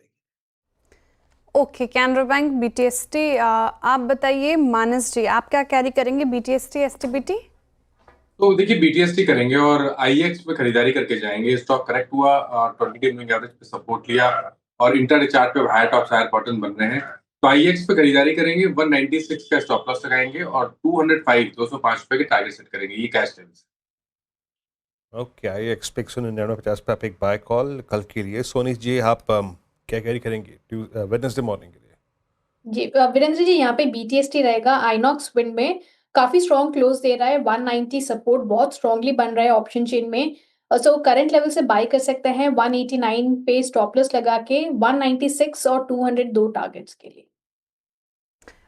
Okay, Canara bank BTST। आप बताइए मानस जी, आप क्या कैरी करेंगे BTST STBT? तो देखिए BTST करेंगे और IEX पे खरीदारी करके जाएंगे। स्टॉक करेक्ट हुआ, 20 डे मूविंग एवरेज पे सपोर्ट लिया और इंटरडे चार्ट पे हायर टॉप हायर बॉटम बन रहे हैं। तो IEX पे खरीदारी करेंगे, 196 का स्टॉप लॉस लगाएंगे और 205 पे के टारगेट सेट करेंगे। ये कैश लेवल्स। ओके, IEX पे 199.50 पे आप एक बाय कॉल कल के लिए। सोनी जी आप क्या कैरी करेंगे वेडनेसडे मॉर्निंग के लिए? जी वीरेंद्र जी, यहाँ पे BTST रहेगा। आइनॉक्स विंड में काफी स्ट्रॉन्ग क्लोज दे रहा है। 190 सपोर्ट बहुत स्ट्रांगली बन रहा है ऑप्शन चेन में। सो करंट लेवल से बाय कर सकते हैं 189 पे स्टॉप लॉस लगा के। 196 और 202 टारगेट्स के लिए।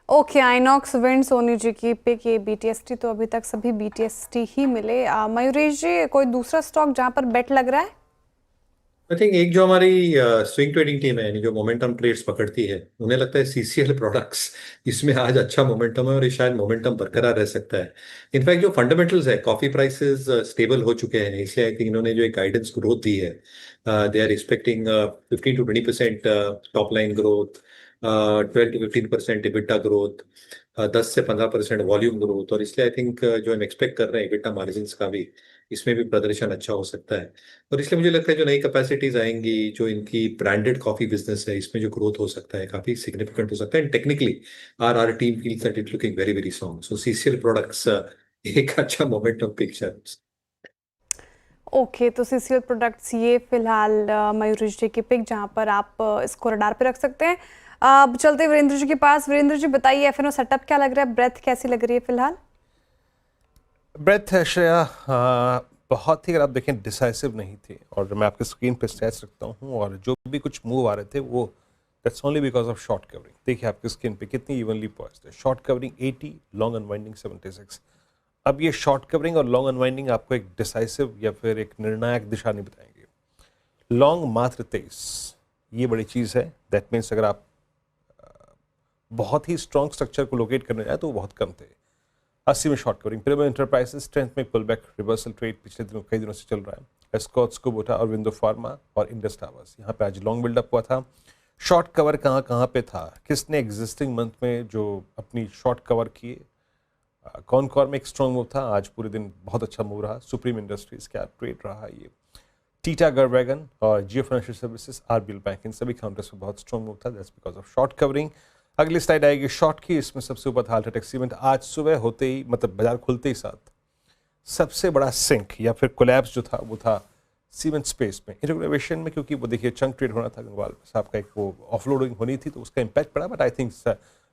ओके, आइनॉक्स विंड सोनी जी की पिक। ये BTST तो अभी तक सभी BTST ही मिले। मयूरेश जी, कोई दूसरा स्टॉक जहां पर बेट लग रहा है? आई थिंक एक जो हमारी स्विंग ट्रेडिंग टीम है, यानी जो मोमेंटम ट्रेड्स पकड़ती है, उन्हें लगता है CCL प्रोडक्ट्स, इसमें आज अच्छा मोमेंटम है और ये शायद मोमेंटम बरकरार रह सकता है। इनफैक्ट जो फंडामेंटल्स है, कॉफी प्राइसेस स्टेबल हो चुके हैं, इसलिए आई थिंक इन्होंने जो एक गाइडेंस ग्रोथ दी है, they are expecting 15 to 20% top line growth, 12 to 15% EBITDA growth, 10 से 15% वॉल्यूम ग्रोथ। और इसलिए आई थिंक जो हम एक्सपेक्ट कर रहे हैं EBITDA मार्जिन्स का भी, इसमें भी प्रदर्शन अच्छा हो सकता है। और इसलिए मुझे लगता है जो नई कैपेसिटीज आएंगी, जो इनकी ब्रांडेड कॉफी बिजनेस है, इसमें जो ग्रोथ हो सकता है काफी सिग्निफिकेंट हो सकता है। And technically our team feels that it looking very very strong. So CCL products एक अच्छा मोमेंटम पिक्चर। ओके, तो CCL प्रोडक्ट्स ये फिलहाल मयूरेश जी की पिक, जहां पर आप इसको रडार पे रख सकते हैं। अब चलते वीरेंद्र जी के पास। वीरेंद्र जी बताइए, एफएनओ सेटअप क्या लग रहा है, ब्रेथ कैसी लग रही है फिलहाल? ब्रेथ श्रेया बहुत ही, अगर आप देखें, डिसाइसिव नहीं थी, और मैं आपके स्क्रीन पे स्टैट्स रखता हूँ, और जो भी कुछ मूव आ रहे थे वो that's only because of short covering. देखिए आपके स्क्रीन पे कितनी इवनली पॉइज्ड है। Short covering 80, long unwinding 76। अब ये शॉर्ट कवरिंग और लॉन्ग अनवाइंडिंग आपको एक डिसाइसिव या फिर एक निर्णायक दिशा नहीं बताएंगे। लॉन्ग मात्र 23, ये बड़ी चीज़ है। दैट मीन्स अगर आप बहुत ही स्ट्रॉन्ग स्ट्रक्चर को लोकेट करने जाए तो वो बहुत कम थे। 80 में short covering. Pyramid enterprises strength में पुल बैक, रिवर्सल ट्रेड पिछले दिनों कई दिनों से चल रहा है। एस्कॉर्ट्स, कुबोटा, अरविंदो फार्मा और इंडस टावर्स, यहाँ पे आज लॉन्ग बिल्डअप हुआ था। शॉर्ट कवर कहाँ पे था, किसने एग्जिस्टिंग मंथ में जो अपनी शॉर्ट कवर किए, कौन कौन में एक स्ट्रॉन्ग मूव था। आज पूरे दिन बहुत अच्छा मूव रहा। सुप्रीम इंडस्ट्रीज क्या ट्रेड रहा, ये टीटागढ़ वैगन और जियो फाइनेंशियल सर्विसेज, आरबीएल बैंक, इन सभी काउंटर्स पे बहुत स्ट्रॉन्ग मूव था। That's because of short covering. अगली स्लाइड आएगी शॉर्ट की। इसमें सबसे ऊपर था अल्ट्राटेक सीमेंट। आज सुबह होते ही, मतलब बाजार खुलते ही साथ सबसे बड़ा सिंक या फिर कोलैप्स जो था वो था सीमेंट स्पेस में, इंटीग्रेशन में, क्योंकि वो देखिए चंक ट्रेड होना था, गंगवाल साहब का एक वो ऑफलोडिंग होनी थी, तो उसका इंपैक्ट पड़ा। But I think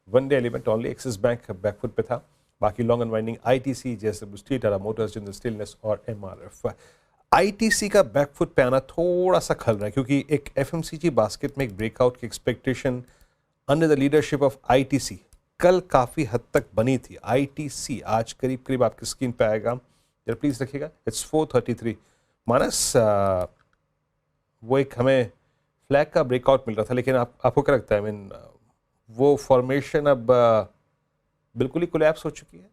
one day element only. Axis bank back foot पे था। बाकी long unwinding ITC, JSW steel, Tata motors, Jindal stainless और एमआरएफ। आईटीसी का बैकफुट पे आना थोड़ा सा खल रहा है, क्योंकि एक एफएमसीजी बास्केट में एक ब्रेकआउट की expectation under the leadership of ITC कल काफ़ी हद तक बनी थी। आईटीसी आज करीब करीब आपकी स्क्रीन पे आएगा, जरा प्लीज़ रखिएगा, इट्स 433 माइनस। वो एक हमें फ्लैग का ब्रेकआउट मिल रहा था, लेकिन आपको क्या लगता है, आई मीन वो फॉर्मेशन अब बिल्कुल ही कोलैप्स हो चुकी है?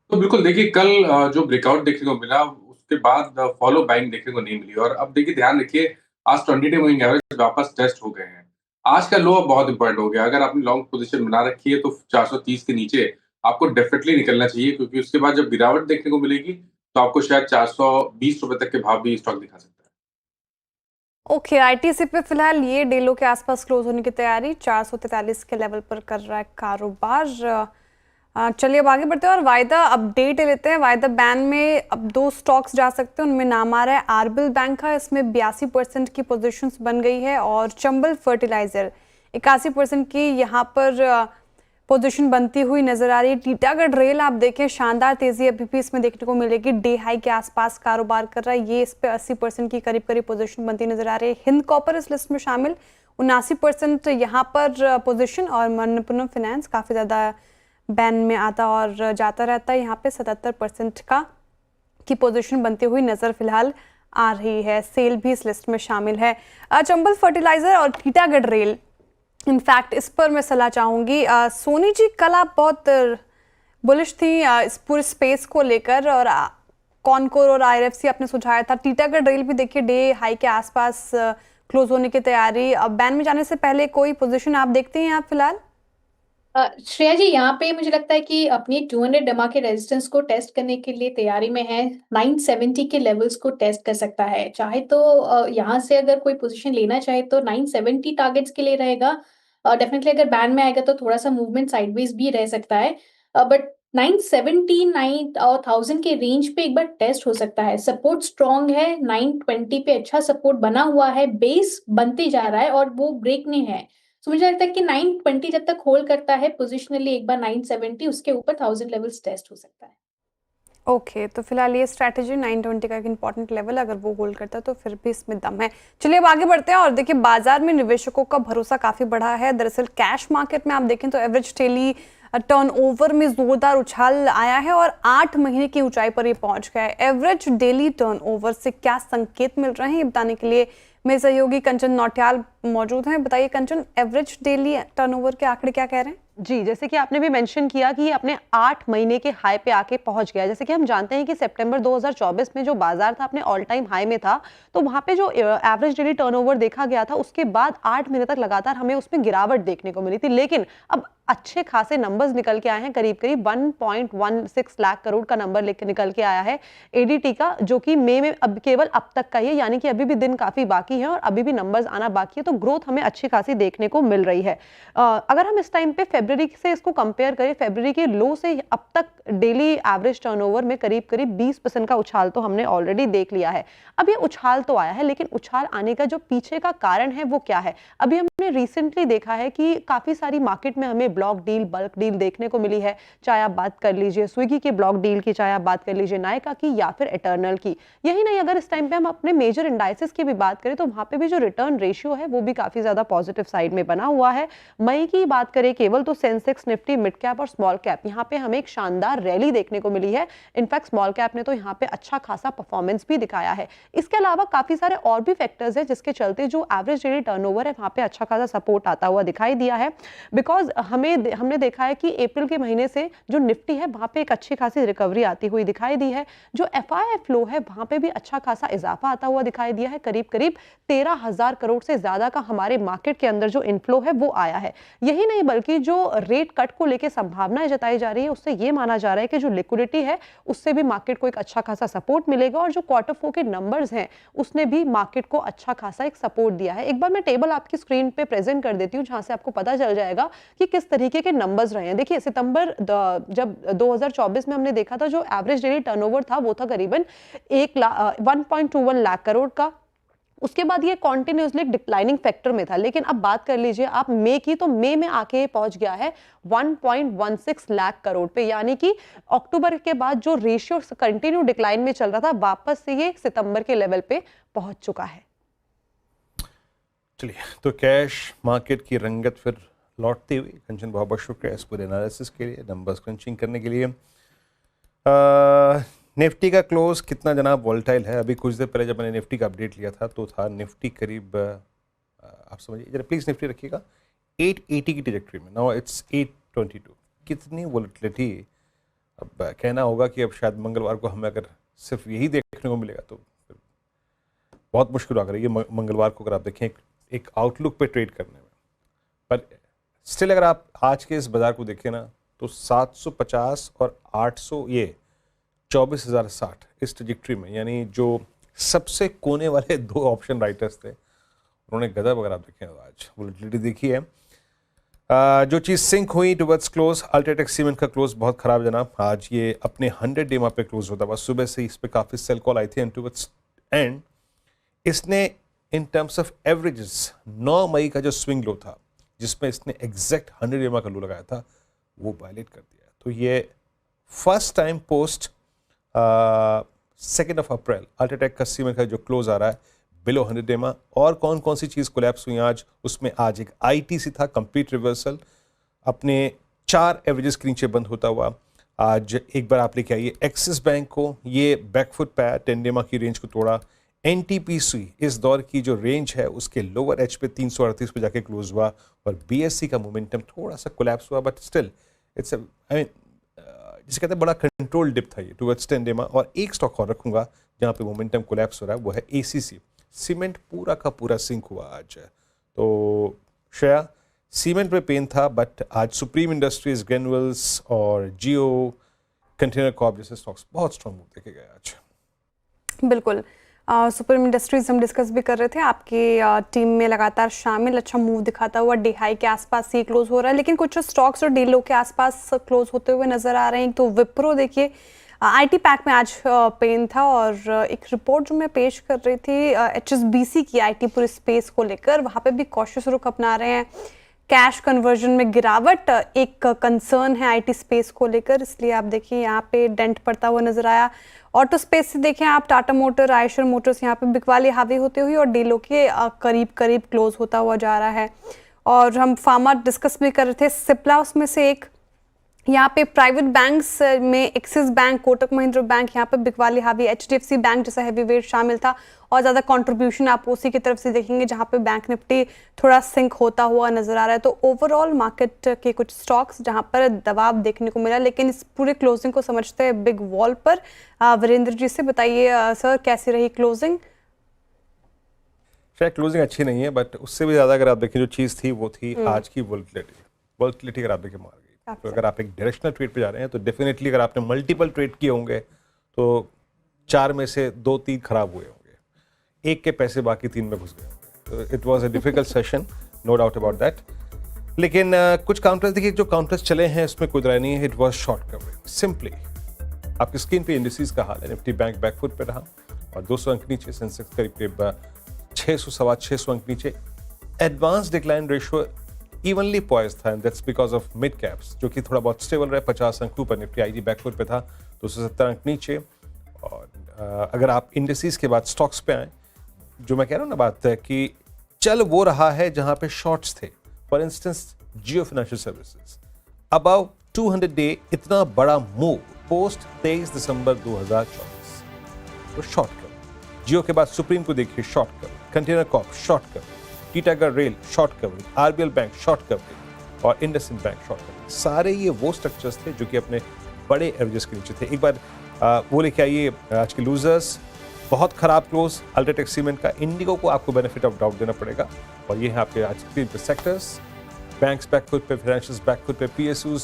तो बिल्कुल देखिए, कल जो ब्रेकआउट देखने को मिला उसके बाद फॉलो बाइंग देखने को नहीं मिली। और अब देखिए, ध्यान रखिए, आज 20 डे मूविंग एवरेज वापस टेस्ट हो गए हैं। आज का लो अब बहुत इंपॉर्टेंट हो गया। अगर आपने लॉन्ग पोजीशन बना रखी है तो 430 के नीचे आपको डेफिनेटली निकलना चाहिए, क्योंकि उसके बाद जब गिरावट देखने को मिलेगी तो आपको शायद 420 रुपए तक के भाव भी स्टॉक दिखा सकता है। ओके, आईटीसी पे फिलहाल ये डे लो के आसपास क्लोज होने की तैयारी, 443 के लेवल पर कर रहा है कारोबार। चलिए अब आगे बढ़ते हैं और वायदा अपडेट लेते हैं। वायदा बैन में अब 2 स्टॉक्स जा सकते हैं, उनमें नाम आ रहा है आरबीएल बैंक का, इसमें 82% की पोजीशंस बन गई है, और चंबल फर्टिलाइजर 81% की यहाँ पर पोजीशन बनती हुई नजर आ रही है। टीटागढ़ रेल आप देखें, शानदार तेजी अभी भी इसमें देखने को मिलेगी, डे हाई के आसपास कारोबार कर रहा है, ये इस पे 80% की करीब करीब पोजीशन बनती नजर आ रही है। हिंद कॉपर इस लिस्ट में शामिल, 79% यहाँ पर पोजीशन, और मनपुरम फाइनेंस काफ़ी ज़्यादा बैन में आता और जाता रहता है, यहाँ पे 77% की पोजीशन बनती हुई नज़र फिलहाल आ रही है। सेल भी इस लिस्ट में शामिल है। चंबल फर्टिलाइजर और टीटागढ़ रेल, इनफैक्ट इस पर मैं सलाह चाहूँगी। सोनी जी, कल आप बहुत बुलिश थी इस पूरे स्पेस को लेकर, और कॉनकोर और आईआरएफसी आपने सुझाया था। टीटागढ़ रेल भी देखिए डे हाई के आसपास क्लोज होने की तैयारी। अब बैन में जाने से पहले कोई पोजीशन आप देखते हैं आप फिलहाल? श्रेया जी, यहाँ पे मुझे लगता है कि अपनी 200 डमा के रेजिस्टेंस को टेस्ट करने के लिए तैयारी में है। 970 के लेवल्स को टेस्ट कर सकता है, चाहे तो यहाँ से अगर कोई पोजीशन लेना चाहे तो 970 टारगेट्स के लिए रहेगा। डेफिनेटली अगर बैन में आएगा तो थोड़ा सा मूवमेंट साइडवेज भी रह सकता है, बट 979 और 1000 के रेंज पे एक बार टेस्ट हो सकता है। सपोर्ट स्ट्रॉन्ग है, 920 पे अच्छा सपोर्ट बना हुआ है, बेस बनते जा रहा है और वो ब्रेक नहीं है। तो मुझे लगता है कि 920 जब तक होल्ड करता है पोजिशनली, एक बार 970, उसके ऊपर 1000 लेवल्स टेस्ट हो सकता है। ओके, तो फिलहाल ये स्ट्रैटेजी 920 का एक इंपॉर्टेंट लेवल, अगर वो होल्ड करता है तो फिर भी इसमें दम है। चलिए अब आगे बढ़ते हैं और देखिए, बाजार में निवेशकों का भरोसा काफी बढ़ा है। दरअसल कैश मार्केट में आप देखें तो एवरेज डेली टर्नओवर में जोरदार उछाल आया है और 8 महीने की ऊंचाई पर ये पहुंच गया है। एवरेज डेली टर्नओवर से क्या संकेत मिल रहे हैं, ये बताने के लिए मेरे सहयोगी कंचन नौटियाल मौजूद हैं। बताइए कंचन, एवरेज डेली टर्नओवर के आंकड़े क्या कह रहे हैं? जी, जैसे कि आपने भी मेंशन किया कि ये अपने 8 महीने के हाई पे आके पहुंच गया। जैसे कि हम जानते हैं कि सितंबर 2024 में जो बाजार था अपने ऑल टाइम हाई में था, तो वहां पे जो एवरेज डेली टर्नओवर देखा गया था, उसके बाद 8 महीने तक लगातार हमें उसमें गिरावट देखने को मिली थी। लेकिन अब अच्छे खासे नंबर्स निकल के आए हैं, करीब करीब 1.16 लाख करोड़ का नंबर निकल के आया है एडीटी का, जो कि मई में अब केवल अब तक का ही है, यानी कि अभी भी दिन काफी बाकी है और अभी भी नंबर्स आना बाकी है, तो ग्रोथ हमें अच्छी खासी देखने को मिल रही है। अगर हम इस टाइम पे फरवरी से इसको कंपेयर करें, फरवरी के लो से अब तक डेली एवरेज टर्नओवर में करीब करीब 20% का उछाल तो हमने ऑलरेडी देख लिया है। अब ये उछाल तो आया है, लेकिन उछाल आने का जो पीछे का कारण है वो क्या है? अभी हमने रिसेंटली देखा है कि काफी सारी मार्केट में हमें ब्लॉक डील, बल्क डील देखने को मिली है, चाहे आप बात कर लीजिए स्विगी के ब्लॉक डील की, चाहे आप बात कर लीजिए नायका की या फिर एटर्नल की। यही नहीं, अगर इस टाइम पे हम अपने मेजर इंडाइसेस की भी बात करें तो वहां पे भी जो रिटर्न रेशियो है वो भी काफी ज्यादा पॉजिटिव साइड में बना हुआ है। मई की बात करें केवल तो सेंसेक्स, निफ्टी, मिड कैप और स्मॉल कैप, यहाँ पे हमें एक शानदार रैली देखने को मिली है। इनफैक्ट स्मॉल कैप ने तो यहाँ पे अच्छा खासा परफॉर्मेंस भी दिखाया है। इसके अलावा काफी सारे और भी फैक्टर्स हैं जिसके चलते जो एवरेज डेली टर्नओवर है वहां पे अच्छा खासा सपोर्ट आता हुआ दिखाई दिया है। बिकॉज हमने देखा है कि अप्रैल के महीने से जो निफ्टी है वहां पे एक अच्छी खासी रिकवरी आती हुई दिखाई दी है। जो एफआई फ्लो है वहां पे भी अच्छा खासा इजाफा आता हुआ दिखाई दिया है। करीब करीब 13,000 करोड़ से ज्यादा का हमारे मार्केट के अंदर जो इनफ्लो है वो आया है। यही नहीं बल्कि जो रेट कट को लेकर संभावनाएं जताई जा रही है उससे ये माना जा रहा है कि जो लिक्विडिटी है उससे भी मार्केट को एक अच्छा खासा सपोर्ट मिलेगा और जो क्वार्टर 4 के नंबर्स हैं उसने भी मार्केट को अच्छा खासा एक सपोर्ट दिया है। एक बार मैं टेबल आपकी स्क्रीन पे प्रेजेंट कर देती हूँ जहां से आपको पता चल जाएगा कि किस तरीके के नंबर्स रहे हैं। देखिए सितंबर जब 2024 में हमने देखा था जो एवरेज डेली टर्नओवर था वो था करीबन 1.21 लाख करोड़ का। उसके बाद ये कॉन्टिन्यूसली एक डिक्लाइनिंग फैक्टर में था, लेकिन अब बात कर लीजिए आप मई की, तो मई में आके पहुंच गया है 1.16 लाख करोड़ पे, यानी कि अक्टूबर के बाद जो रेशियो कंटिन्यू डिक्लाइन में चल रहा था वापस से ये सितंबर के लेवल पे पहुंच चुका है। चलिए, तो कैश मार्केट की रंगत फिर लौटती हुई। कंचन, बहुत बहुत शुक्रिया इस पूरे एनालिसिस के लिए, नंबर्स क्रंचिंग करने के लिए। निफ्टी का क्लोज कितना जनाब वॉलेटाइल है? अभी कुछ देर पहले जब मैंने निफ्टी का अपडेट लिया था तो था निफ्टी करीब, आप समझिए जरा प्लीज़ निफ्टी रखिएगा, 880 की ट्रैजेक्टरी में। Now it's 822। कितनी वॉलेटिलिटी! अब कहना होगा कि अब शायद मंगलवार को हमें अगर सिर्फ यही देखने को मिलेगा तो फिर बहुत मुश्किल आ रही है मंगलवार को अगर आप देखें एक आउटलुक पे ट्रेड करने में। पर स्टिल अगर आप आज के इस बाज़ार को देखें ना तो 750 और 800, ये 24,060 इस ट्रैजेक्टरी में, यानी जो सबसे कोने वाले दो ऑप्शन राइटर्स थे उन्होंने गजब, अगर आप देखें आज वोलेटिलिटी देखी है। जो चीज़ सिंक हुई टुवर्ड्स क्लोज, अल्ट्राटेक सीमेंट का क्लोज बहुत ख़राब जनाब। आज ये अपने 100 डे पे क्लोज होता हुआ, सुबह से इस पर काफ़ी सेल कॉल आई थी एंड टुवर्ड्स एंड इसने इन टर्म्स ऑफ एवरेजेस 9 मई का जो स्विंग लो था जिसमें इसने एग्जैक्ट 100 डे का लो लगाया था वो वायलेट कर दिया। तो ये फर्स्ट टाइम पोस्ट 2 अप्रैल अल्ट्राटेक का सीमेंट का जो क्लोज आ रहा है बिलो 100 डे। और कौन कौन सी चीज़ कोलैप्स हुई आज, उसमें आज एक आईटीसी था कंप्लीट रिवर्सल, अपने 4 एवरेजेस के नीचे बंद होता हुआ। आज एक बार आप लेके आइए एक्सिस बैंक को, ये बैकफुट पे 10 डे की रेंज को तोड़ा। एनटीपीसी इस दौर की जो रेंज है उसके लोअर एज पे 338 पे जाके क्लोज हुआ और बीएससी का मोमेंटम थोड़ा सा कोलैप्स हुआ, but still it's I mean जिसे कहते हैं बड़ा कंट्रोल डिप था ये टुवर्ड्स 10 डे। और एक स्टॉक और रखूंगा जहाँ पे मोमेंटम कोलैप्स हो रहा है वो है एसीसी। सीमेंट पूरा का पूरा सिंक हुआ आज। तो श्रेया, सीमेंट पे पेन था बट आज सुप्रीम इंडस्ट्रीज, ग्रेनुअल्स और जियो, कंटेनर कॉर्प जैसे स्टॉक्स बहुत स्ट्रॉन्ग मूव देखे गए आज। बिल्कुल, सुप्रीम इंडस्ट्रीज हम डिस्कस भी कर रहे थे, आपकी टीम में लगातार शामिल, अच्छा मूव दिखाता हुआ डी हाई के आसपास ही क्लोज हो रहा है, लेकिन कुछ स्टॉक्स और डी लो के आसपास क्लोज होते हुए नजर आ रहे हैं। तो विप्रो देखिए आईटी पैक में आज पेन था और एक रिपोर्ट जो मैं पेश कर रही थी एचएसबीसी की आईटी पूरे स्पेस को लेकर, वहाँ पे भी कॉशियस रुख अपना रहे हैं। कैश कन्वर्जन में गिरावट एक कंसर्न है आईटी स्पेस को लेकर, इसलिए आप देखिए यहाँ पे डेंट पड़ता हुआ नजर आया। ऑटो स्पेस से देखें आप, टाटा मोटर, आयशर मोटर्स यहाँ पे बिकवाली हावी होते हुए और डीलों के करीब करीब क्लोज होता हुआ जा रहा है। और हम फार्मा डिस्कस भी कर रहे थे, सिप्ला उसमें से एक। यहाँ पे प्राइवेट बैंक्स में axis bank, Kotak Mahindra bank यहाँ पे बिकवाली हावी, एचडीएफसी बैंक जैसा हैवी वेट शामिल था और ज़्यादा कंट्रीब्यूशन आप उसी की तरफ से देखेंगे जहाँ पे बैंक निफ्टी थोड़ा सिंक होता हुआ नजर आ रहा है। तो ओवरऑल मार्केट के कुछ स्टॉक्स जहाँ पर दबाव देखने को मिला, लेकिन इस पूरे क्लोजिंग को समझते हैं बिग वॉल पर। वीरेंद्र जी से बताइए सर, कैसी रही क्लोजिंग? शायद क्लोजिंग अच्छी नहीं है बट उससे भी ज़्यादा अगर आप देखें जो चीज़ थी वो थी आज की वोलेटिलिटी। वोलेटिलिटी अगर आप देखें मार गई। तो अगर आप एक डायरेक्शनल ट्रेड पे जा रहे हैं तो डेफिनेटली अगर आपने मल्टीपल ट्रेड किए होंगे तो 4 में से 2-3 खराब हुए होंगे, एक के पैसे बाकी 3 में घुस गए होंगे। तो it was a difficult session, no doubt about that. लेकिन कुछ काउंटर्स देखिए, जो काउंटर्स चले हैं इसमें कोई राय नहीं है, it was short covering simply. आपकी स्क्रीन पे इंडिसेस का हाल है, निफ्टी बैंक बैकफुट पे रहा और 200 अंक नीचे, सेंसेक्स करीब 600-625 अंक नीचे। Advance decline ratio evenly poised था, and that's because of mid caps जो कि थोड़ा बहुत स्टेबल रहे। 50 अंक ऊपर निफ्टी आईजी बैकफुट पे था, 270 अंक नीचे। और अगर आप इंडिसेस के बाद स्टॉक्स पे आए, जो मैं कह रहा हूँ ना बात है कि चल वो रहा है जहां पे शॉर्ट्स थे। For instance Jio financial services about 200 day, इतना बड़ा मूव पोस्ट 23 दिसंबर 2024, तो शॉर्ट कवर। जियो के बाद सुप्रीम को देखिए short cover, container Corp short cover, Titagarh rail short covering, RBL bank short covering और इंडसइंड बैंक शॉर्ट कवरिंग। सारे ये वो स्ट्रक्चर्स थे जो कि अपने बड़े एवरेजेस के नीचे थे। एक बार वो लेके आइए आज के लूजर्स। बहुत खराब क्लोज अल्ट्राटेक सीमेंट का, इंडिगो को आपको बेनिफिट ऑफ डाउट देना पड़ेगा। और ये है आपके आज स्क्रीन पे सेक्टर्स, बैंक्स बैकफुट पे, फाइनेंशियल्स बैकफुट पे, पीएसयूज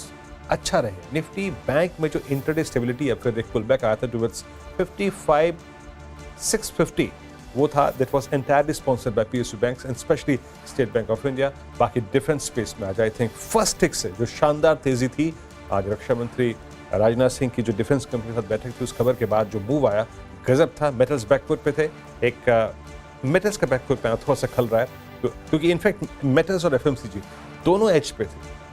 अच्छा रहे। निफ्टी बैंक में जो इंटरडे स्टेबिलिटी फिर एक पुल बैक आया था टुवर्ड्स 55,650, वो था that was entirely sponsored by PSU banks and specially state bank of India. बाकी डिफरेंस स्पेस में आज आई थिंक फर्स्ट टिक से जो शानदार तेजी थी, आज रक्षा मंत्री राजनाथ सिंह की जो डिफेंस कंपनी के साथ बैठक थी उस खबर के बाद जो मूव आया गजब था। मेटल्स बैकफुट पे थे, एक मेटल्स का बैकफुट पे थोड़ा सा खल रहा है क्योंकि इनफैक्ट मेटल्स और एफएमसीजी दोनों एज पे थे,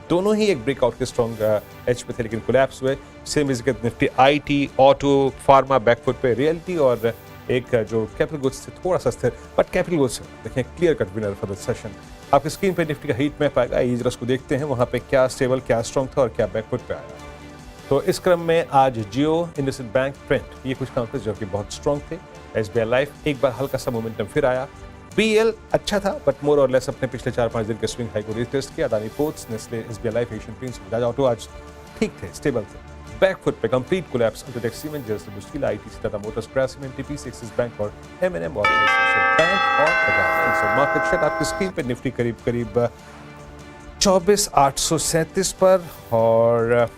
दोनों ही एक ब्रेकआउट के स्ट्रॉन्ग एज पे थे, लेकिन कोलैप्स हुए। Same is Nifty IT, auto, pharma back foot पे, रियल्टी और एक जो कैपिटल गुड्स थे थोड़ा सा स्थिर, बट कैपिटल गुड्स देखें clear cut winner for the session. आपकी स्क्रीन पे निफ्टी का हीट मैप आएगा, ईजरस को देखते हैं वहाँ पे क्या स्टेबल, क्या स्ट्रॉन्ग था और क्या बैकफुट पे आया। तो इस क्रम में आज जियो, इंडसइंड बैंक, ट्रेंट, ये कुछ काउंटर्स जो कि बहुत स्ट्रॉन्ग थे। एसबीआई लाइफ एक बार हल्का सा मोमेंटम फिर आया। बीएल अच्छा था बट मोर और लेस अपने पिछले 4-5 दिन के स्विंग हाई को रिटेस्ट किया। Adani ports, Nestle, SBI life, Asian paints, Bajaj auto आज ठीक थे, स्टेबल थे। बैकफुट पे कंप्लीट कोलैप्स अल्ट्राटेक सीमेंट, जैसे मुश्किल ITC, Tata Motors, Grasim, TPC, axis bank और एमएनएम और बैंक और बजाज। मार्केट शेयर आपकी स्क्रीन पे निफ्टी करीब 24,837 पर और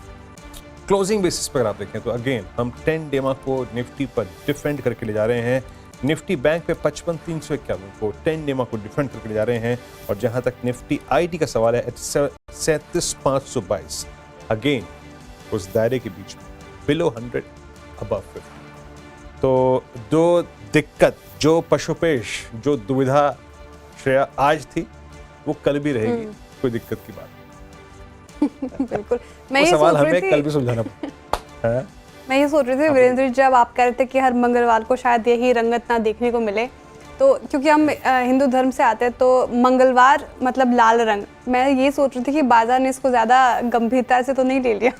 क्लोजिंग बेसिस पर आप देखें तो अगेन हम 10 डेमा को निफ्टी पर डिफेंड करके ले जा रहे हैं। निफ्टी बैंक पे 55,351 को 10 डेमा को डिफेंड करके ले जा रहे हैं। और जहां तक निफ्टी आईटी का सवाल है 37,522 अगेन उस दायरे के बीच में, बिलो 100 अबव 50। तो जो दिक्कत, जो पशुपेश, जो दुविधा श्रेया आज थी वो कल भी रहेगी, कोई दिक्कत की बात बिल्कुल। मैं ये सवाल सोच रही हमें थी, कल भी सुलझाना है। मैं ये सोच रही थी वीरेंद्र, जब आप कह रहे थे कि हर मंगलवार को शायद यही रंगत ना देखने को मिले, तो क्योंकि हम हिंदू धर्म से आते हैं तो मंगलवार मतलब लाल रंग, मैं ये सोच रही थी कि बाजार ने इसको ज़्यादा गंभीरता से तो नहीं ले लिया।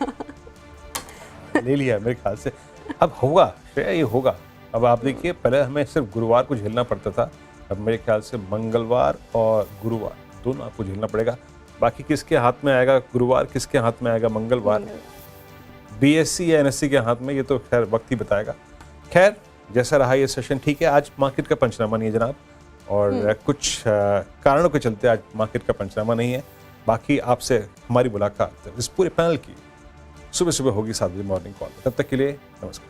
ले लिया मेरे ख्याल से। अब होगा श्रेया, ये होगा। अब आप देखिए पहले हमें सिर्फ गुरुवार को झेलना पड़ता था, अब मेरे ख्याल से मंगलवार और गुरुवार दोनों आपको झेलना पड़ेगा। बाकी किसके हाथ में आएगा गुरुवार, किसके हाथ में आएगा मंगलवार, बीएससी या एनएससी के हाथ में, ये तो खैर वक्त ही बताएगा। खैर जैसा रहा ये सेशन ठीक है। आज मार्केट का पंचनामा नहीं है जनाब, और कुछ कारणों के चलते आज मार्केट का पंचनामा नहीं है। बाकी आपसे हमारी मुलाकात इस पूरे पैनल की सुबह सुबह होगी 7 बजे मॉर्निंग कॉल। तब तक के लिए नमस्कार।